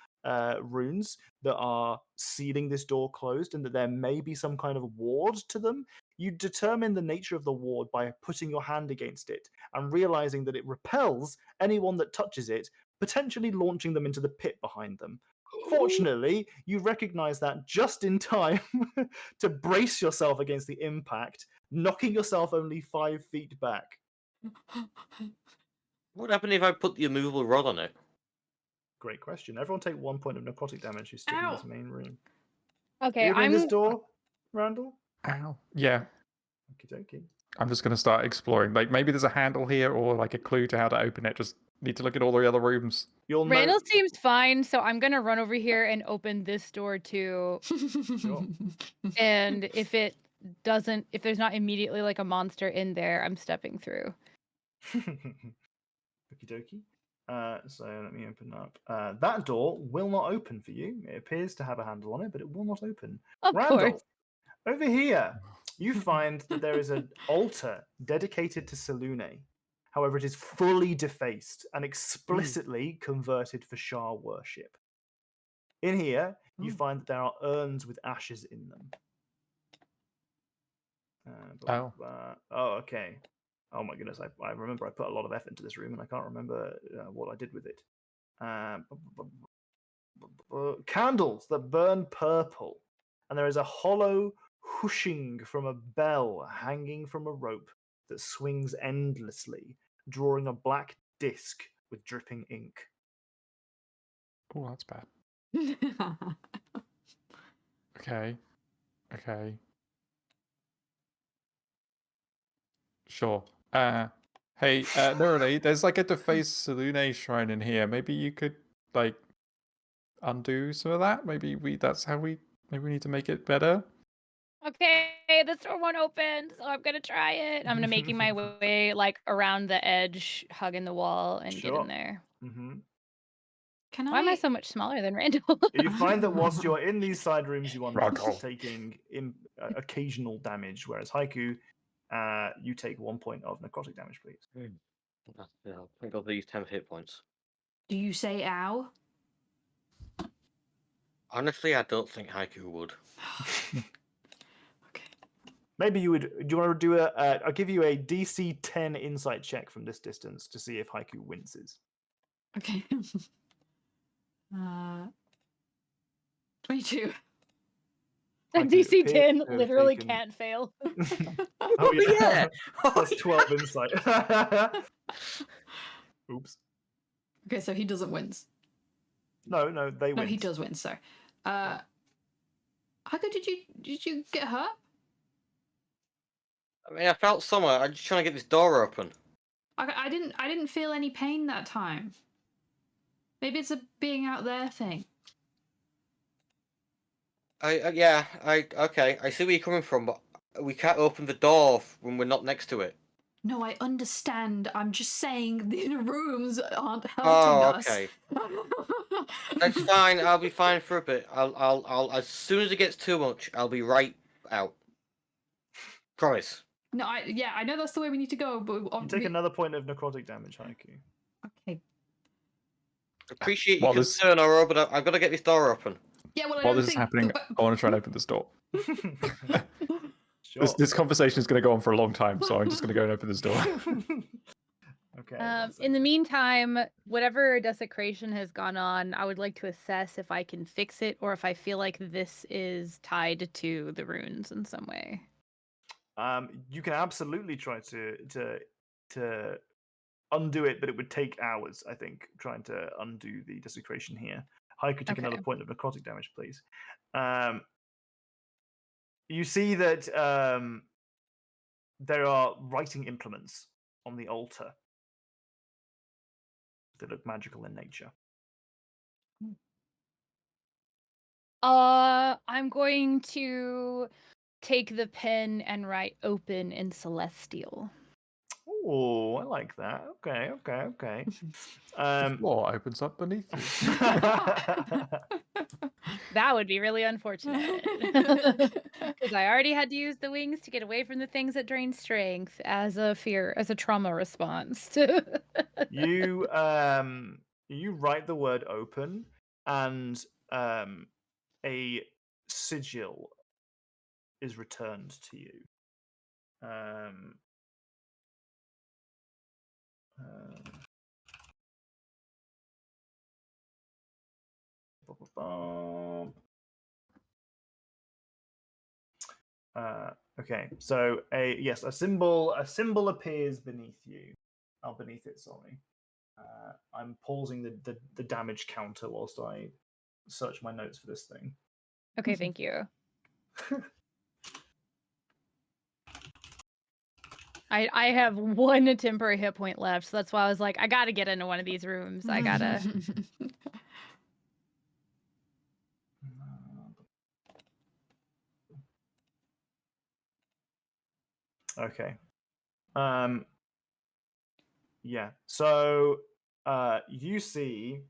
runes that are sealing this door closed and that there may be some kind of ward to them. You determine the nature of the ward by putting your hand against it and realizing that it repels anyone that touches it, potentially launching them into the pit behind them. Fortunately, you recognize that just in time to brace yourself against the impact, knocking yourself only 5 feet back. What would happen if I put the immovable rod on it? Great question. Everyone take 1 point of necrotic damage who's stood in this Ow. main room. Okay, Opening this door, Randall? Ow. Yeah. Okie dokie. I'm just going to start exploring. Like, maybe there's a handle here or like a clue to how to open it. Just need to look at all the other rooms. You'll know. Randall seems fine, so I'm gonna run over here and open this door too. Sure. And if there's not immediately like a monster in there, I'm stepping through. Okie dokie. So let me open up. That door will not open for you. It appears to have a handle on it, but it will not open. Of Randall, course. over here, you find that there is an altar dedicated to Selune. However, it is fully defaced and explicitly converted for Shah worship. In here, you find that there are urns with ashes in them. Oh. Oh, okay. Oh my goodness, I remember I put a lot of effort into this room and I can't remember what I did with it. Candles that burn purple. And there is a hollow whooshing from a bell hanging from a rope that swings endlessly, drawing a black disc with dripping ink. Oh, that's bad. Okay. Okay. Sure. Hey, Neroli, there's like a defaced Selune shrine in here. Maybe you could like undo some of that. Maybe we need to make it better. Okay, this door won't open, so I'm gonna try it. I'm gonna making my way like around the edge, hugging the wall, and get in there. Mm-hmm. Can Why am I I? so much smaller than Randall? You find that whilst you're in these side rooms, you are not Randall. taking occasional damage, whereas Haiku, you take 1 point of necrotic damage, please. I think I'll use 10 hit points. Do you say ow? Honestly, I don't think Haiku would. Okay. Maybe you would. Do you want to do I'll give you a DC 10 insight check from this distance to see if Haiku winces. Okay. 22. Haiku DC appears 10 to have literally taken- can't fail. Oh yeah, Oh, plus 12 insight. Oops. Okay, so he doesn't wince. No, they No, win. he does win. Sorry. How good did you get hurt? I mean, I felt somewhere. I'm just trying to get this door open. I didn't feel any pain that time. Maybe it's a being out there thing. Okay. I see where you're coming from, but we can't open the door when we're not next to it. No, I understand. I'm just saying the rooms aren't hurting Oh, us. okay. That's fine. I'll be fine for a bit. I'll as soon as it gets too much, I'll be right out. Promise. No, I know that's the way we need to go, but You take another point of necrotic damage, Haiku. Okay. Appreciate While your this- concern, Aurora, but I've got to get this door open. Yeah, well, I While don't this is think happening, I want to try and open this door. Sure. This conversation is going to go on for a long time, so I'm just going to go and open this door. Okay. In the meantime, whatever desecration has gone on, I would like to assess if I can fix it or if I feel like this is tied to the runes in some way. You can absolutely try to undo it, but it would take hours, I think, trying to undo the desecration here. Haiku, take another Okay. point of necrotic damage, please. You see that there are writing implements on the altar that look magical in nature. I'm going to take the pen and write "open" in Celestial. Oh, I like that. Okay. The floor opens up beneath you. That would be really unfortunate. Because I already had to use the wings to get away from the things that drain strength as a trauma response. you you write the word open, and a sigil is returned to you. Okay, so a symbol appears beneath you. Oh, beneath it. Sorry, I'm pausing the damage counter whilst I search my notes for this thing. Okay, thank you. I have one temporary hit point left, so that's why I was like, I gotta get into one of these rooms. I gotta. Okay. Yeah. So you see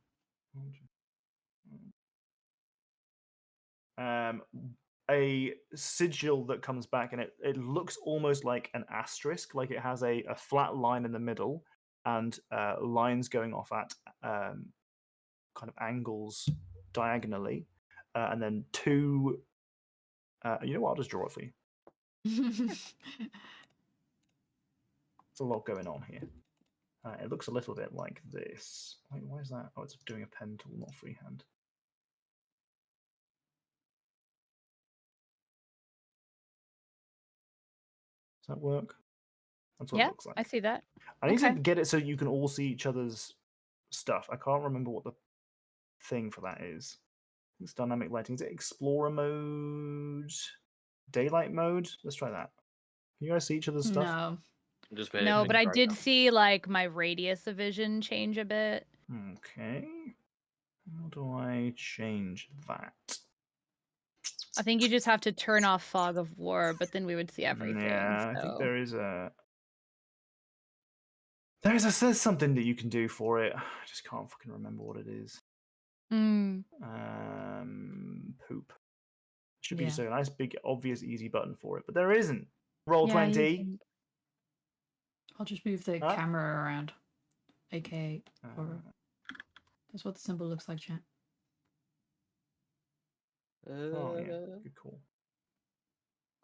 a sigil that comes back, and it looks almost like an asterisk, like it has a flat line in the middle and lines going off at kind of angles diagonally, and then two. You know what? I'll just draw it for you. There's a lot going on here. It looks a little bit like this. Wait, why is that? Oh, it's doing a pen tool, not freehand. Does that work? That's what it Yeah, looks like. I see that. I need Okay. to get it so you can all see each other's stuff. I can't remember what the thing for that is. It's dynamic lighting. Is it explorer mode? Daylight mode? Let's try that. Can you guys see each other's stuff? No. Just made No, it but I right did now. see like my radius of vision change a bit. Okay. How do I change that? I think you just have to turn off fog of war, but then we would see everything. Yeah, I think so- there's something that you can do for it. I just can't fucking remember what it is. Poop. Should be Yeah. just a nice big obvious easy button for it, but there isn't. Roll Yeah, you 20. can- I'll just move the Huh? camera around. AKA Uh, horror. That's what the symbol looks like, chat. oh yeah, good call.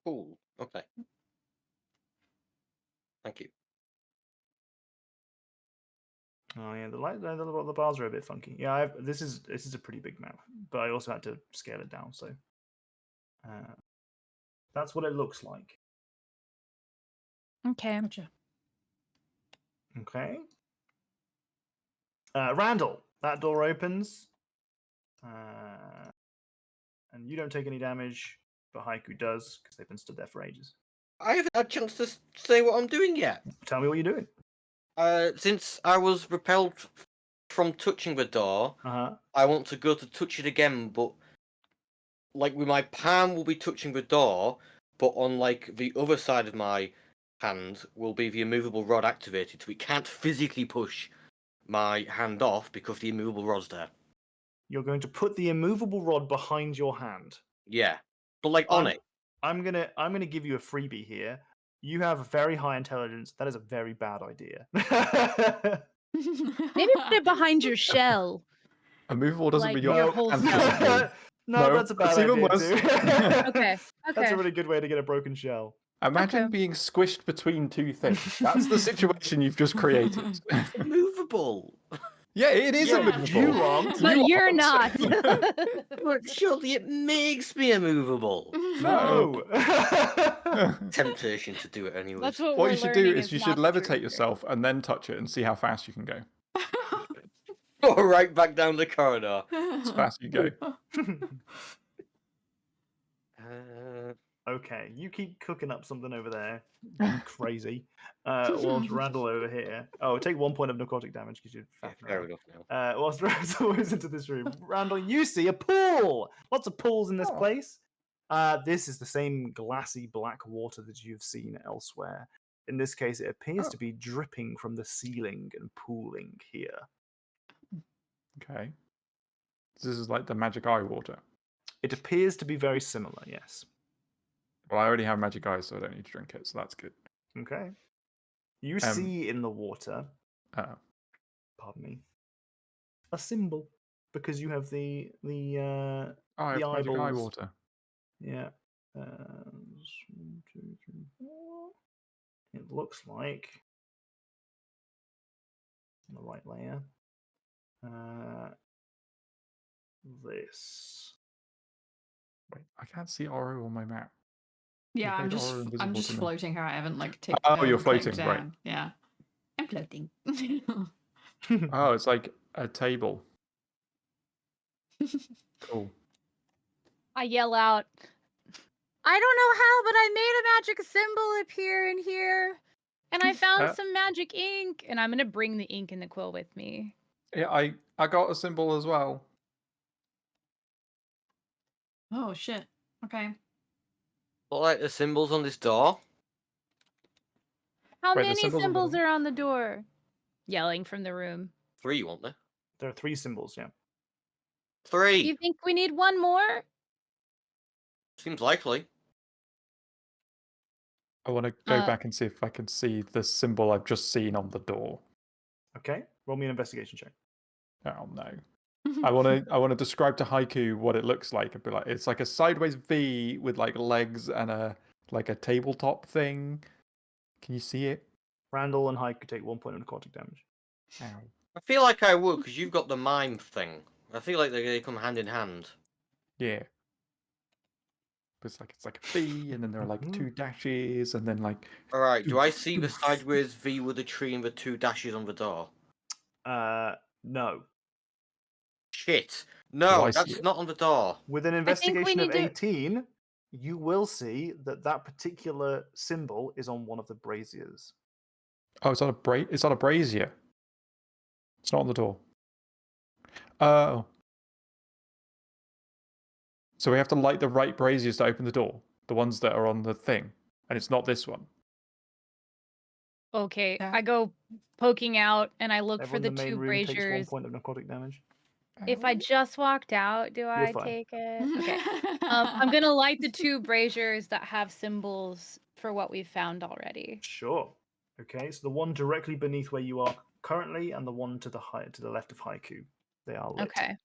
Cool. Okay. Thank you. Oh yeah, the bars are a bit funky. Yeah, this is a pretty big map, but I also had to scale it down. So that's what it looks like. Okay. Gotcha. Okay. Randall, that door opens, and you don't take any damage, but Haiku does because they've been stood there for ages. I haven't had a chance to say what I'm doing yet. Tell me what you're doing. Since I was repelled from touching the door, I want to go to touch it again, but like with my palm will be touching the door, but on like the other side of my hand will be the immovable rod activated, so we can't physically push my hand off because the immovable rod's there. You're going to put the immovable rod behind your hand. Yeah, but like on it. I'm gonna give you a freebie here. You have a very high intelligence. That is a very bad idea. Maybe put it behind your shell. A movable doesn't Like mean your your whole hand self. doesn't move. No, that's a bad that's even idea worse. too. Okay. That's a really good way to get a broken shell. Imagine Okay. being squished between two things. That's the situation you've just created. It's immovable. Yeah, it is Yeah, immovable. You aren't. But you're not. But surely it makes me immovable. No. Temptation to do it anyway. That's what What we're you should do learning is you not should the truth levitate here. yourself and then touch it and see how fast you can go. Go right back down the corridor. As fast as you go. Okay, you keep cooking up something over there. You crazy. Whilst Randall over here. Oh, take 1 point of necrotic damage because you're Yeah, faffing fair around. enough now. Whilst Randall moves into this room, Randall, you see a pool. Lots of pools in this Oh. place. This is the same glassy black water that you've seen elsewhere. In this case, it appears to be dripping from the ceiling and pooling here. Okay. This is like the magic eye water. It appears to be very similar, yes. Well, I already have magic eye, so I don't need to drink it, so that's good. Okay. You see in the water, Oh. pardon me, a symbol because you have the Oh, I the have magic eye eyeballs. water. Yeah. 1, 2, 3, 4. It looks like on the right layer. This. Wait, I can't see Oro on my map. Yeah, You've I'm made Oro I'm invisible just to me. floating here. I haven't like ticked. Oh, you're clicked floating, right. down. Yeah, I'm floating. Oh, it's like a table. Cool. I yell out, I don't know how, but I made a magic symbol appear in here. And I found some magic ink. And I'm going to bring the ink and the quill with me. Yeah, I got a symbol as well. Oh shit. Okay. What, like the symbols on this door? How Wait, the many symbols on the symbols door? are on the door? Yelling from the room. 3, won't there? There are 3 symbols, yeah. 3! You think we need one more? Seems likely. I want to go back and see if I can see the symbol I've just seen on the door. Okay. Roll me an investigation check. Oh no. I want to describe to Haiku what it looks like and be like, it's like a sideways V with like legs and a tabletop thing. Can you see it? Randall and Hike could take 1 point of necrotic damage. Ow. I feel like I would, because you've got the mime thing. I feel like they come hand in hand. Yeah. It's like a V, and then there are like 2 dashes, and then like. Alright, do I see the sideways V with the tree and the 2 dashes on the door? No. Shit. I No, see that's it? not on the door. With an think we investigation of need to- 18, you will see that that particular symbol is on one of the braziers. Oh, it's on a brazier. It's not on the door. Oh. So we have to light the right braziers to open the door. The ones that are on the thing. And it's not this one. Okay, Yeah. I go poking out and I look Everyone for in the the main 2 room takes 1 braziers. point of necrotic damage. If I just walked out, do I fine. take it? Okay. I'm going to light the 2 braziers that have symbols for what we've found already. Sure. Okay, so the one directly beneath where you are currently, and the one to the left of Haiku. They are lit. Okay.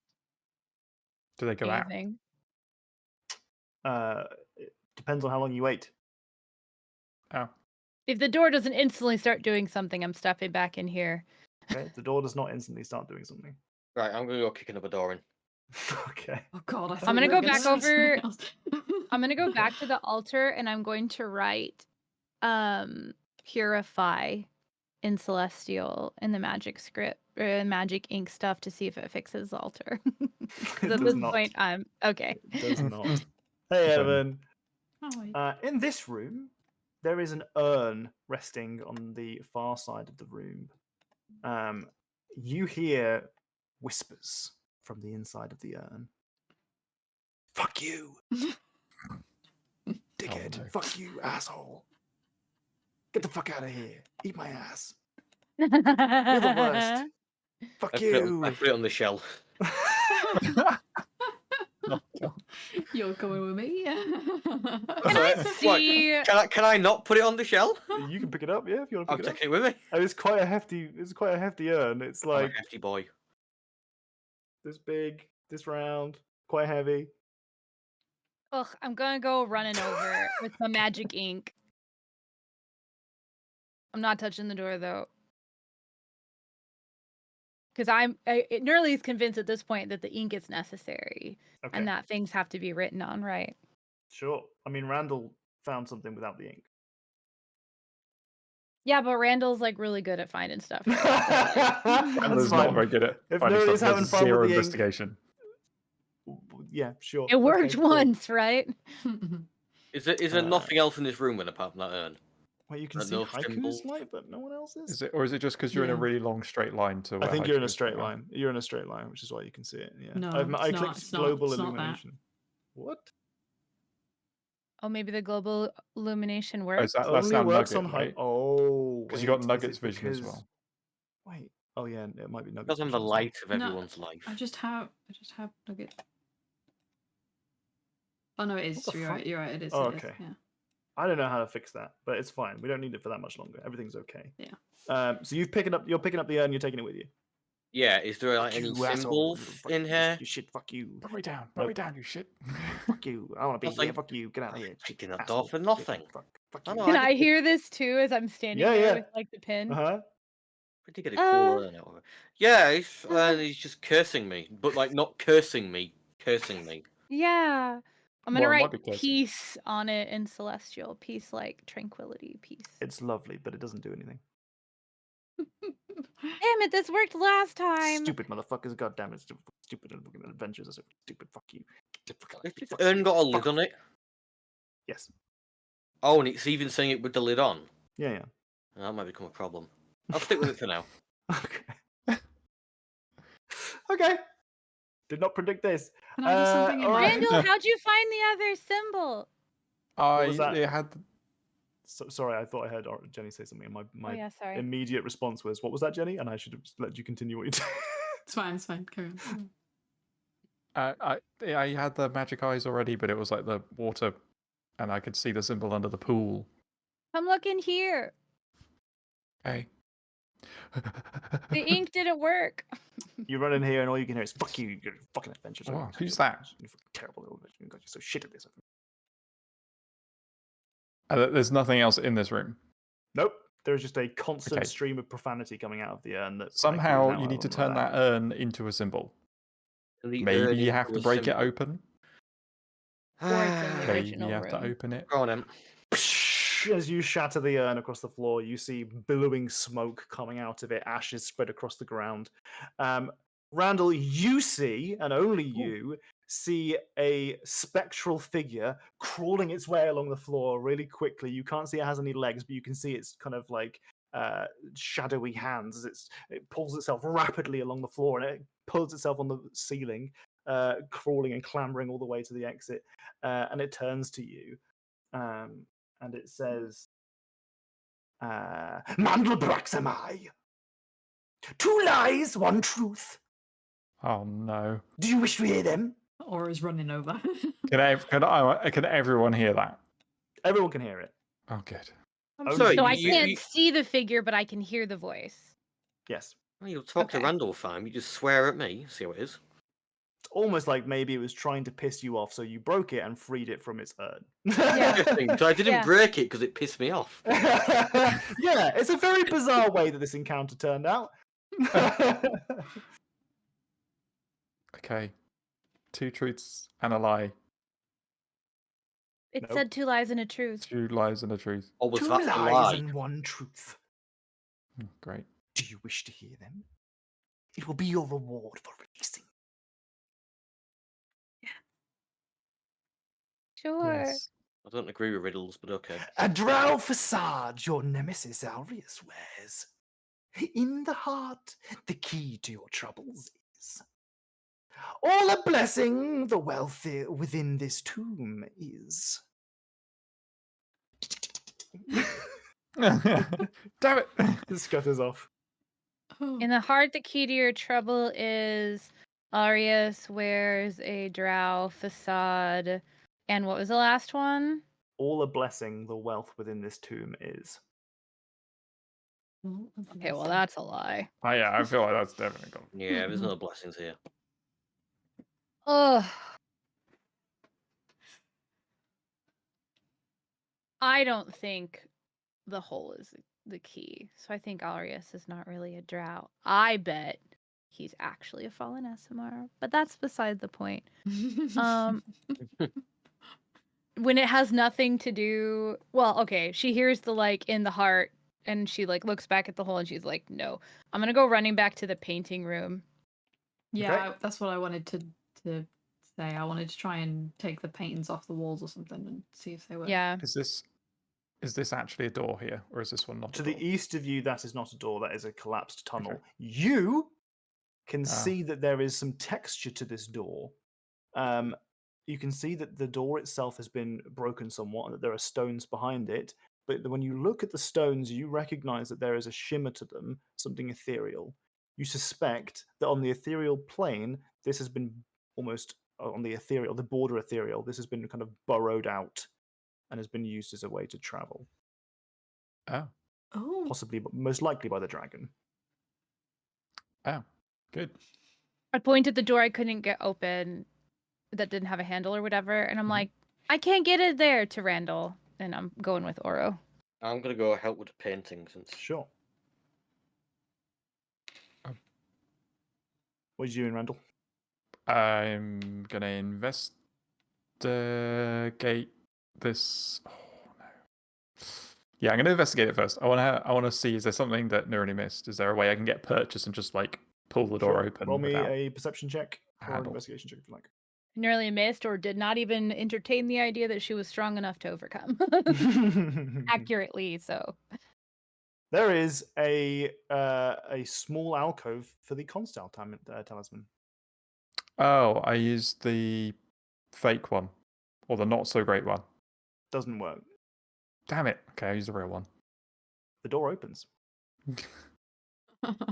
Do they go out? Amazing. It depends on how long you wait. Oh. If the door doesn't instantly start doing something, I'm stepping back in here. Okay, the door does not instantly start doing something. Right, I'm gonna go kick another door in. Okay. Oh god, I thought I'm you gonna were go back say something over- else. I'm going to go back to the altar and I'm going to write purify in celestial in the magic script or magic ink stuff to see if it fixes the altar. It At does this not. point, I'm okay. It does not. Hey, If only. Evan. Oh, wait. In this room, there is an urn resting on the far side of the room. You hear whispers from the inside of the urn. Fuck you! Dickhead! no. Fuck you, asshole! Get the fuck out of here! Eat my ass! You're You're the worst! Fuck I you! put it on the shelf. You're coming with me. Can I What, see? Can I not put it on the shelf? You can pick it up, yeah, if you want to I'm pick it up. taking it with me. And it's quite a hefty urn. It's I'm a like hefty boy. this big, this round, quite heavy. Ugh, I'm gonna go running over with my magic ink. I'm not touching the door though. Because Nerly's convinced at this point that the ink is necessary Okay, and that things have to be written on, right? sure. I mean, Randall found something without the ink. Yeah, but Randall's like really good at finding stuff. Right? That's Randall's fine. not very good at If finding Nerly's stuff. He has having fun with zero the ink- investigation. Yeah, sure. It worked okay, cool. once, right? Is there nothing else in this room then apart from that urn? Where you can Like see no Haiku's symbols? light, but no one else is. Is it because you're in a Yeah. really long straight line to? I Where think you're in a Haiku is straight now? line. You're in a straight line, which is why you can see it. Yeah. No, I it's not, clicked it's not, global it's not that. illumination. What? Oh, maybe the global illumination Oh, works. that's Only now works Nugget, on high. right? Oh, Because you got wait, is Nugget's it vision as because- well. Wait. Oh yeah, it might be Nugget's Because I'm the vision as well. light of No, everyone's life. I just have Nugget. Oh no, it is. What the You're fuck? right. You're right. It is. Oh, it is, okay. Yeah. I don't know how to fix that, but it's fine. We don't need it for that much longer. Everything's okay. Yeah. So you're picking up the urn. You're taking it with you. Yeah, is there like Fuck any you, asshole. symbols Fuck in you, here? You shit. Fuck you. Put me down. Put Nope. me down, you shit. Fuck you. I want to be That's here. like- Fuck you. Get out of here. Breaking that asshole. door for Shit, nothing. Fuck I you. know, Can I I did- hear this too as I'm standing Yeah, there yeah. with like the pin? Uh-huh. I did get a cool urn out of it. Yeah, he's just cursing me, but like not cursing me, cursing me. Yeah. I'm gonna Well, it might write be cursing. peace on it in celestial. Peace like tranquility, peace. It's lovely, but it doesn't do anything. Damn it, this worked last time. Stupid motherfuckers. God damn it. Stupid adventures. Are so stupid. Fuck you. Get the fuck out. Has this Fuck urn you. got a Fuck lid on it? Yes. Oh, and it's even saying it with the lid on. Yeah, yeah. That might become a problem. I'll stick with it for now. Okay. Okay. Did not predict this. Can I do something in all my right. Randall, how'd you find the other symbol? was that? It had. Sorry, I thought I heard Jenny say something. And my Oh yeah, sorry. immediate response was, "What was that, Jenny?" And I should have just let you continue what you did. It's fine. It's fine. Carry on. I had the magic eyes already, but it was like the water, and I could see the symbol under the pool. Come look in here. Hey. The ink didn't work. You run in here, and all you can hear is "fuck you, you're fucking adventures." Wow, who's that? You're fucking terrible little bitch. You're so shit at this. There's nothing else in this room. Nope. There's just a constant Okay. stream of profanity coming out of the urn. That Somehow now you need to like turn that urn into a symbol. And the Maybe urn you have into to a break it symbol. open. Or it's in the Maybe original you have to room. open it. Go on, Em. As you shatter the urn across the floor, you see billowing smoke coming out of it, ashes spread across the ground. Randall, you see, and only you, see a spectral figure crawling its way along the floor really quickly. You can't see it has any legs, but you can see it's kind of like shadowy hands as it pulls itself rapidly along the floor, and it pulls itself on the ceiling, crawling and clambering all the way to the exit, and it turns to you. And it says, Mandelbrooks am I. 2 lies, 1 truth. Oh no! Do you wish to hear them? Or is running over. Can everyone hear that? Everyone can hear it. Oh, good. I'm Oh, sorry. So I you- can't you- see the figure, but I can hear the voice. Yes. Well, you'll talk to Okay. Randall fine. You just swear at me. See how it is. It's almost like maybe it was trying to piss you off, so you broke it and freed it from its urn. Interesting. So I didn't Yeah. break it because it pissed me off. Yeah, it's a very bizarre way that this encounter turned out. Okay. 2 truths and a lie. It Nope. said 2 lies and a truth. 2 lies and a truth. Or was 2 that the lies lie? and 1 truth. Great. Do you wish to hear them? It will be your reward for releasing. Sure. Yes. I don't agree with riddles, but okay. A drow facade your nemesis Aureus wears. In the heart, the key to your troubles is. All a blessing, the wealth within this tomb is. Damn it! It scutters off. Oh. In the heart, the key to your trouble is Arius wears a drow facade. And what was the last one? All a blessing, the wealth within this tomb is. Okay, well, that's a lie. Oh yeah, I feel like that's definitely gone. Yeah, there's no blessings here. Ugh. I don't think the hole is the key. So I think Arius is not really a drow. I bet he's actually a fallen SMR, but that's beside the point. When it has nothing to do, well, okay, she hears the like in the heart and she like looks back at the hole and she's like, no, I'm gonna go running back to the painting room. Yeah, Okay. that's what I wanted to say. I wanted to try and take the paintings off the walls or something and see if they were. Yeah. Is this actually a door here, or is this one not To a the door? east of you, that is not a door. That is a collapsed tunnel. You can see that there is some texture to this door. You can see that the door itself has been broken somewhat, and that there are stones behind it. But when you look at the stones, you recognize that there is a shimmer to them, something ethereal. You suspect that on the ethereal plane, this has been almost on the ethereal, the border ethereal. This has been kind of burrowed out and has been used as a way to travel, Oh, Oh. possibly, but most likely by the dragon. oh, good. I point at the door I couldn't get open that didn't have a handle or whatever, and I'm Mhm. like, I can't get it there to Randall. And I'm going with Oro. I'm gonna go help with the painting since Sure. Oh. What did you do, Randall? I'm gonna investigate this. Oh no. Yeah, I'm gonna investigate it first. I wanna see, is there something that Nurani missed? Is there a way I can get purchase and just like pull the door Sure. open Roll me without a perception check or an handle? investigation check if you like. Nearly missed or did not even entertain the idea that she was strong enough to overcome. Accurately, so. There is a small alcove for the Constal talisman. Oh, I used the fake one, or the not so great one. Doesn't work. Damn it. Okay, I used the real one. The door opens.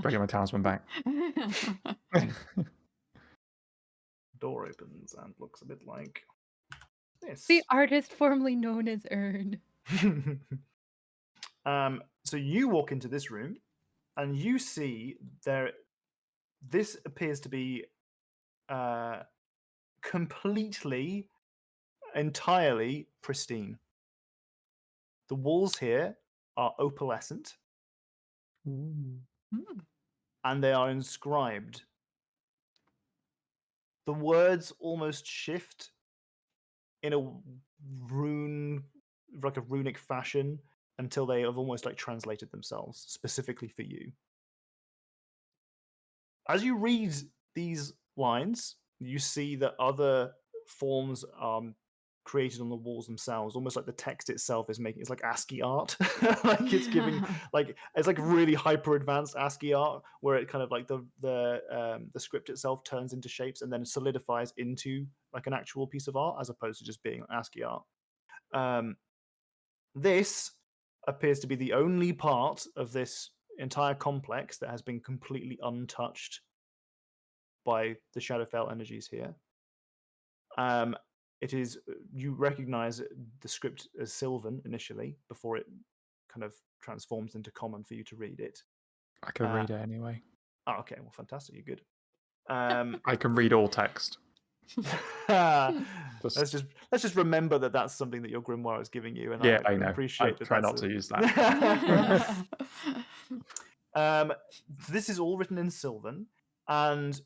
Bringing my talisman back. Door opens and looks a bit like this. The artist formerly known as Ern. So you walk into this room, and you see there. This appears to be completely, entirely pristine. The walls here are opalescent, Hmm. and they are inscribed. The words almost shift in a like a runic fashion, until they have almost like translated themselves specifically for you. As you read these lines, you see that other forms are created on the walls themselves, almost like the text itself is making, it's like ASCII art. Like it's giving, like it's like really hyper advanced ASCII art, where it kind of like the script itself turns into shapes and then solidifies into like an actual piece of art, as opposed to just being ASCII art. This appears to be the only part of this entire complex that has been completely untouched by the Shadowfell energies here. It is, you recognize the script as Sylvan initially, before it kind of transforms into common for you to read it. I can read it anyway. Oh, okay, well, fantastic, you're good. I can read all text. Let's just remember that that's something that your grimoire is giving you, and Yeah, I I know. appreciate I that. try That's not to use that. This is all written in Sylvan, and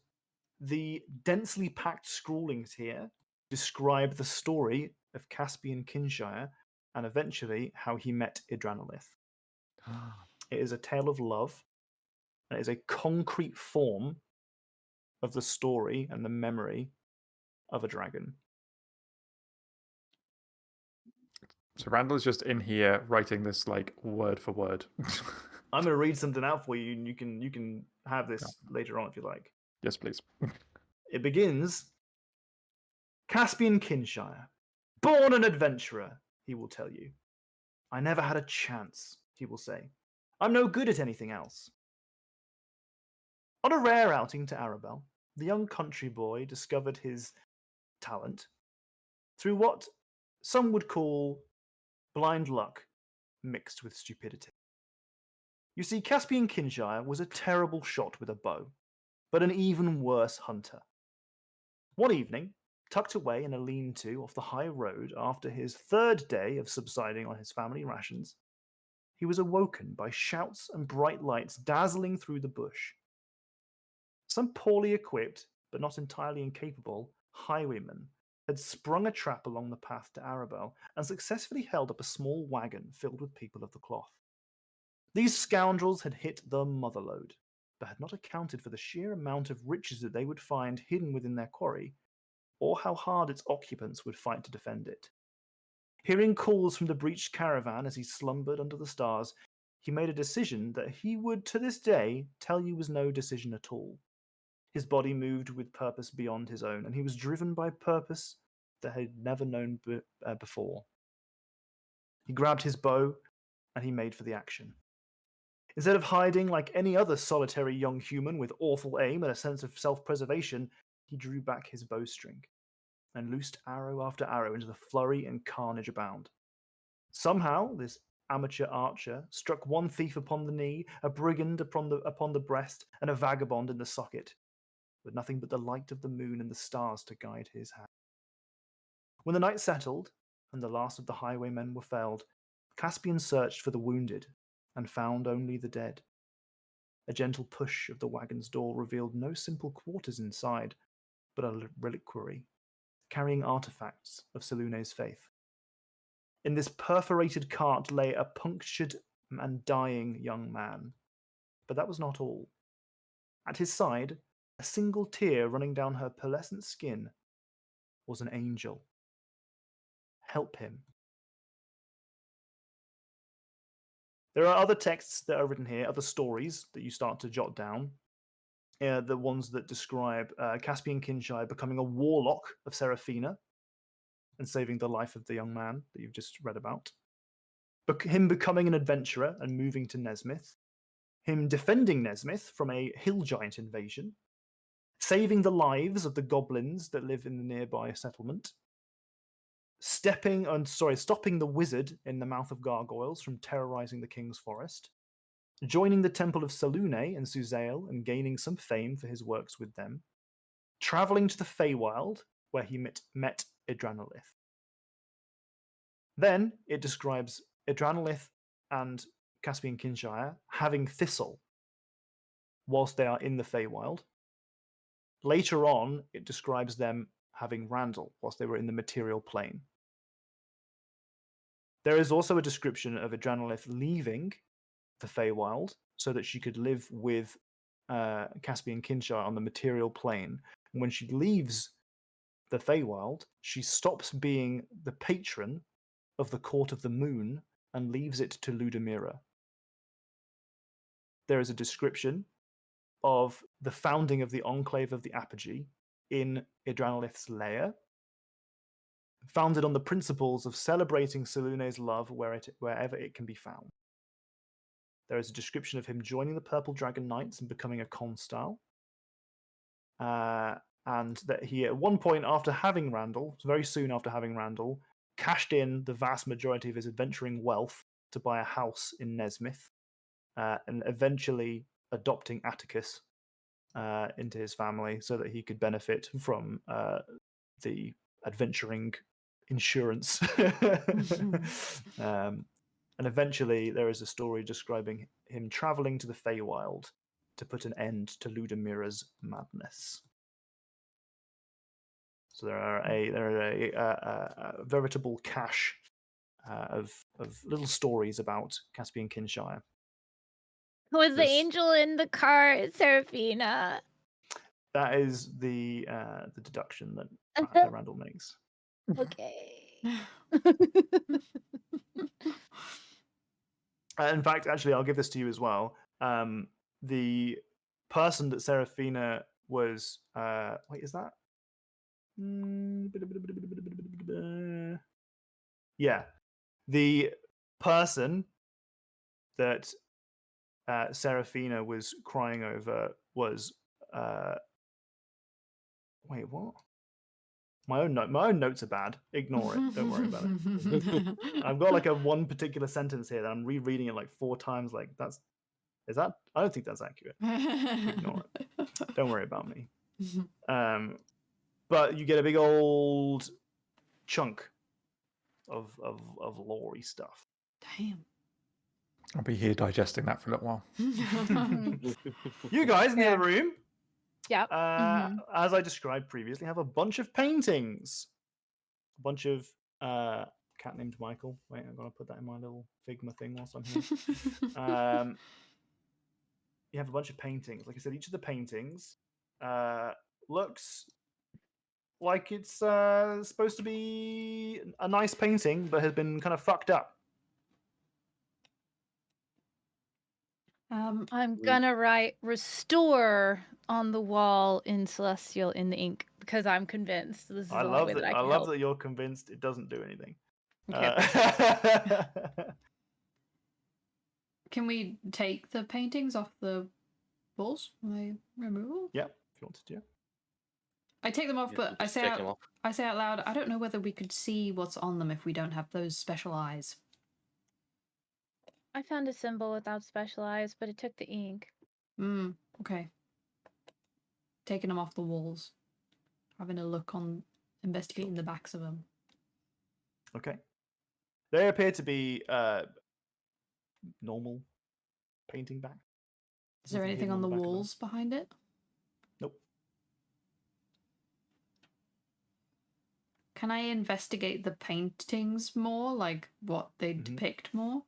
the densely packed scrawlings here describe the story of Caspian Kinshire and eventually how he met Idranolith. It is a tale of love, and it is a concrete form of the story and the memory of a dragon. So Randall is just in here writing this like word for word. I'm going to read something out for you, and you can have this later on if you like. Yes, please. It begins, Caspian Kinshire, born an adventurer, he will tell you. I never had a chance, he will say. I'm no good at anything else. On a rare outing to Arabelle, the young country boy discovered his talent through what some would call blind luck mixed with stupidity. You see, Caspian Kinshire was a terrible shot with a bow, but an even worse hunter. One evening, tucked away in a lean-to off the high road after his third day of subsiding on his family rations, he was awoken by shouts and bright lights dazzling through the bush. Some poorly equipped, but not entirely incapable, highwaymen had sprung a trap along the path to Arabelle and successfully held up a small wagon filled with people of the cloth. These scoundrels had hit the motherlode, but had not accounted for the sheer amount of riches that they would find hidden within their quarry, or how hard its occupants would fight to defend it. Hearing calls from the breached caravan as he slumbered under the stars, he made a decision that he would, to this day, tell you was no decision at all. His body moved with purpose beyond his own, and he was driven by purpose that he had never known before. He grabbed his bow, and he made for the action. Instead of hiding like any other solitary young human with awful aim and a sense of self-preservation, he drew back his bowstring and loosed arrow after arrow into the flurry and carnage abound. Somehow, this amateur archer struck one thief upon the knee, a brigand upon the breast, and a vagabond in the socket, with nothing but the light of the moon and the stars to guide his hand. When the night settled, and the last of the highwaymen were felled, Caspian searched for the wounded, and found only the dead. A gentle push of the wagon's door revealed no simple quarters inside, but a reliquary, carrying artifacts of Selune's faith. In this perforated cart lay a punctured and dying young man. But that was not all. At his side, a single tear running down her pearlescent skin, was an angel. Help him. There are other texts that are written here, other stories that you start to jot down. The ones that describe Caspian Kinshire becoming a warlock of Seraphina and saving the life of the young man that you've just read about. Him becoming an adventurer and moving to Nesmith. Him defending Nesmith from a hill giant invasion. Saving the lives of the goblins that live in the nearby settlement. Stopping the wizard in the mouth of gargoyles from terrorizing the king's forest. Joining the temple of Selune and Suzail and gaining some fame for his works with them. Traveling to the Feywild, where he met Idranolith. Then it describes Idranolith and Caspian Kinshire having Thistle whilst they are in the Feywild. Later on, it describes them having Randall whilst they were in the material plane. There is also a description of Idranolith leaving the Feywild so that she could live with Caspian Kinshire on the material plane. And when she leaves the Feywild, she stops being the patron of the Court of the Moon and leaves it to Ludamira. There is a description of the founding of the Enclave of the Apogee in Idranolith's lair, founded on the principles of celebrating Selune's love wherever it can be found. There is a description of him joining the Purple Dragon Knights and becoming a constable. And that he, at one point after having Randall, very soon after having Randall, cashed in the vast majority of his adventuring wealth to buy a house in Nesmith, and eventually adopting Atticus into his family so that he could benefit from the adventuring insurance. And eventually there is a story describing him traveling to the Feywild to put an end to Ludamira's madness. So there are a veritable cache of little stories about Caspian Kinshire. Was the This- angel in the car at Seraphina? That is the deduction that Randall makes. Okay. In fact, actually, I'll give this to you as well. The person that Seraphina was... wait, is that? Yeah. The person that Seraphina was crying over was... wait, what? My own notes are bad. Ignore it. Don't worry about it. I've got like one particular sentence here that I'm rereading it like 4 times. Like is that? I don't think that's accurate. Ignore it. Don't worry about me. But you get a big old chunk of lore-y stuff. Damn. I'll be here digesting that for a little while. You guys in the other room, Yep. as I described previously, have a bunch of paintings. A bunch of cat named Michael. Wait, I'm gonna put that in my little Figma thing whilst I'm here. You have a bunch of paintings. Like I said, each of the paintings looks like it's supposed to be a nice painting, but has been kind of fucked up. I'm gonna write "restore" on the wall in Celestial in the ink because I'm convinced this is I the only love way that. that I I can love help. that you're convinced it doesn't do anything. Okay. Can we take the paintings off the walls? Are they removable? Yeah, if you wanted to. I take them off, Yeah, but I just say take them off. I say out loud, I don't know whether we could see what's on them if we don't have those special eyes. I found a symbol without special eyes, but it took the ink. Okay. Taking them off the walls. Having a look on, investigating the backs of them. Okay. They appear to be normal painting back. Is there Nothing anything hidden on the back of them. walls behind it? Nope. Can I investigate the paintings more, like what they Mhm. depict more?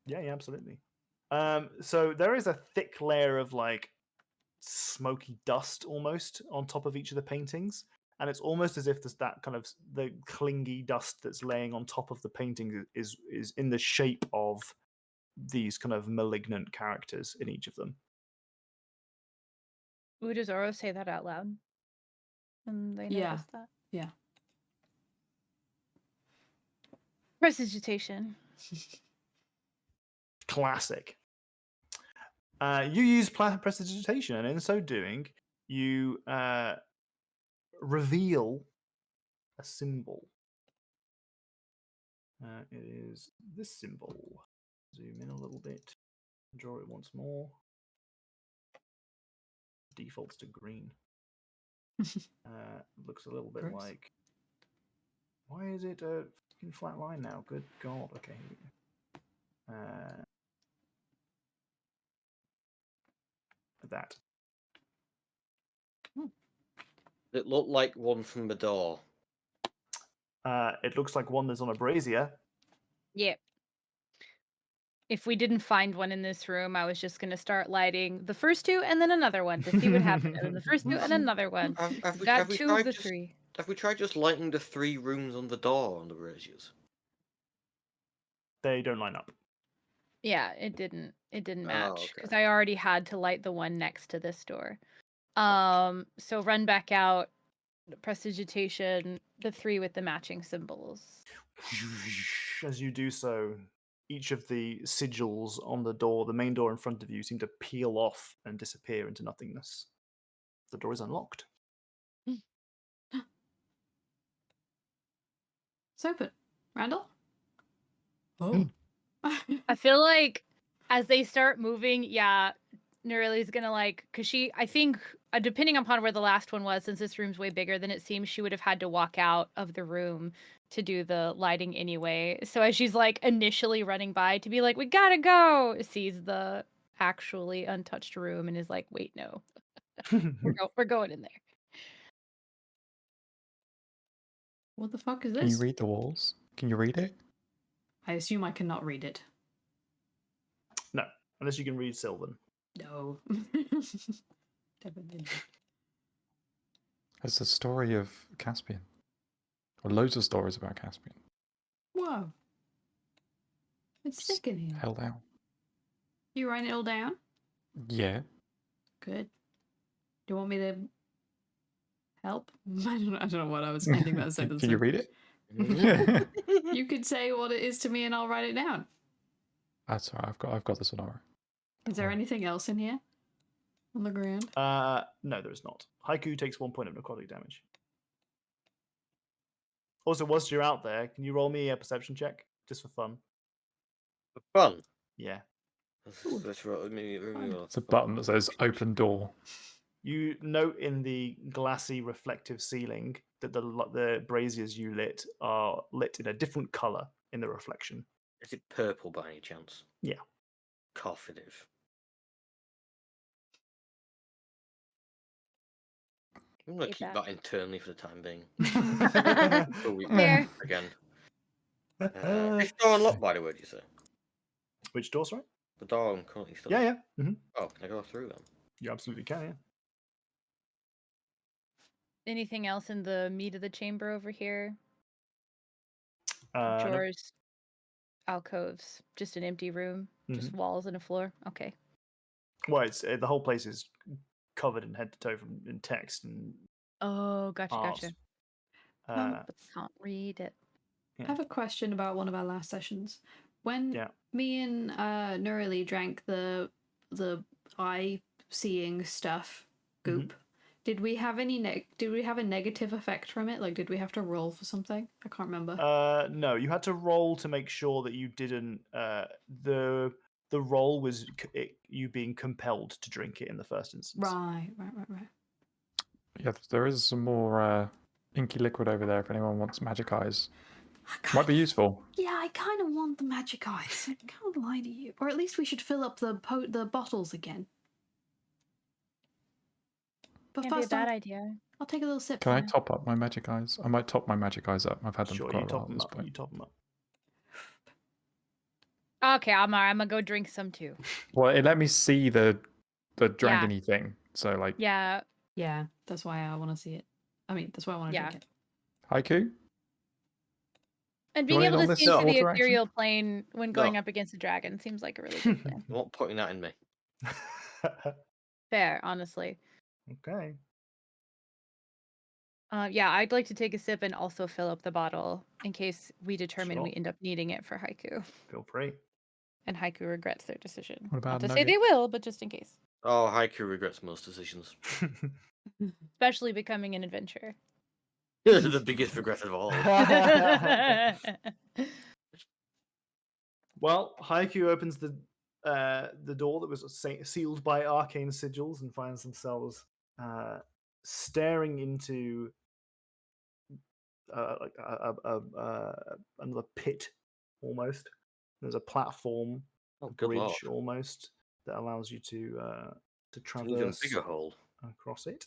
Yeah, absolutely. So there is a thick layer of like smoky dust almost on top of each of the paintings, and it's almost as if there's that kind of the clingy dust that's laying on top of the painting is in the shape of these kind of malignant characters in each of them. Ooh, does Oro say that out loud? And they Yeah. notice that? Yeah. Prestidigitation. Classic. You use prestidigitation, and in so doing, you reveal a symbol. It is this symbol. Zoom in a little bit. Draw it once more. Defaults to green. Looks a little bit Gross. like. Why is it a fucking flat line now? Good God. Okay. Here we go. That. It looked like one from the door. It looks like one that's on a brazier. Yep. If we didn't find one in this room, I was just going to start lighting the first two and then another one to see what happened. And then the first two and another one. Have we, Got have we two of tried the just, three. Have we tried just lighting the 3 rooms on the door on the braziers? They don't line up. Yeah, it didn't match because okay. I already had to light the one next to this door. So run back out, prestidigitation, the 3 with the matching symbols. As you do so, each of the sigils on the door, the main door in front of you, seem to peel off and disappear into nothingness. The door is unlocked. It's open. Randall? Oh. I feel like as they start moving, yeah, Nerili's gonna because I think, depending upon where the last one was, since this room's way bigger than it seems, she would have had to walk out of the room to do the lighting anyway. So as she's initially running by to be like, we gotta go, sees the actually untouched room and is like, wait, no, we're going in there. What the fuck is Can you this? read the walls? Can you read it? I assume I cannot read it. No, unless you can read Sylvan. No. Definitely not. It's the story of Caspian. Or loads of stories about Caspian. Whoa. It's Just sick in here. held out. You writing it all down? Yeah. Good. Do you want me to help? I don't know what I was ending that sentence Can you with. read it? You could say what it is to me and I'll write it down. That's all right. I've got this one alright. Is there anything else in here? On the ground? No, there is not. Haiku takes 1 point of necrotic damage. Also, whilst you're out there, can you roll me a perception check just for fun? For fun. Yeah. Let's roll. It's a button that says open door. You note in the glassy reflective ceiling that the braziers you lit are lit in a different color in the reflection. Is it purple by any chance? Yeah. Coffidive. I'm going to keep that internally for the time being. Until we Fair. again. Is door unlocked, by the way, did you say? Which door, sorry? The door I'm currently still. Yeah. Mm-hmm. Oh, can I go through then? You absolutely can, yeah. Anything else in the meat of the chamber over here? Nope. Drawers, alcoves, just an empty room, just walls and a floor. Okay. Well, it's the whole place is covered in head to toe in text and Oh, gotcha, art. gotcha. But can't read it. I have a question about one of our last sessions. When Yeah. me and Nurily drank the eye seeing stuff goop, did we have any did we have a negative effect from it? Like, did we have to roll for something? I can't remember. No, you had to roll to make sure that you didn't. The roll was you being compelled to drink it in the first instance. Right. Yeah, there is some more inky liquid over there if anyone wants magic eyes. Might be useful. Yeah, I kind of want the magic eyes. I can't lie to you. Or at least we should fill up the bottles again. But Can't be a first, bad idea. I'll take a little sip. Can I now. top up my magic eyes? I might top my magic eyes up. I've had them Sure, for you quite a while top at them this up. point. You top them up. Okay, I'm gonna go drink some too. Well, it let me see the dragony thing. So like, Yeah. Yeah, that's why I want to see it. I mean, that's why I want to drink it. Haiku? And You being want in able on to this see into the water action? ethereal plane when going No. up against a dragon seems like a really good plan. I'm not putting that in me. Fair, honestly. Okay. Yeah, I'd like to take a sip and also fill up the bottle in case we determine we Sure. end up needing it for Haiku. Feel free. And Haiku regrets their decision. What Not about to say Nugget? they will, but just in case. Oh, Haiku regrets most decisions. Especially becoming an adventurer. The biggest regret of all. Well, Haiku opens the door that was sealed by arcane sigils and finds themselves staring into like another pit almost. There's a platform, Oh, a good lord. bridge almost that allows you to It's an even traverse bigger hole. across it.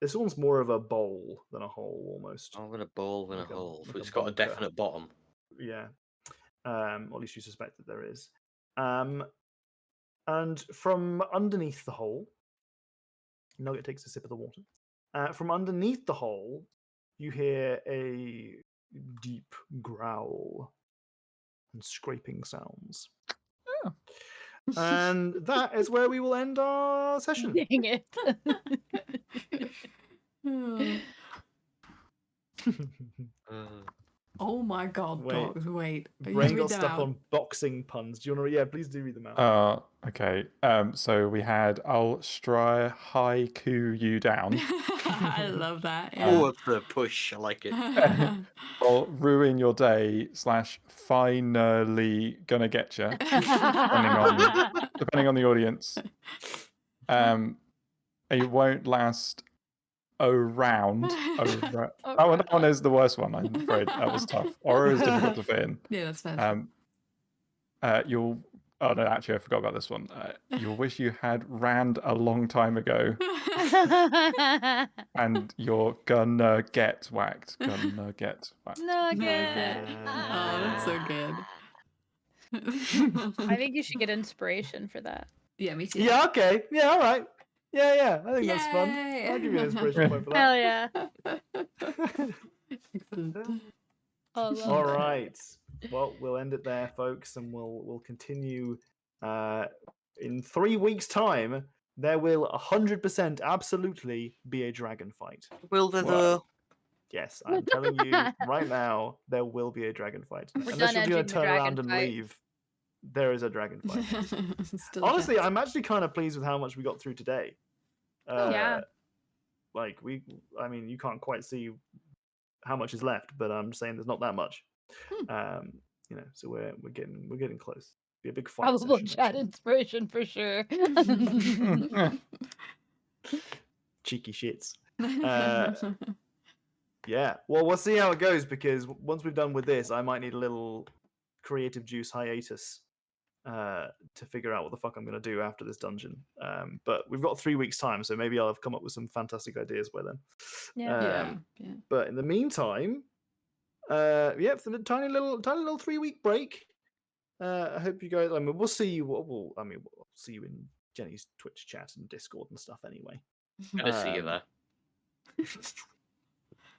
This one's more of a bowl than a hole almost. I'm going to bowl in Like a hole. like So a it's got a bunker. definite bottom. Yeah. Or at least you suspect that there is. And from underneath the hole, Nugget takes a sip of the water. From underneath the hole, you hear a deep growl and scraping sounds. Oh. And that is where we will end our session. Dang it. Oh my god, Wait. dogs, wait. Brain Read got them stuck out. on boxing puns. Do you want to? Yeah, please do read them out. Okay. So we had I'll haiku you down. I love that. Oh, Yeah. it's a push. I like it. I'll ruin your day / finally gonna get you. Depending on the audience. It won't last around. That one is the worst one, I'm afraid. That was tough. Or is difficult to fit in. Yeah, that's fair. You'll. Oh no, actually, I forgot about this one. You'll wish you had Rand a long time ago, and you're gonna get whacked. Gonna get whacked. Nugget. Oh, that's so good. I think you should get inspiration for that. Yeah, me too. Yeah, okay. Yeah, all right. Yeah. I think that's fun. Yay! I'll give you an inspiration point for Hell that. yeah. Excellent. Oh, love All that. right. Well, we'll end it there, folks, and we'll continue in 3 weeks' time. There will 100% absolutely be a dragon fight. Will there Well, though? Yes, I'm telling you right now, there will be a dragon fight. We're Unless done you're going edging to the turn dragon around and fight. leave, there is a dragon fight. Still a Honestly, chance. I'm actually kind of pleased with how much we got through today. Yeah. Like I mean, you can't quite see how much is left, but I'm saying there's not that much. So we're getting close. Be a big fight. Probable session chat next inspiration for sure. time. Cheeky shits. Yeah. Well, we'll see how it goes because once we've done with this, I might need a little creative juice hiatus to figure out what the fuck I'm going to do after this dungeon. But we've got 3 weeks time, so maybe I'll have come up with some fantastic ideas by then. Yeah. Yeah. But in the meantime, it's a tiny little 3-week break. I hope you guys. I mean, we'll see you. We'll see you in Jenny's Twitch chat and Discord and stuff anyway. Gonna see you there.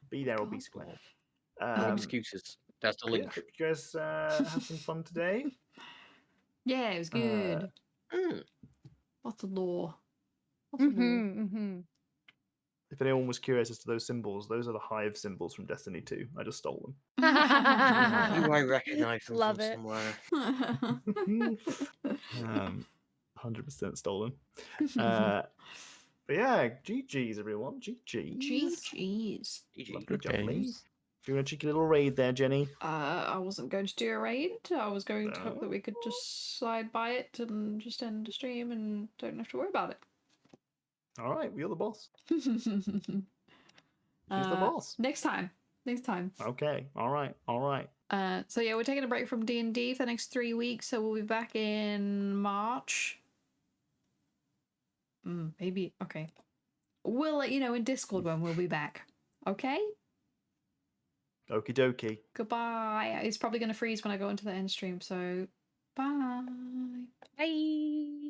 Be there or be square. No Um, excuses. That's the but yeah, link. hope you guys had some fun today. Yeah, it was good. Mm. Lots of lore. Lots of lore. Mm-hmm. If anyone was curious as to those symbols, those are the hive symbols from Destiny 2. I just stole Do I recognise them Love from it. somewhere? them. 100% stolen. But yeah, GG's everyone. GG's. GG's. GG. Lovely, Good jubbly. games. Doing a cheeky little raid there, Jenny. I wasn't going to do a raid. I was going to hope that we could Oh. just slide by it and just end the stream and don't have to worry about it. All right, you're the boss. She's the boss. Next time. Okay. All right. So yeah, we're taking a break from D&D for the next 3 weeks, so we'll be back in March. Maybe, okay. We'll let you know in Discord when we'll be back. Okay? Okie dokie. Goodbye. It's probably going to freeze when I go into the end stream, so bye. Bye.